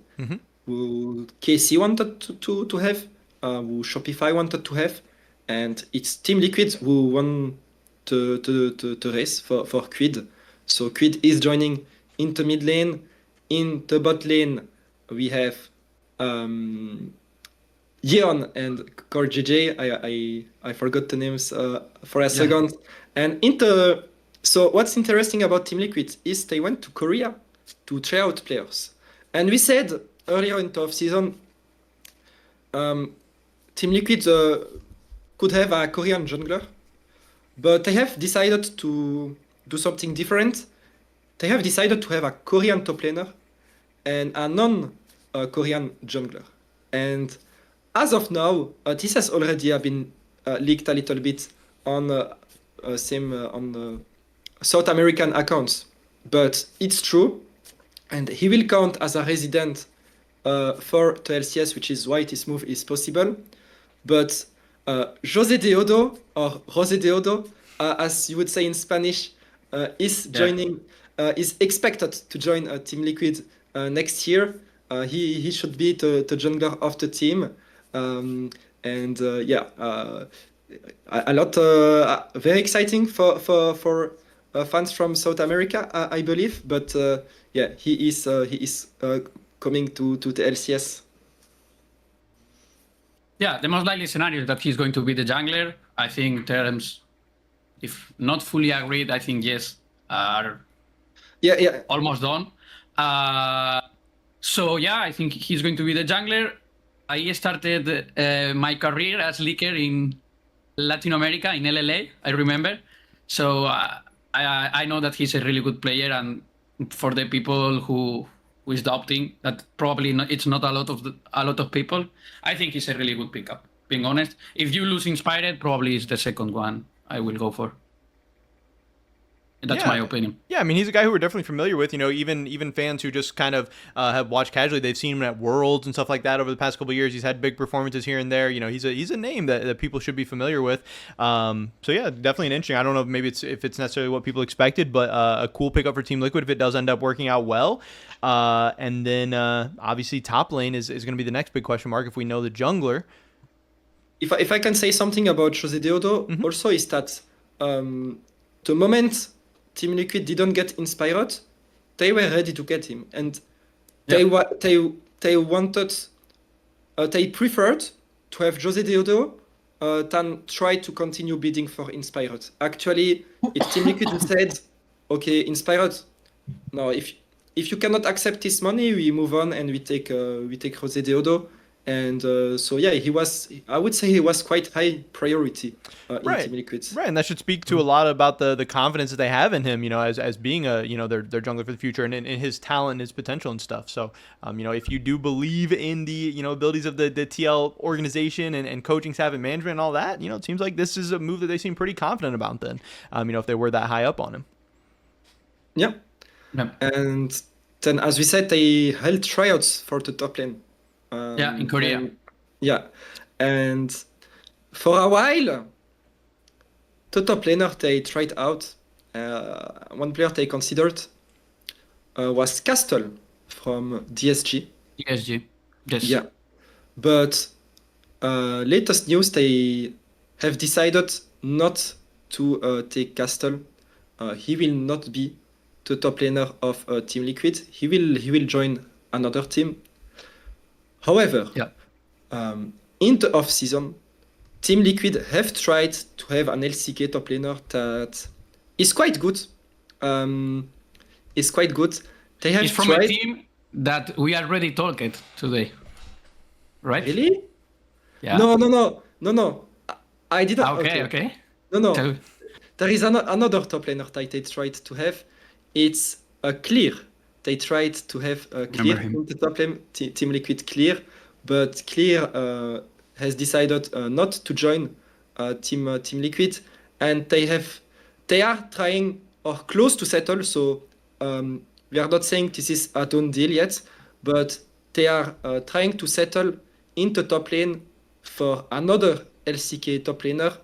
who KC wanted to have, who Shopify wanted to have, and it's Team Liquid who won the race for Quid. So Quid is joining in the mid lane. In the bot lane, we have Yeon and Core JJ. I forgot the names for a second. And so what's interesting about Team Liquid is they went to Korea to try out players. And we said earlier in the offseason, Team Liquid could have a Korean jungler, but they have decided to do something different. They have decided to have a Korean top laner and a non-Korean jungler. And as of now, this has already been leaked a little bit on on South American accounts, but it's true, and he will count as a resident for the LCS, which is why this move is possible. But José Deodo, or José Deodo, as you would say in Spanish, is expected to join Team Liquid next year. He should be the jungler of the team. A lot very exciting for fans from South America, I believe. But he is coming to the LCS. Yeah, the most likely scenario is that he's going to be the jungler. I think terms, if not fully agreed, I think yes, are almost done. So yeah, I think he's going to be the jungler. I started my career as leaker in Latin America, in LLA, I remember. So I know that he's a really good player, and for the people who is doubting that probably it's not a lot of people, I think he's a really good pickup, being honest. If you lose Inspired, probably is the second one I will go for. That's my opinion. Yeah, I mean, he's a guy who we're definitely familiar with. You know, even fans who just kind of have watched casually, they've seen him at Worlds and stuff like that over the past couple of years. He's had big performances here and there. You know, he's a name that people should be familiar with. So yeah, definitely an interesting. I don't know if it's necessarily what people expected, but a cool pickup for Team Liquid if it does end up working out well. And then obviously top lane is going to be the next big question mark if we know the jungler. If I can say something about José Deodo, also is that the moment Team Liquid didn't get Inspired, they were ready to get him, and they wanted, they preferred to have José Deodo than try to continue bidding for Inspired. Actually, it's Team Liquid who said, "Okay, Inspired. No, if you cannot accept this money, we move on and we take José Deodo." And so yeah, I would say he was quite high priority in Team Liquid. Right, and that should speak to a lot about the confidence that they have in him, you know, as being a, you know, their jungler for the future, and in his talent, his potential and stuff. So, you know, if you do believe in the, you know, abilities of the TL organization and coaching staff and management and all that, you know, it seems like this is a move that they seem pretty confident about then, you know, if they were that high up on him. Yeah. And then, as we said, they held tryouts for the top lane. In Korea. And for a while, the top laner they tried out, one player they considered was Castle from DSG. DSG, yes. Yeah, but latest news, they have decided not to take Castle. He will not be the top laner of Team Liquid. He will join another team. However, in the off-season, Team Liquid have tried to have an LCK top laner that is quite good. They have He's from a team that we already talked today, right? Really? Yeah. No. I didn't. Okay. No. There is another top laner that they tried to have. It's a Clear. They tried to have Clear in the top lane, Team Liquid Clear, but Clear has decided not to join Team Liquid, and they are trying or close to settle. So we are not saying this is a done deal yet, but they are trying to settle in the top lane for another LCK top laner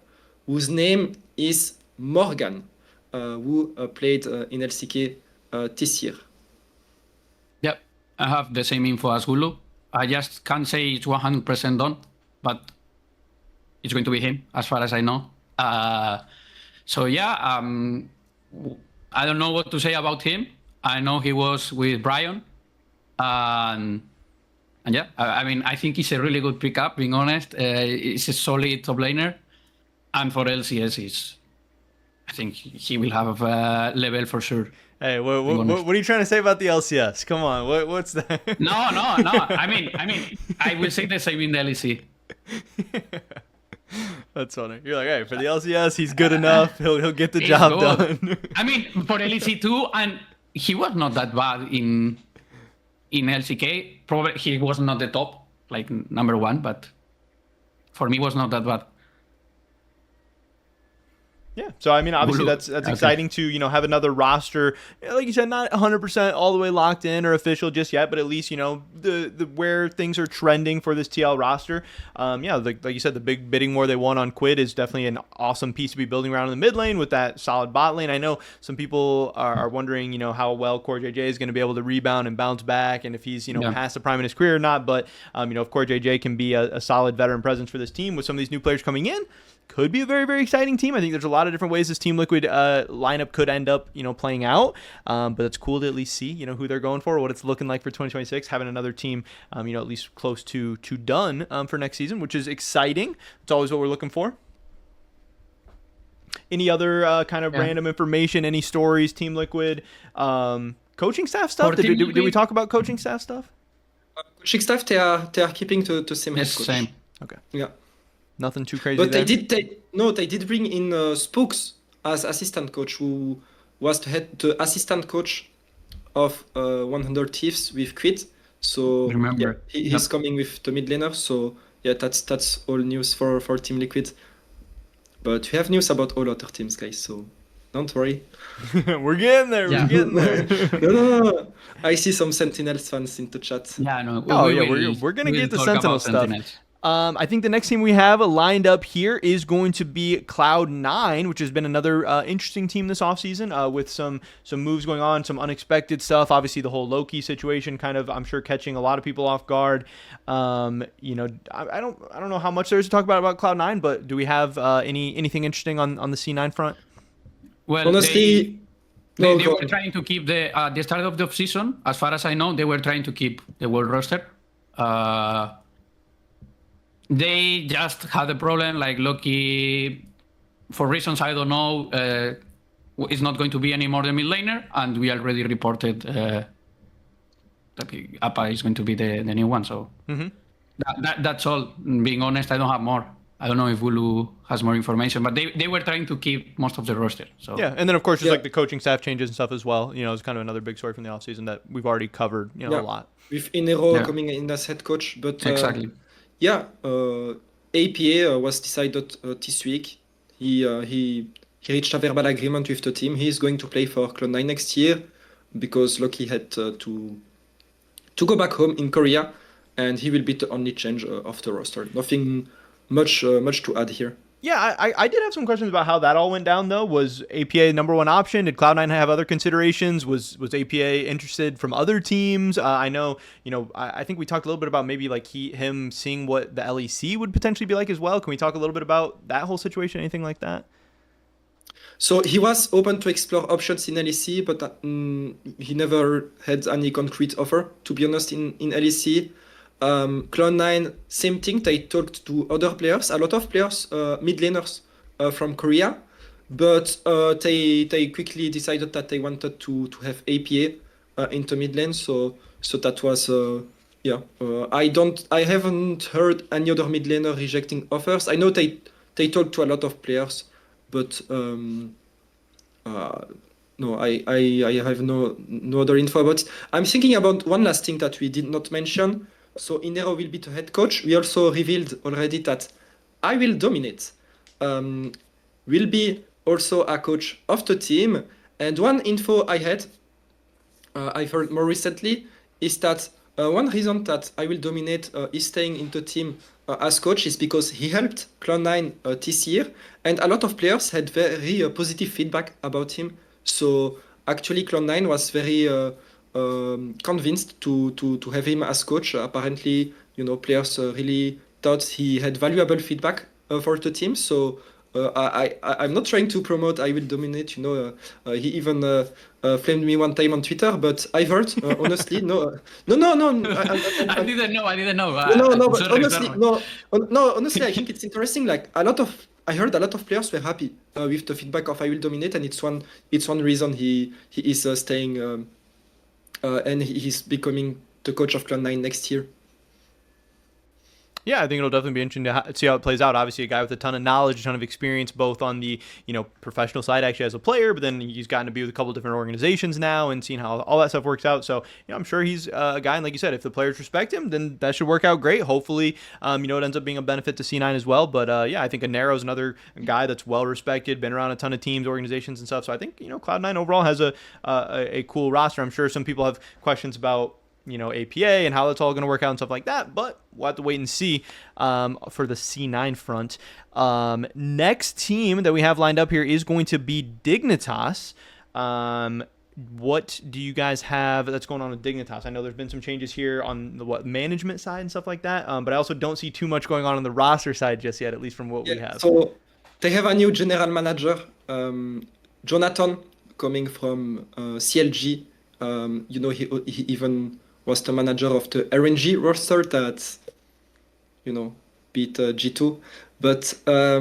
whose name is Morgan, who played in LCK this year. Yep, I have the same info as Wooloo. I just can't say it's 100% done, but it's going to be him, as far as I know. So yeah, I don't know what to say about him. I know he was with Brian, and yeah, I mean, I think he's a really good pickup, being honest. He's a solid top laner, and for LCS, I think he will have a level for sure. Hey, what are you trying to say about the LCS? Come on, what's that? No. I mean, I will say the same in the LEC. That's funny. You're like, hey, for the LCS, he's good enough. He'll get the job done. I mean, for LEC too, and he was not that bad in LCK. Probably he was not the top, like number one, but for me was not that bad. Yeah, so I mean, obviously Wooloo. that's Okay. exciting to have another roster, like you said, not 100% all the way locked in or official just yet, but at least the where things are trending for this TL roster. Yeah, like you said, the big bidding war they won on Quid is definitely an awesome piece to be building around in the mid lane with that solid bot lane. I know some people are wondering, how well Core JJ is going to be able to rebound and bounce back, and if he's past the prime in his career or not. But if Core JJ can be a solid veteran presence for this team with some of these new players coming in, could be a very, very exciting team. I think there's a lot of different ways this Team Liquid lineup could end up, playing out. But it's cool to at least see, who they're going for, what it's looking like for 2026, having another team, at least close to done for next season, which is exciting. It's always what we're looking for. Any other kind of random information, any stories, Team Liquid, coaching staff stuff? Did we talk about coaching staff stuff? Coaching staff, they are keeping to same head Yes, coach. same. Okay. Yeah. Nothing too crazy But there. they did bring in Spooks as assistant coach, who was the assistant coach of 100 Thieves with Quid. So Remember. he's coming with the mid laner. So yeah, that's all news for Team Liquid. But we have news about all other teams, guys. So don't worry. We're getting there. Yeah. We're getting there. No. I see some Sentinels fans in the chat. Yeah, no. Oh, yeah, we're gonna get the talk Sentinel about stuff. Sentinels. I think the next team we have lined up here is going to be Cloud9, which has been another interesting team this offseason with some moves going on, some unexpected stuff. Obviously, the whole Loki situation kind of, I'm sure, catching a lot of people off guard. I don't know how much there is to talk about Cloud9, but do we have anything interesting on the C9 front? Well, Honestly, they were trying to keep the start of the offseason. As far as I know, they were trying to keep the world roster. They just had a problem, like Loki, for reasons I don't know, is not going to be any more the mid laner, and we already reported that Appa is going to be the new one. So that's all. Being honest, I don't have more. I don't know if Wooloo has more information, but they were trying to keep most of the roster. So yeah, and then of course there's like the coaching staff changes and stuff as well. It's kind of another big story from the offseason that we've already covered, a lot. With Inero coming in as head coach, but exactly. Yeah, APA was decided this week. He reached a verbal agreement with the team. He's going to play for Cloud9 next year because Loki had to go back home in Korea, and he will be the only change of the roster. Nothing much to add here. Yeah, I did have some questions about how that all went down, though. Was APA number one option? Did Cloud9 have other considerations? Was APA interested from other teams? I know, I think we talked a little bit about maybe like him seeing what the LEC would potentially be like as well. Can we talk a little bit about that whole situation, anything like that? So he was open to explore options in LEC, but he never had any concrete offer, to be honest, in LEC. Cloud9, same thing. They talked to other players, a lot of players, mid laners from Korea, but they quickly decided that they wanted to have APA into mid lane. So that was I haven't heard any other mid laner rejecting offers. I know they talked to a lot of players, but no, I have no other info about it. I'm thinking about one last thing that we did not mention. So Inero will be the head coach. We also revealed already that I Will Dominate will be also a coach of the team. And one info I had, I've heard more recently, is that one reason that I Will Dominate is staying in the team as coach is because he helped Cloud9 this year, and a lot of players had very positive feedback about him. So actually Cloud9 was very convinced to have him as coach. Apparently, players really thought he had valuable feedback for the team. So I'm not trying to promote I Will Dominate. He even flamed me one time on Twitter, but I've heard honestly, no. I didn't know. No, but Sorry, honestly, sorry. honestly, I think it's interesting. Like I heard a lot of players were happy with the feedback of I Will Dominate, and it's one reason he is staying. And he's becoming the coach of Cloud9 next year. Yeah, I think it'll definitely be interesting to see how it plays out. Obviously, a guy with a ton of knowledge, a ton of experience, both on the professional side actually as a player, but then he's gotten to be with a couple of different organizations now and seeing how all that stuff works out. So I'm sure he's a guy, and like you said, if the players respect him, then that should work out great. Hopefully, it ends up being a benefit to C9 as well. But I think Anero's another guy that's well respected, been around a ton of teams, organizations, and stuff. So I think Cloud9 overall has a cool roster. I'm sure some people have questions about APA and how that's all going to work out and stuff like that, but we'll have to wait and see for the C9 front. Next team that we have lined up here is going to be Dignitas. What do you guys have that's going on with Dignitas? I know there's been some changes here on the management side and stuff like that, but I also don't see too much going on the roster side just yet, at least from what we have. So they have a new general manager, Jonathan, coming from CLG. He even was the manager of the RNG roster that, beat G2. But I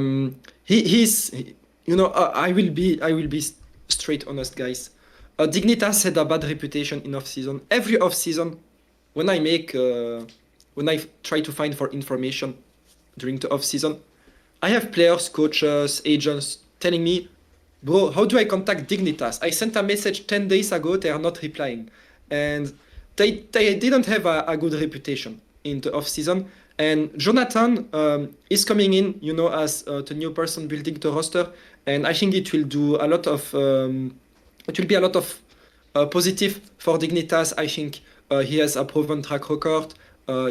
will be straight honest, guys. Dignitas had a bad reputation in off-season. Every off-season, when I try to find for information during the off-season, I have players, coaches, agents telling me, bro, how do I contact Dignitas? I sent a message 10 days ago, they are not replying. And they didn't have a good reputation in the off-season. And Jonathan is coming in, as the new person building the roster. And I think it will do a lot of, it will be a lot of positive for Dignitas. I think he has a proven track record.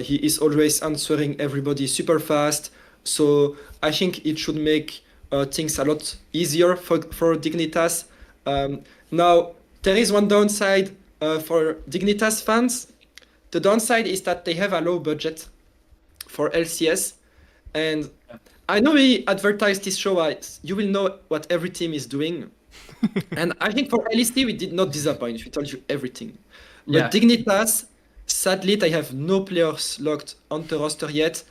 He is always answering everybody super fast. So I think it should make things a lot easier for Dignitas. Now, there is one downside for Dignitas fans. The downside is that they have a low budget for LCS. And I know we advertised this show as you will know what every team is doing. And I think for LEC, we did not disappoint. We told you everything. But Dignitas, sadly, they have no players locked on the roster yet.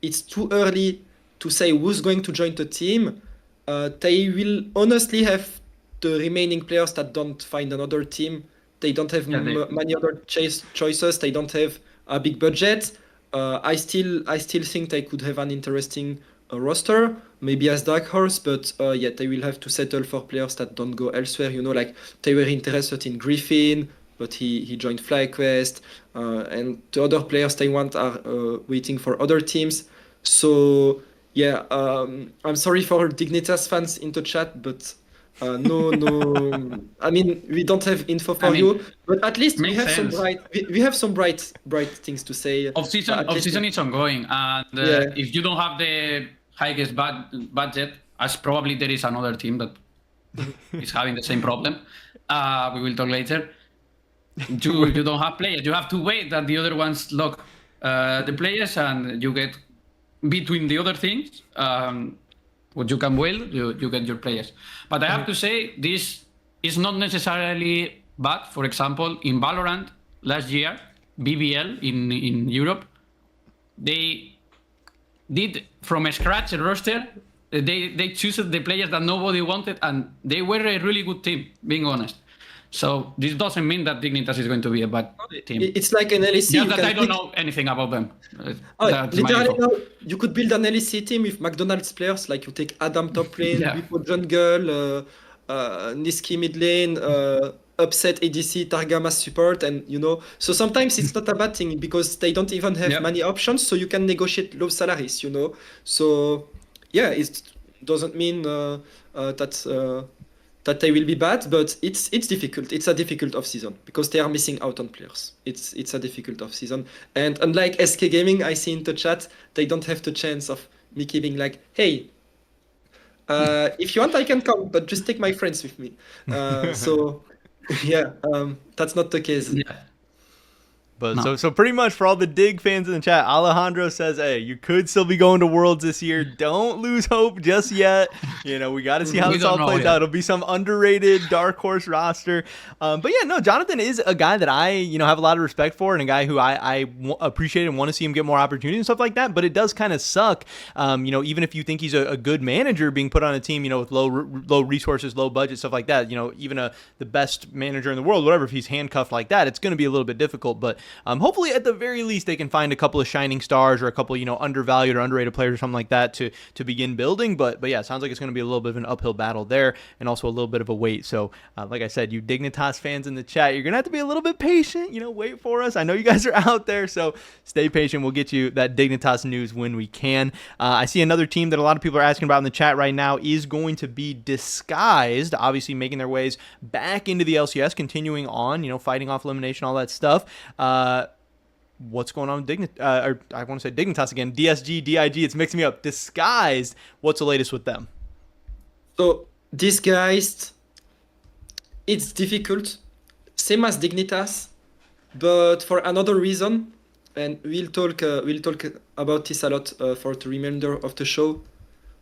It's too early to say who's going to join the team. They will honestly have the remaining players that don't find another team. They don't have many other choices. They don't have a big budget. I still think they could have an interesting roster, maybe as dark horse, but they will have to settle for players that don't go elsewhere. Like they were interested in Griffin, but he joined FlyQuest, and the other players they want are waiting for other teams. So I'm sorry for Dignitas fans in the chat, but no. I mean, we don't have info for you, but at least we have some bright things to say. Off-season is ongoing, and if you don't have the highest budget, as probably there is another team that is having the same problem. We will talk later. You don't have players. You have to wait that the other ones lock the players, and you get between the other things. What you can build, you get your players. But I have to say, this is not necessarily bad. For example, in Valorant last year, BBL in Europe, they did from scratch a roster. They chose the players that nobody wanted, and they were a really good team, being honest. So this doesn't mean that Dignitas is going to be a bad team. It's like an LEC. Yeah, that I don't know anything about them. Literally, now you could build an LEC team with McDonald's players. Like you take Adam top lane, Vipo jungle, Niski mid lane, Upset ADC, Targamas support, and So sometimes it's not a bad thing because they don't even have many options. So you can negotiate low salaries. So it doesn't mean that they will be bad, but it's difficult. It's a difficult off-season because they are missing out on players. It's a difficult off-season. And unlike SK Gaming, I see in the chat, they don't have the chance of Mickey being like, hey, if you want, I can come, but just take my friends with me. That's not the case. Yeah. But so pretty much for all the Dig fans in the chat, Alejandro says, hey, you could still be going to Worlds this year. Don't lose hope just yet. We got to see how this all plays out. It'll be some underrated dark horse roster. Jonathan is a guy that I, have a lot of respect for, and a guy who I appreciate and want to see him get more opportunities and stuff like that. But it does kind of suck, even if you think he's a good manager being put on a team, with low resources, low budget, stuff like that. Even the best manager in the world, whatever, if he's handcuffed like that, it's going to be a little bit difficult. But hopefully at the very least they can find a couple of shining stars or a couple, undervalued or underrated players or something like that to begin building. But yeah, it sounds like it's going to be a little bit of an uphill battle there, and also a little bit of a wait. So like I said, you Dignitas fans in the chat, you're going to have to be a little bit patient, wait for us. I know you guys are out there, so stay patient. We'll get you that Dignitas news when we can. I see another team that a lot of people are asking about in the chat right now is going to be Disguised, obviously making their ways back into the LCS, continuing on, fighting off elimination, all that stuff. What's going on with or I want to say Dignitas again, DSG, DIG, it's mixing me up. Disguised, what's the latest with them? So Disguised, it's difficult, same as Dignitas, but for another reason, and we'll talk about this a lot for the remainder of the show.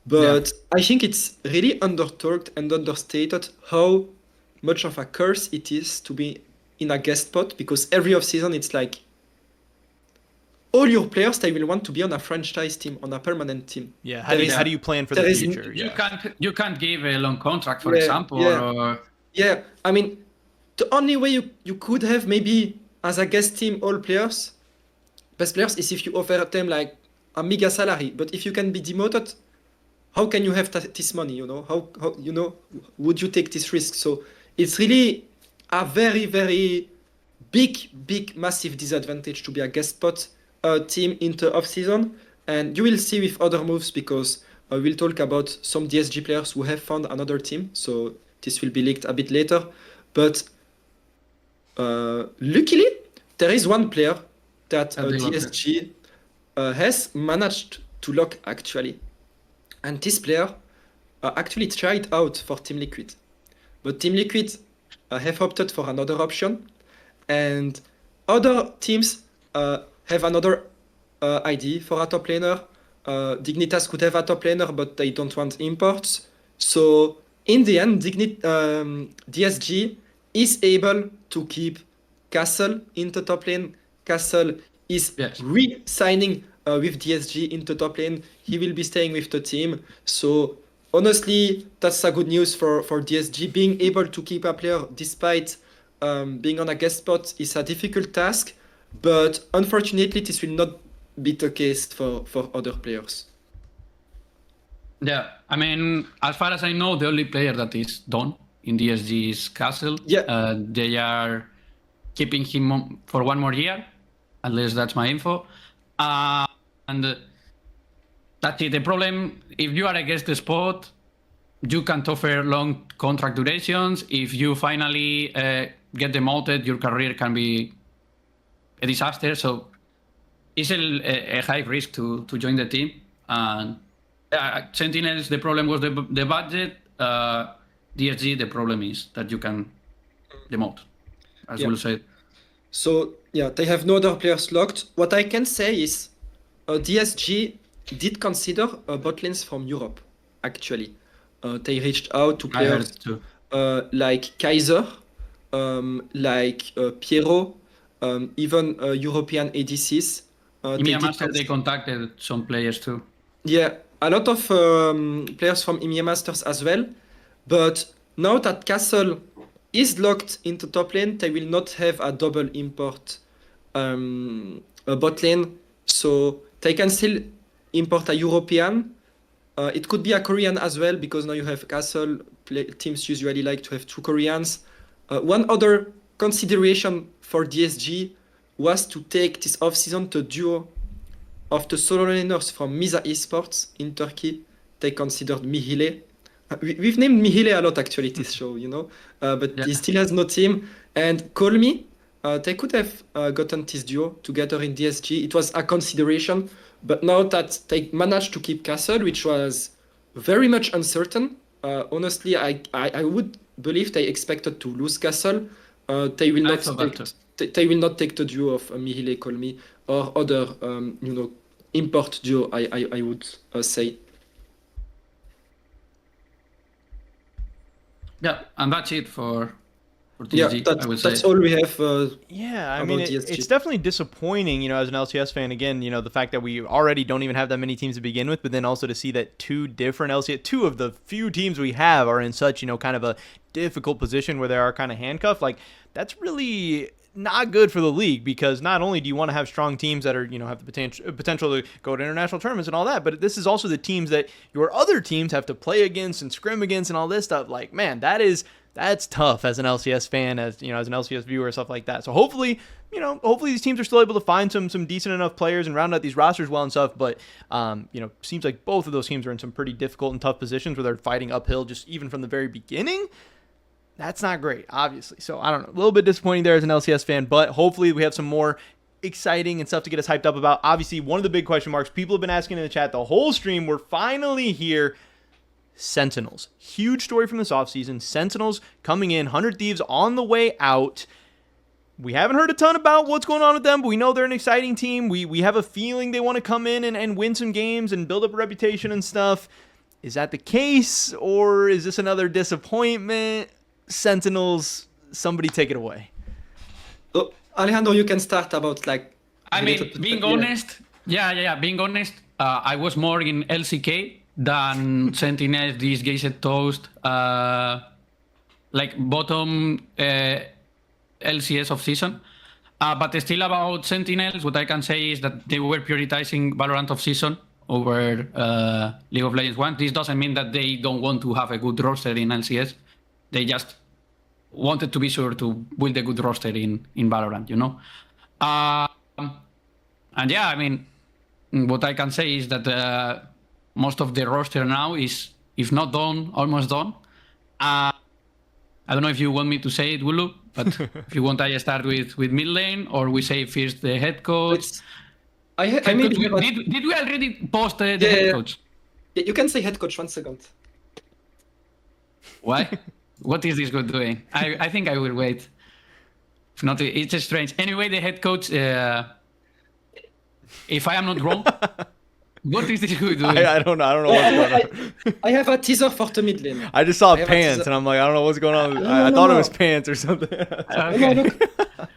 But I think it's really undertalked and understated how much of a curse it is to be in a guest spot, because every off-season it's like all your players, they will want to be on a franchise team, on a permanent team. Yeah, how do you plan for the future? You can't give a long contract, for example. Or... Yeah, I mean, the only way you could have maybe as a guest team all players, best players, is if you offer them like a mega salary. But if you can be demoted, how can you have this money? How would you take this risk? So it's really a very, very big, massive disadvantage to be a guest spot team into off-season. And you will see with other moves, because we'll talk about some DSG players who have found another team. So this will be leaked a bit later. But luckily, there is one player that DSG has managed to lock, actually. And this player actually tried out for Team Liquid. But Team Liquid have opted for another option. And other teams have another ID for a top laner. Dignitas could have a top laner, but they don't want imports. So in the end, DSG is able to keep Castle into top lane. Castle is re-signing with DSG into top lane. He will be staying with the team. So honestly, that's a good news for DSG. Being able to keep a player despite being on a guest spot is a difficult task. But unfortunately, this will not be the case for other players. Yeah, I mean, as far as I know, the only player that is done in DSG is Castle. Yeah. They are keeping him for one more year, at least that's my info. And that's it. The problem, if you are against the spot, you can't offer long contract durations. If you finally get demoted, your career can be a disaster. So it's a high risk to join the team. And Sentinels, the problem was the budget. DSG, the problem is that you can demote, as we'll say. So yeah, they have no other players locked. What I can say is DSG did consider bot lanes from Europe, actually. They reached out to players like Kaiser, like Piero, even European ADCs. They contacted some players too. Yeah, a lot of players from EMEA Masters as well. But now that Castle is locked into top lane, they will not have a double import bot lane. So they can still import a European. It could be a Korean as well, because now you have Castle. Teams usually like to have two Koreans. One other consideration for DSG was to take this off-season the duo of the solo laners from Misa Esports in Turkey. They considered Mihile. We've named Mihile a lot, actually, this show, but he still has no team. And Call Me, they could have gotten this duo together in DSG. It was a consideration, but now that they managed to keep Castle, which was very much uncertain, honestly, I would believe they expected to lose Castle. They will not take the duo of Mihile, Call Me, or other, import duo, I would say. Yeah, and that's it for DSG, that's all we have. I mean, it's definitely disappointing, as an LCS fan. Again, the fact that we already don't even have that many teams to begin with, but then also to see that two of the few teams we have are in such, kind of a difficult position where they are kind of handcuffed. Like, that's really not good for the league, because not only do you want to have strong teams that are, have the potential to go to international tournaments and all that, but this is also the teams that your other teams have to play against and scrim against and all this stuff. Like, man, that's tough as an LCS fan, as as an LCS viewer, stuff like that. So hopefully these teams are still able to find some decent enough players and round out these rosters well and stuff. But seems like both of those teams are in some pretty difficult and tough positions where they're fighting uphill just even from the very beginning. That's not great, obviously. So I don't know, a little bit disappointing there as an LCS fan, but hopefully we have some more exciting and stuff to get us hyped up about. Obviously, one of the big question marks people have been asking in the chat the whole stream, we're finally here. Sentinels. Huge story from this offseason. Sentinels coming in, 100 Thieves on the way out. We haven't heard a ton about what's going on with them, but we know they're an exciting team. We have a feeling they want to come in and win some games and build up a reputation and stuff. Is that the case, or is this another disappointment? Sentinels, somebody take it away. So, Alejandro, you can start about being honest, being honest, I was more in LCK than Sentinels, these Gazed Toast, bottom LCS Offseason. But still about Sentinels, what I can say is that they were prioritizing Valorant Offseason over League of Legends 1. This doesn't mean that they don't want to have a good roster in LCS. They just wanted to be sure to build a good roster in Valorant, And yeah, I mean, what I can say is that most of the roster now is, if not done, almost done. I don't know if you want me to say it, Wooloo, but if you want, I start with mid lane, or we say first the head coach. Did we already post the head coach? Yeah, you can say head coach 1 second. Why? What is this guy doing? I think I will wait. If not, it's strange. Anyway, the head coach, if I am not wrong, what is this guy doing? I don't know what's going on. I have a teaser for the mid lane. I just saw pants, and I'm like, I don't know what's going on. I thought it was pants or something. Okay. No, look.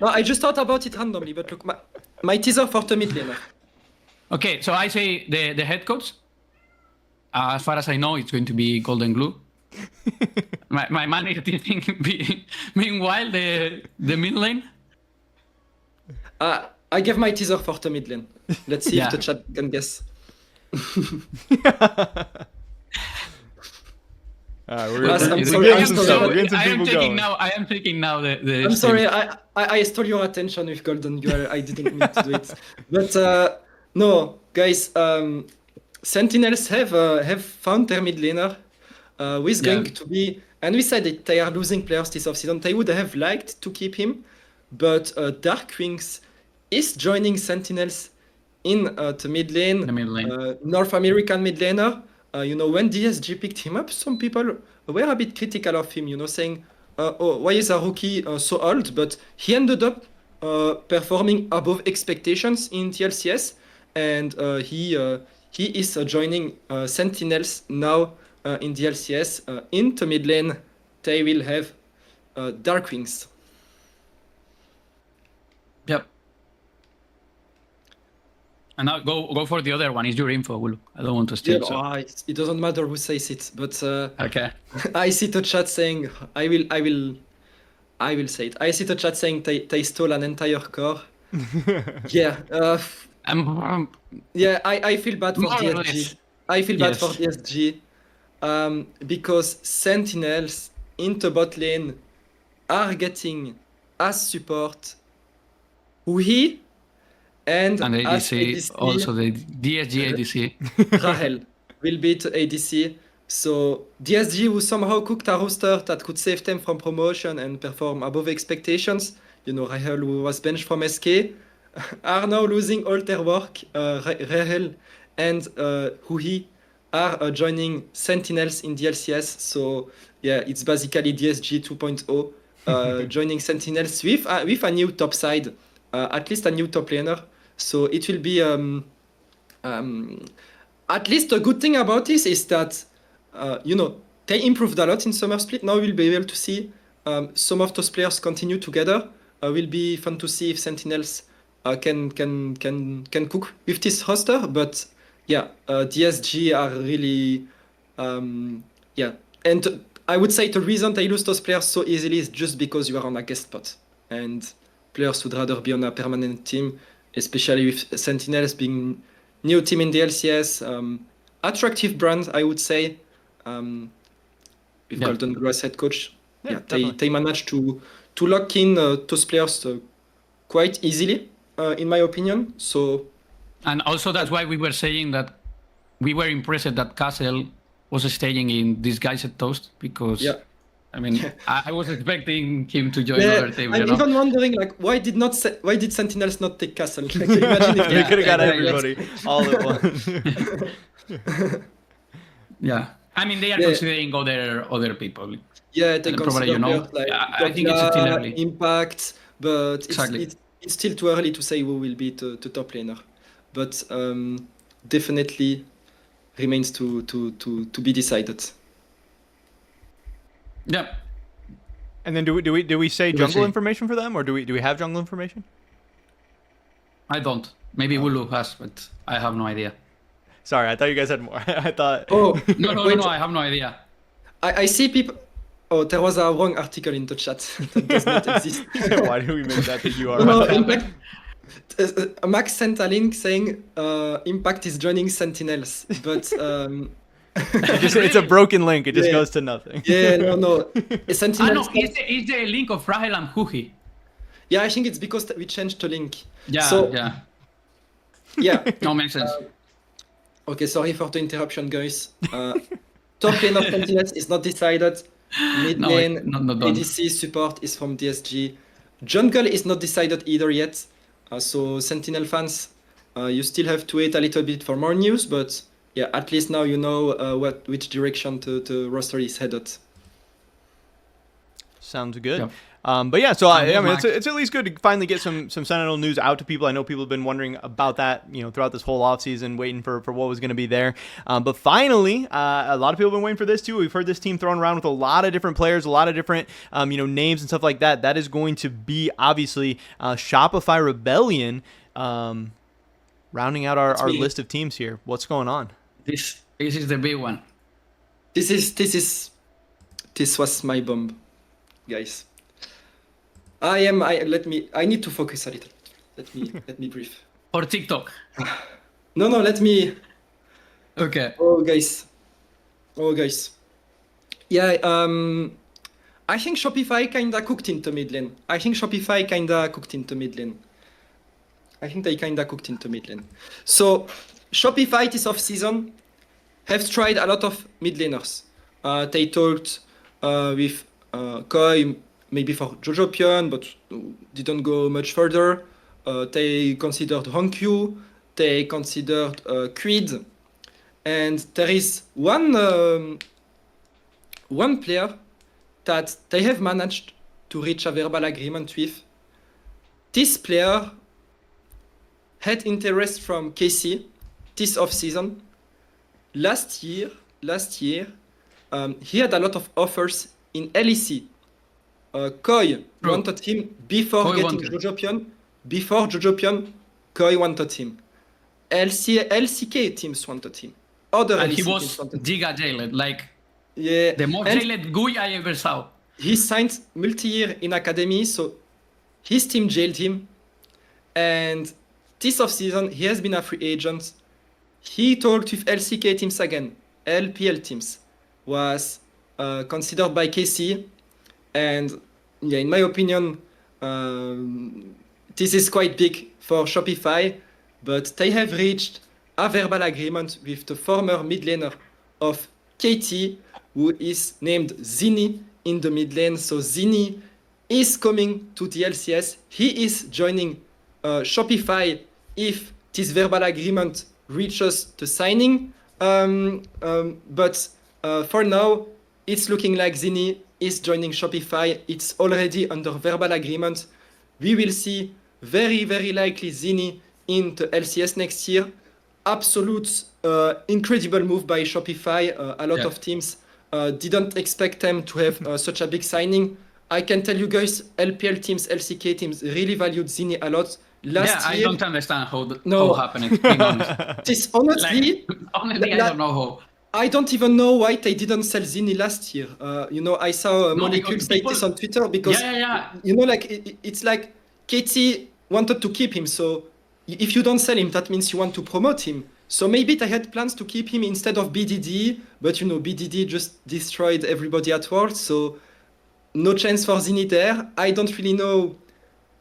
No, I just thought about it randomly, but look, my teaser for the mid lane. Okay, so I say the head coach. As far as I know, it's going to be Golden Glue. my man is thinking, meanwhile, the mid lane. I gave my teaser for the mid lane. Let's see if the chat can guess. I am taking now the I'm sorry, I stole your attention with Golden Glue. I didn't mean to do it. But no, guys, Sentinels have found their mid laner. Who is going to be, and we said that they are losing players this offseason. They would have liked to keep him, but Dark Wings is joining Sentinels in the mid lane, North American mid laner. When DSG picked him up, some people were a bit critical of him, saying, why is a rookie so old? But he ended up performing above expectations in TLCS, and he is joining Sentinels now. In the LCS, in the mid lane, they will have Dark Wings. Yep. And now go for the other one. It's your info, Wooloo. I don't want to steal. Yeah, it doesn't matter who says it, but okay. I see the chat saying I will say it. I see the chat saying they stole an entire core. Yeah. Yeah. I feel bad for DSG. I feel bad for DSG. Because Sentinels in the bot lane are getting as support Uhi and as ADC, also the DSG ADC. Rahel will be the ADC. So DSG, who somehow cooked a roster that could save them from promotion and perform above expectations, Rahel, who was benched from SK, are now losing all their work. Rahel and Uhi are joining Sentinels in the LCS. So yeah, it's basically DSG 2.0 joining Sentinels with a new top side, at least a new top laner. So it will be at least a good thing about this is that they improved a lot in Summer Split. Now we'll be able to see some of those players continue together. Will be fun to see if Sentinels can cook with this roster, but yeah, DSG are really, and I would say the reason they lose those players so easily is just because you are on a guest spot. And players would rather be on a permanent team, especially with Sentinels being new team in the LCS. Attractive brand, I would say. With Golden Grass head coach. Yeah, they managed to lock in those players quite easily, in my opinion. So, and also that's why we were saying that we were impressed that Castle was staying in Disguised Toast, because I mean, I was expecting him to join our team. I'm even wondering, like, why did Sentinels not take Castle? Like, imagine if they could have got everybody all at once. Yeah, I mean, they are considering other people. Yeah, they consider players like I think it's still early. Impact, but Exactly. it's still too early to say who will be the top laner. But definitely remains to be decided. Yeah. And then do we say jungle information for them, or do we have jungle information? I don't. Maybe Wooloo has, but I have no idea. Sorry, I thought you guys had more. I thought. Oh no, I have no idea. I see people. Oh, there was a wrong article in the chat that does not exist. Why do we make that the URL? No, Impact, Max sent a link saying Impact is joining Sentinels, but it's a broken link. It just goes to nothing. Yeah, no. Sentinels. It's the link of Rahel and Huhi. Yeah, I think it's because we changed the link. Yeah. No, makes sense. Okay, sorry for the interruption, guys. Top lane of Sentinels is not decided. Mid lane, ADC support is from DSG. Jungle is not decided either yet. So Sentinel fans, you still have to wait a little bit for more news, but yeah, at least now you know which direction the roster is headed. Sounds good. Yeah. But yeah, so I mean, it's at least good to finally get some Sentinel news out to people. I know people have been wondering about that, throughout this whole offseason, waiting for what was going to be there. But finally, a lot of people have been waiting for this too. We've heard this team thrown around with a lot of different players, a lot of different, names and stuff like that. That is going to be obviously Shopify Rebellion, rounding out our list of teams here. What's going on? This is the big one. This was my bomb, guys. I need to focus a little. Let me breathe. Or TikTok. No, let me. Okay. Oh guys. Yeah, I think Shopify kinda cooked into mid lane. I think they kinda cooked into mid lane. So Shopify this off-season have tried a lot of mid laners. They talked with Koi, maybe for Jojopion, but didn't go much further. They considered Honkyu, they considered Creed, and there is one player that they have managed to reach a verbal agreement with. This player had interest from KC this off-season. Last year, he had a lot of offers in LEC. Koi wanted him before getting Jojopion. Before Jojopion, Koi wanted him. LCK teams wanted him. Other and LCK he was teams wanted him. giga jailed, like the most jailed GUI I ever saw. He signed multi-year in academy, so his team jailed him. And this off-season, he has been a free agent. He talked with LCK teams again. LPL teams was considered by KC. And yeah, in my opinion, this is quite big for Shopify, but they have reached a verbal agreement with the former mid laner of KT, who is named Zini in the mid lane. So Zini is coming to the LCS. He is joining Shopify if this verbal agreement reaches the signing. But for now, it's looking like Zini is joining Shopify. It's already under verbal agreement. We will see very, very likely Zini in the LCS next year. Absolute incredible move by Shopify. A lot of teams didn't expect them to have such a big signing. I can tell you guys, LPL teams, LCK teams really valued Zini a lot. Last year, I don't understand how happened. Being honest. This honestly, I don't know how. I don't even know why they didn't sell Zini last year. I saw Molecule say this on Twitter because, like, it's like KT wanted to keep him, so if you don't sell him, that means you want to promote him. So maybe they had plans to keep him instead of BDD, but BDD just destroyed everybody at Worlds, so no chance for Zinni there. I don't really know.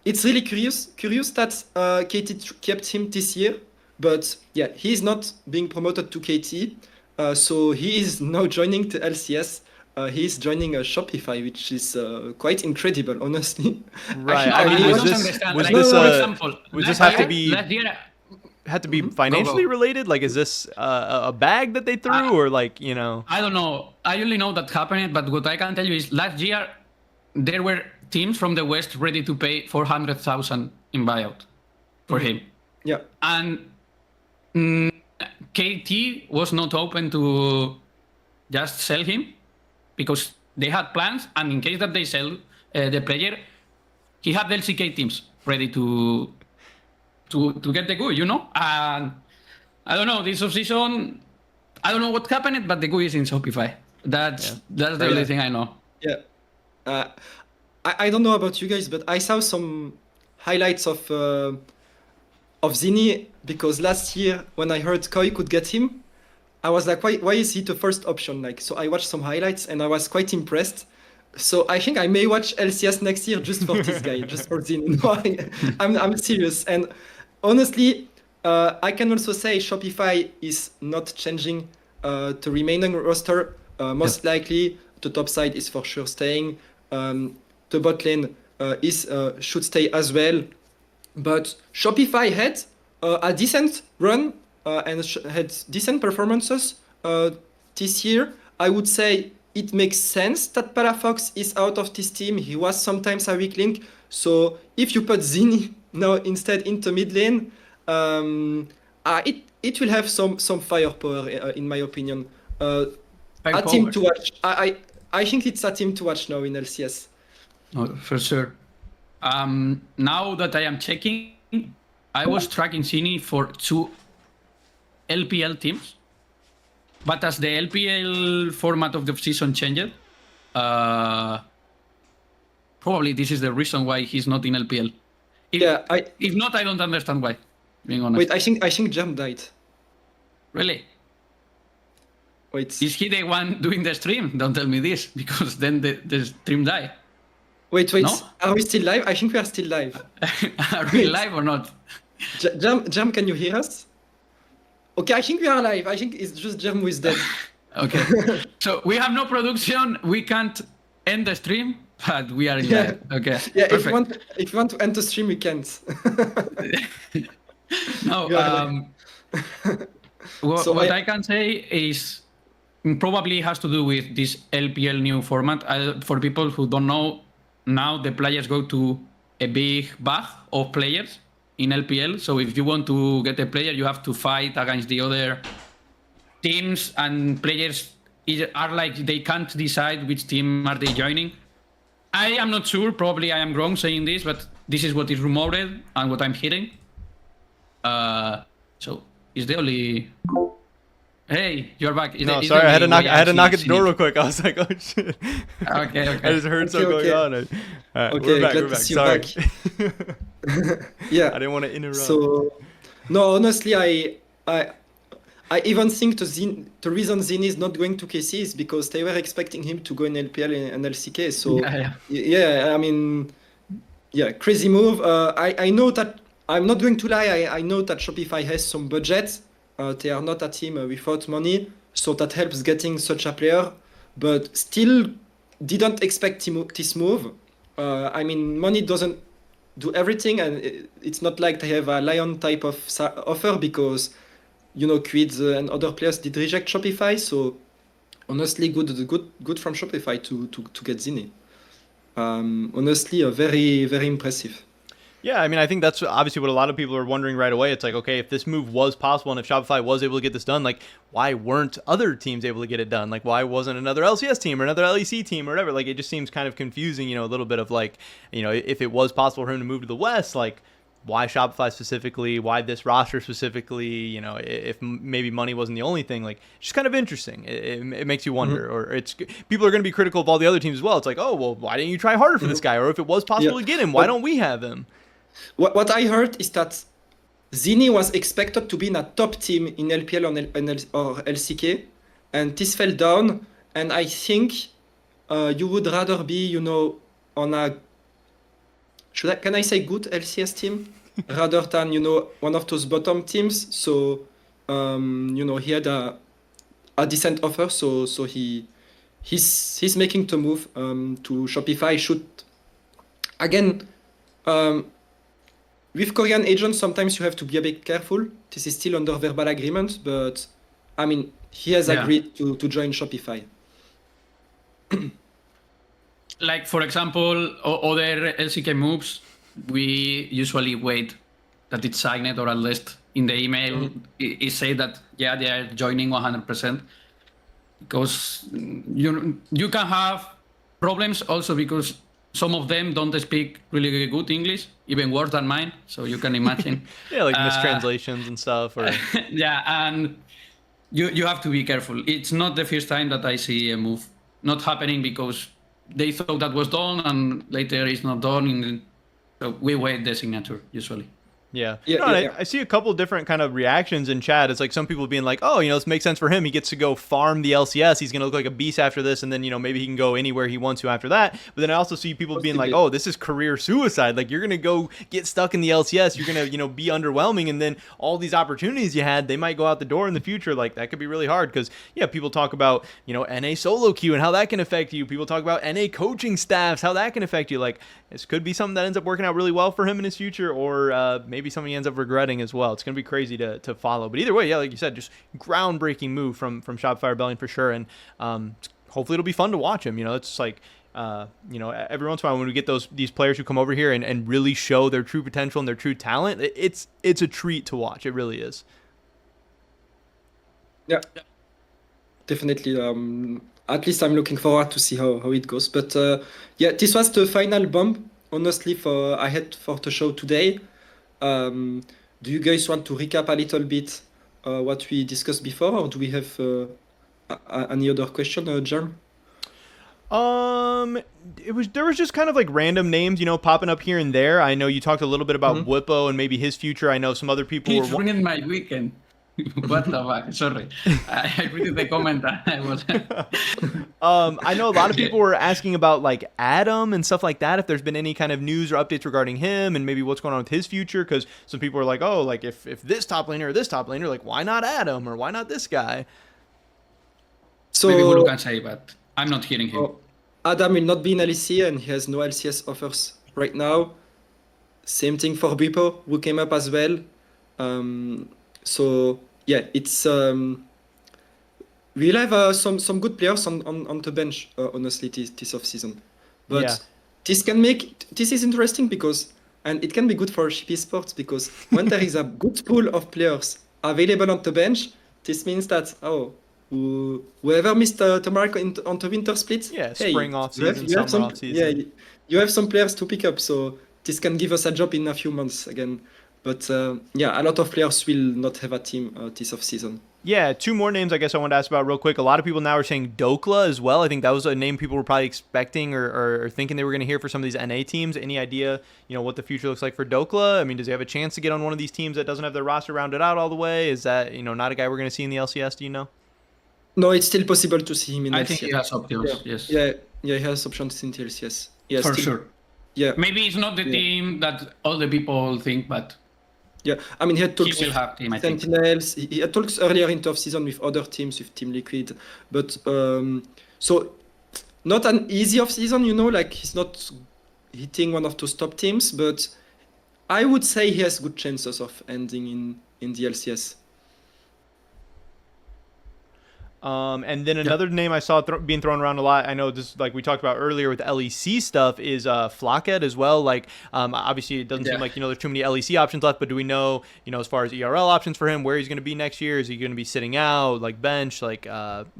It's really curious that KT kept him this year, but yeah, he's not being promoted to KT, so he is now joining the LCS. He's joining Shopify, which is quite incredible, honestly. Right. I I mean, don't was this understand. was Like, this for example, was this last have to year- be last year, had to be financially Go. related? Like, is this a bag that they threw, or like, you know? I don't know. I only know that happened, but what I can tell you is last year there were teams from the West ready to pay 400,000 in buyout for him, Yeah. and KT was not open to just sell him because they had plans, and in case that they sell the player, he had the LCK teams ready to get the GUI, And I don't know, this offseason, I don't know what happened, but the GUI is in Shopify. That's the only thing I know. Yeah. I don't know about you guys, but I saw some highlights of Zinni, because last year when I heard Koi could get him, I was like, why is he the first option? Like, so I watched some highlights and I was quite impressed. So I think I may watch LCS next year just for this guy, just for Zinni. No, I'm serious. And honestly, I can also say Shopify is not changing the remaining roster. Most likely, the top side is for sure staying. The bot lane should stay as well. But Shopify had a decent run and had decent performances this year. I would say it makes sense that Palafox is out of this team. He was sometimes a weak link. So if you put Zinni now instead into mid lane, it will have some firepower, in my opinion. A team to watch. I think it's a team to watch now in LCS. Oh, for sure. Now that I am checking, I was tracking Zinni for 2 LPL teams, but as the LPL format of the season changed, probably this is the reason why he's not in LPL. If not, I don't understand why, being honest. Wait, I think Jam died. Really? Wait. Is he the one doing the stream? Don't tell me this, because then the stream die. Wait. No? Are we still live? I think we are still live. Are we live or not? Jam, can you hear us? Okay, I think we are live. I think it's just Jam who is dead. Okay. So we have no production. We can't end the stream, but we are live. Okay. Yeah, Perfect. if you want to end the stream, you can't. No. What I can say is probably has to do with this LPL new format. For people who don't know, now the players go to a big bag of players in LPL. So if you want to get a player, you have to fight against the other teams, and players are like, they can't decide which team are they joining. I am not sure. Probably I am wrong saying this, but this is what is rumored and what I'm hearing. So is the only... Hey, you're back. No, sorry, I had to knock at the door real quick. I was like, oh shit. Okay. I just heard something going on. All right, Okay, we're back. Sorry. Yeah. I didn't want to interrupt. So, no, honestly, I even think the reason Zinni is not going to KC is because they were expecting him to go in LPL and LCK. So, yeah, I mean, yeah, crazy move. I know that, I'm not going to lie, I know that Shopify has some budget. They are not a team without money, so that helps getting such a player, but still didn't expect this move. I mean, money doesn't do everything, and it's not like they have a Lion type of offer, because, Quids and other players did reject Shopify, so honestly, good from Shopify to get Zinni. Honestly, very, very impressive. Yeah, I mean, I think that's obviously what a lot of people are wondering right away. It's like, okay, if this move was possible and if Shopify was able to get this done, like, why weren't other teams able to get it done? Like, why wasn't another LCS team or another LEC team or whatever? Like, it just seems kind of confusing, a little bit of like, if it was possible for him to move to the West, like, why Shopify specifically? Why this roster specifically? If maybe money wasn't the only thing, like, it's just kind of interesting. It makes you wonder, or people are going to be critical of all the other teams as well. It's like, oh, well, why didn't you try harder for this guy? Or if it was possible to get him, why don't we have him? What I heard is that Zini was expected to be in a top team in LPL or LCK, and this fell down. And I think you would rather be, you know, on a can I say good LCS team rather than, you know, one of those bottom teams. So you know, he had a decent offer, so he's making the move to Shopify. Should again with Korean agents, sometimes you have to be a bit careful. This is still under verbal agreement, but I mean, he has agreed to join Shopify. Like, for example, other LCK moves, we usually wait that it's signed, or at least in the email it say that they are joining 100%, because you can have problems also because some of them don't speak really good English, even worse than mine, so you can imagine. Yeah, like mistranslations and stuff. Or... yeah, and you have to be careful. It's not the first time that I see a move not happening because they thought that was done and later it's not done. So we wait the signature usually. Yeah. I see a couple different kind of reactions in chat. It's like some people being like, oh, you know, this makes sense for him. He gets to go farm the LCS. He's going to look like a beast after this. And then, you know, maybe he can go anywhere he wants to after that. But then I also see people being like, oh, this is career suicide. Like, you're going to go get stuck in the LCS. You're going to, you know, be underwhelming. And then all these opportunities you had, they might go out the door in the future. Like, that could be really hard because, yeah, people talk about, you know, NA solo queue and how that can affect you. People talk about NA coaching staffs, how that can affect you. Like, this could be something that ends up working out really well for him in his future, or maybe something he ends up regretting as well. It's going to be crazy to follow. But either way, yeah, like you said, just groundbreaking move from Shopify Rebellion for sure. And hopefully it'll be fun to watch him. You know, it's like, you know, every once in a while when we get these players who come over here and really show their true potential and their true talent, it's a treat to watch. It really is. Yeah, definitely. At least I'm looking forward to see how it goes. But yeah, this was the final bump, honestly, I had for the show today. Do you guys want to recap a little bit what we discussed before, or do we have any other question, Jerm? There was just kind of like random names, you know, popping up here and there. I know you talked a little bit about Whippo and maybe his future. I know some other people were ruining my weekend. What the fuck? Sorry, I read the comment. I was. I know a lot of people were asking about like Adam and stuff like that. If there's been any kind of news or updates regarding him and maybe what's going on with his future, because some people are like, oh, like if this top laner or this top laner, like why not Adam or why not this guy? So maybe Wooloo can say, but I'm not hearing him. Adam will not be in LEC and he has no LCS offers right now. Same thing for Bipo, who came up as well. So yeah, it's we'll have some good players on the bench, honestly, this off season. But this is interesting because, and it can be good for Esports because when there is a good pool of players available on the bench, this means that whoever missed the mark on the winter split, spring off season, summer off season. Yeah, you have some players to pick up, so this can give us a job in a few months again. But yeah, a lot of players will not have a team this off-season. Yeah, two more names I guess I wanted to ask about real quick. A lot of people now are saying Dokla as well. I think that was a name people were probably expecting or thinking they were going to hear for some of these NA teams. Any idea, you know, what the future looks like for Dokla? I mean, does he have a chance to get on one of these teams that doesn't have their roster rounded out all the way? Is that, you know, not a guy we're going to see in the LCS, do you know? No, it's still possible to see him in LCS. I think he has options, yes. Yeah, he has options in the LCS. Yeah, for sure. Yeah. Maybe it's not the team that all the people think, but... Yeah, I mean, he had talks with Sentinels. He had talks earlier in the off-season with other teams, with Team Liquid. But, so, not an easy off-season, you know, like, he's not hitting one of those top teams, but I would say he has good chances of ending in the LCS. And then another name I saw being thrown around a lot, I know this, like we talked about earlier with LEC stuff, is Flockhead as well. Like, obviously it doesn't seem like, you know, there's too many LEC options left, but do we know, you know, as far as ERL options for him, where he's going to be next year? Is he going to be sitting out, like bench, like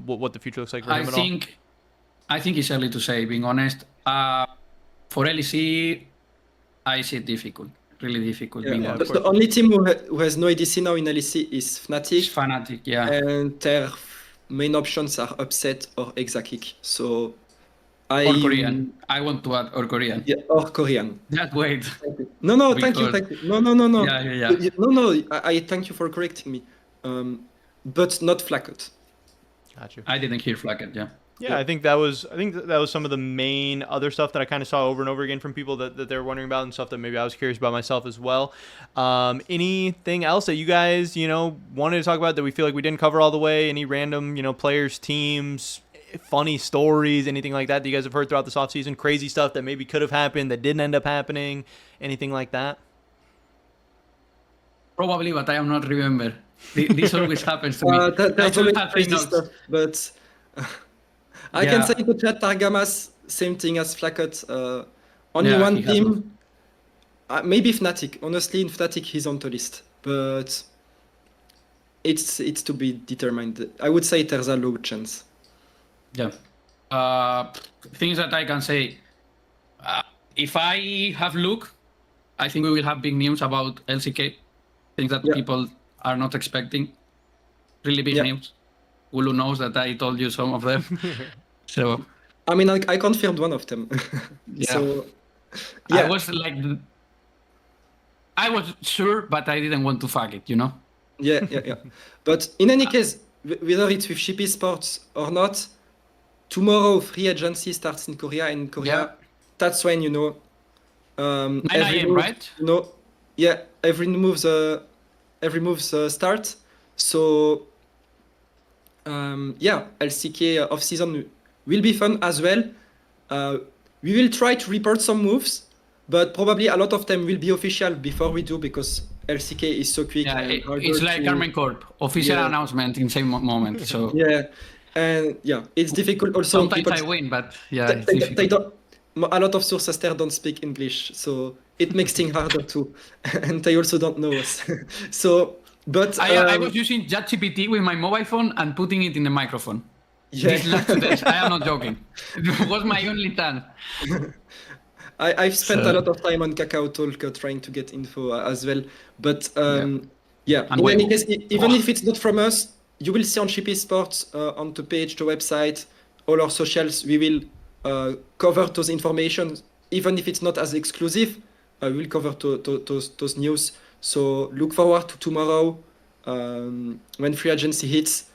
what the future looks like for him at all? I think it's early to say, being honest. For LEC, I see it difficult. Really difficult. Yeah, the only team who has no ADC now in LEC is Fnatic. Yeah. And their main options are Upset or Exakick. So or Korean. I want to add or Korean. Yeah, or Korean. That wait. No, thank you, Because- thank you. No. Yeah. No, I thank you for correcting me. But not Flacot. Got you. I didn't hear Flacket, yeah. Yeah, I think that was some of the main other stuff that I kind of saw over and over again from people that they were wondering about, and stuff that maybe I was curious about myself as well. Anything else that you guys wanted to talk about that we feel like we didn't cover all the way? Any random players, teams, funny stories, anything like that you guys have heard throughout this offseason? Crazy stuff that maybe could have happened that didn't end up happening? Anything like that? Probably, but I am not remember. This always happens to me. There's I always have crazy notes. stuff, but I Yeah. can say to chat Targamas, same thing as Flacot. Only Yeah, one he has team. Maybe Fnatic. Honestly, in Fnatic, he's on the list, but it's to be determined. I would say there's a low chance. Yeah. Things that I can say. If I have look, I think we will have big news about LCK. Things that Yeah. people are not expecting. Really big Yeah. news. Wooloo knows that I told you some of them. So I mean, I confirmed one of them. Yeah. So, I was like, I was sure, but I didn't want to fuck it, Yeah. But in any case, whether it's with Ship Esports or not, tomorrow free agency starts in Korea. And in Korea, Yeah. that's when 9 every a.m., move, right? every moves start. So LCK off season will be fun as well. We will try to report some moves, but probably a lot of them will be official before we do, because LCK is so quick. Yeah, and harder it's like to- Carmen Corp. Official Yeah. announcement in same moment. So Yeah, and it's difficult also. sometimes people, I win, but yeah, they, it's they, difficult. they don't. A lot of sources there don't speak English, so it makes things harder too, and they also don't know us. So, but I was using ChatGPT with my mobile phone and putting it in the microphone. This last 2 days. I am not joking. It was my only chance. I've spent So- a lot of time on Kakao Talk trying to get info as well. But And in any Weibo. case, even if it's not from us, you will see on Ship Esports on the page, the website, all our socials. We will cover those information, even if it's not as exclusive. We will cover those news. So look forward to tomorrow when free agency hits.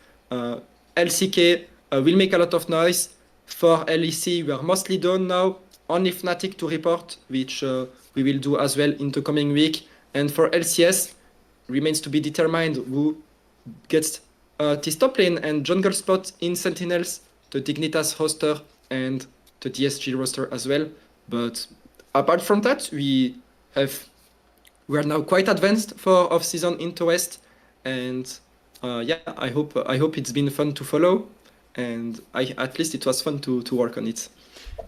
LCK will make a lot of noise. For LEC, we are mostly done now. Only Fnatic to report, which we will do as well in the coming week. And for LCS, remains to be determined who gets this top lane and jungle spot in Sentinels, the Dignitas roster, and the DSG roster as well. But apart from that, we are now quite advanced for off-season into West, and I hope it's been fun to follow, and at least it was fun to work on it.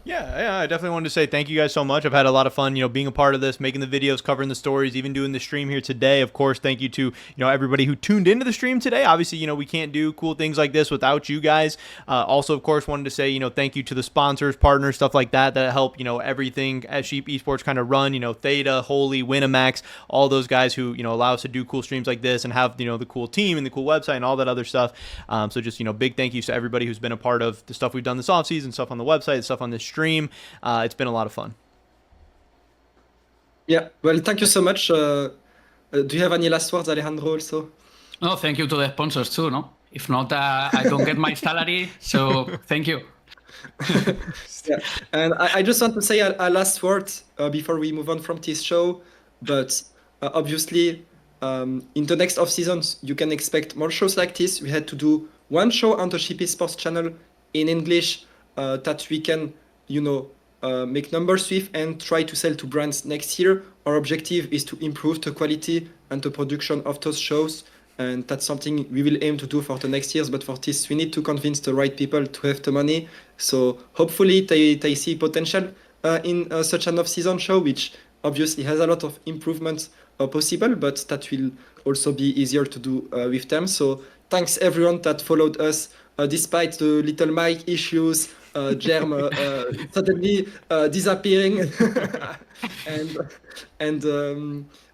Yeah, I definitely wanted to say thank you guys so much. I've had a lot of fun, being a part of this, making the videos, covering the stories, even doing the stream here today. Of course, thank you to, everybody who tuned into the stream today. Obviously, we can't do cool things like this without you guys. Also, of course, wanted to say, thank you to the sponsors, partners, stuff like that help, everything at Sheep Esports kind of run, Theta, Holy, Winamax, all those guys who, allow us to do cool streams like this and have, the cool team and the cool website and all that other stuff. So just, big thank yous to everybody who's been a part of the stuff we've done this offseason, stuff on the website, stuff on this stream. It's been a lot of fun. Yeah, well, thank you so much. Do you have any last words, Alejandro, also? No, thank you to the sponsors too, no? If not, I don't get my salary, so thank you. Yeah, and I just want to say a last word before we move on from this show. But obviously, in the next off seasons, you can expect more shows like this. We had to do one show on the Ship Esports channel in English that we can, make numbers with and try to sell to brands next year. Our objective is to improve the quality and the production of those shows. And that's something we will aim to do for the next years. But for this, we need to convince the right people to have the money. So hopefully they see potential in such an off-season show, which obviously has a lot of improvements possible, but that will also be easier to do with them. So thanks everyone that followed us despite the little mic issues, Germ suddenly disappearing.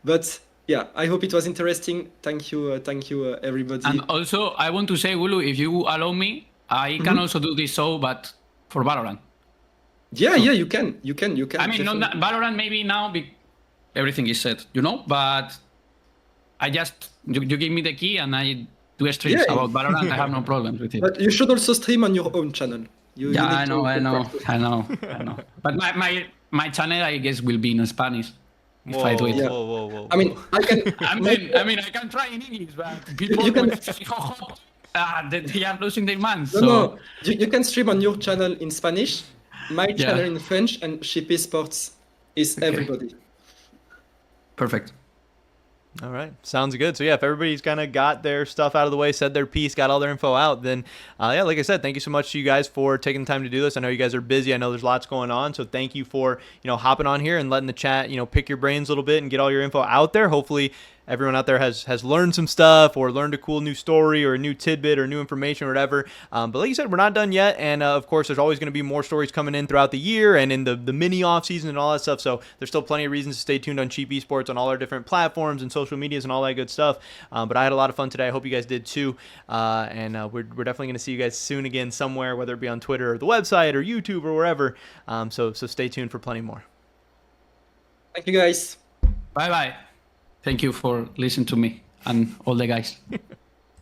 But yeah, I hope it was interesting. Thank you, everybody. And also, I want to say, Wooloo, if you allow me, I can also do this show, but for Valorant. Yeah, you can. I mean, not that, Valorant maybe now everything is set, But I just you give me the key and I do streams Yeah. about Valorant. I have no problems with it. But you should also stream on your own channel. You Yeah, need I know. to practice. But my channel, I guess, will be in Spanish if I do it. Yeah. Whoa. I mean, I can. I mean, I can try in English, but people You can- will say, they are losing their minds. No, So no. You can stream on your channel in Spanish, my Yeah. channel in French, and Ship Esports is everybody. perfect. All right, sounds good. So yeah, if everybody's kind of got their stuff out of the way, said their piece, got all their info out, then yeah, like I said, thank you so much to you guys for taking the time to do this. I know you guys are busy. I know there's lots going on, so thank you for hopping on here and letting the chat pick your brains a little bit and get all your info out there. Hopefully everyone out there has learned some stuff or learned a cool new story or a new tidbit or new information or whatever. But like you said, we're not done yet. And of course, there's always going to be more stories coming in throughout the year and in the mini off season and all that stuff. So there's still plenty of reasons to stay tuned on Cheap Esports on all our different platforms and social medias and all that good stuff. But I had a lot of fun today. I hope you guys did too. And we're definitely going to see you guys soon again somewhere, whether it be on Twitter or the website or YouTube or wherever. So stay tuned for plenty more. Thank you, guys. Bye bye. Thank you for listening to me and all the guys.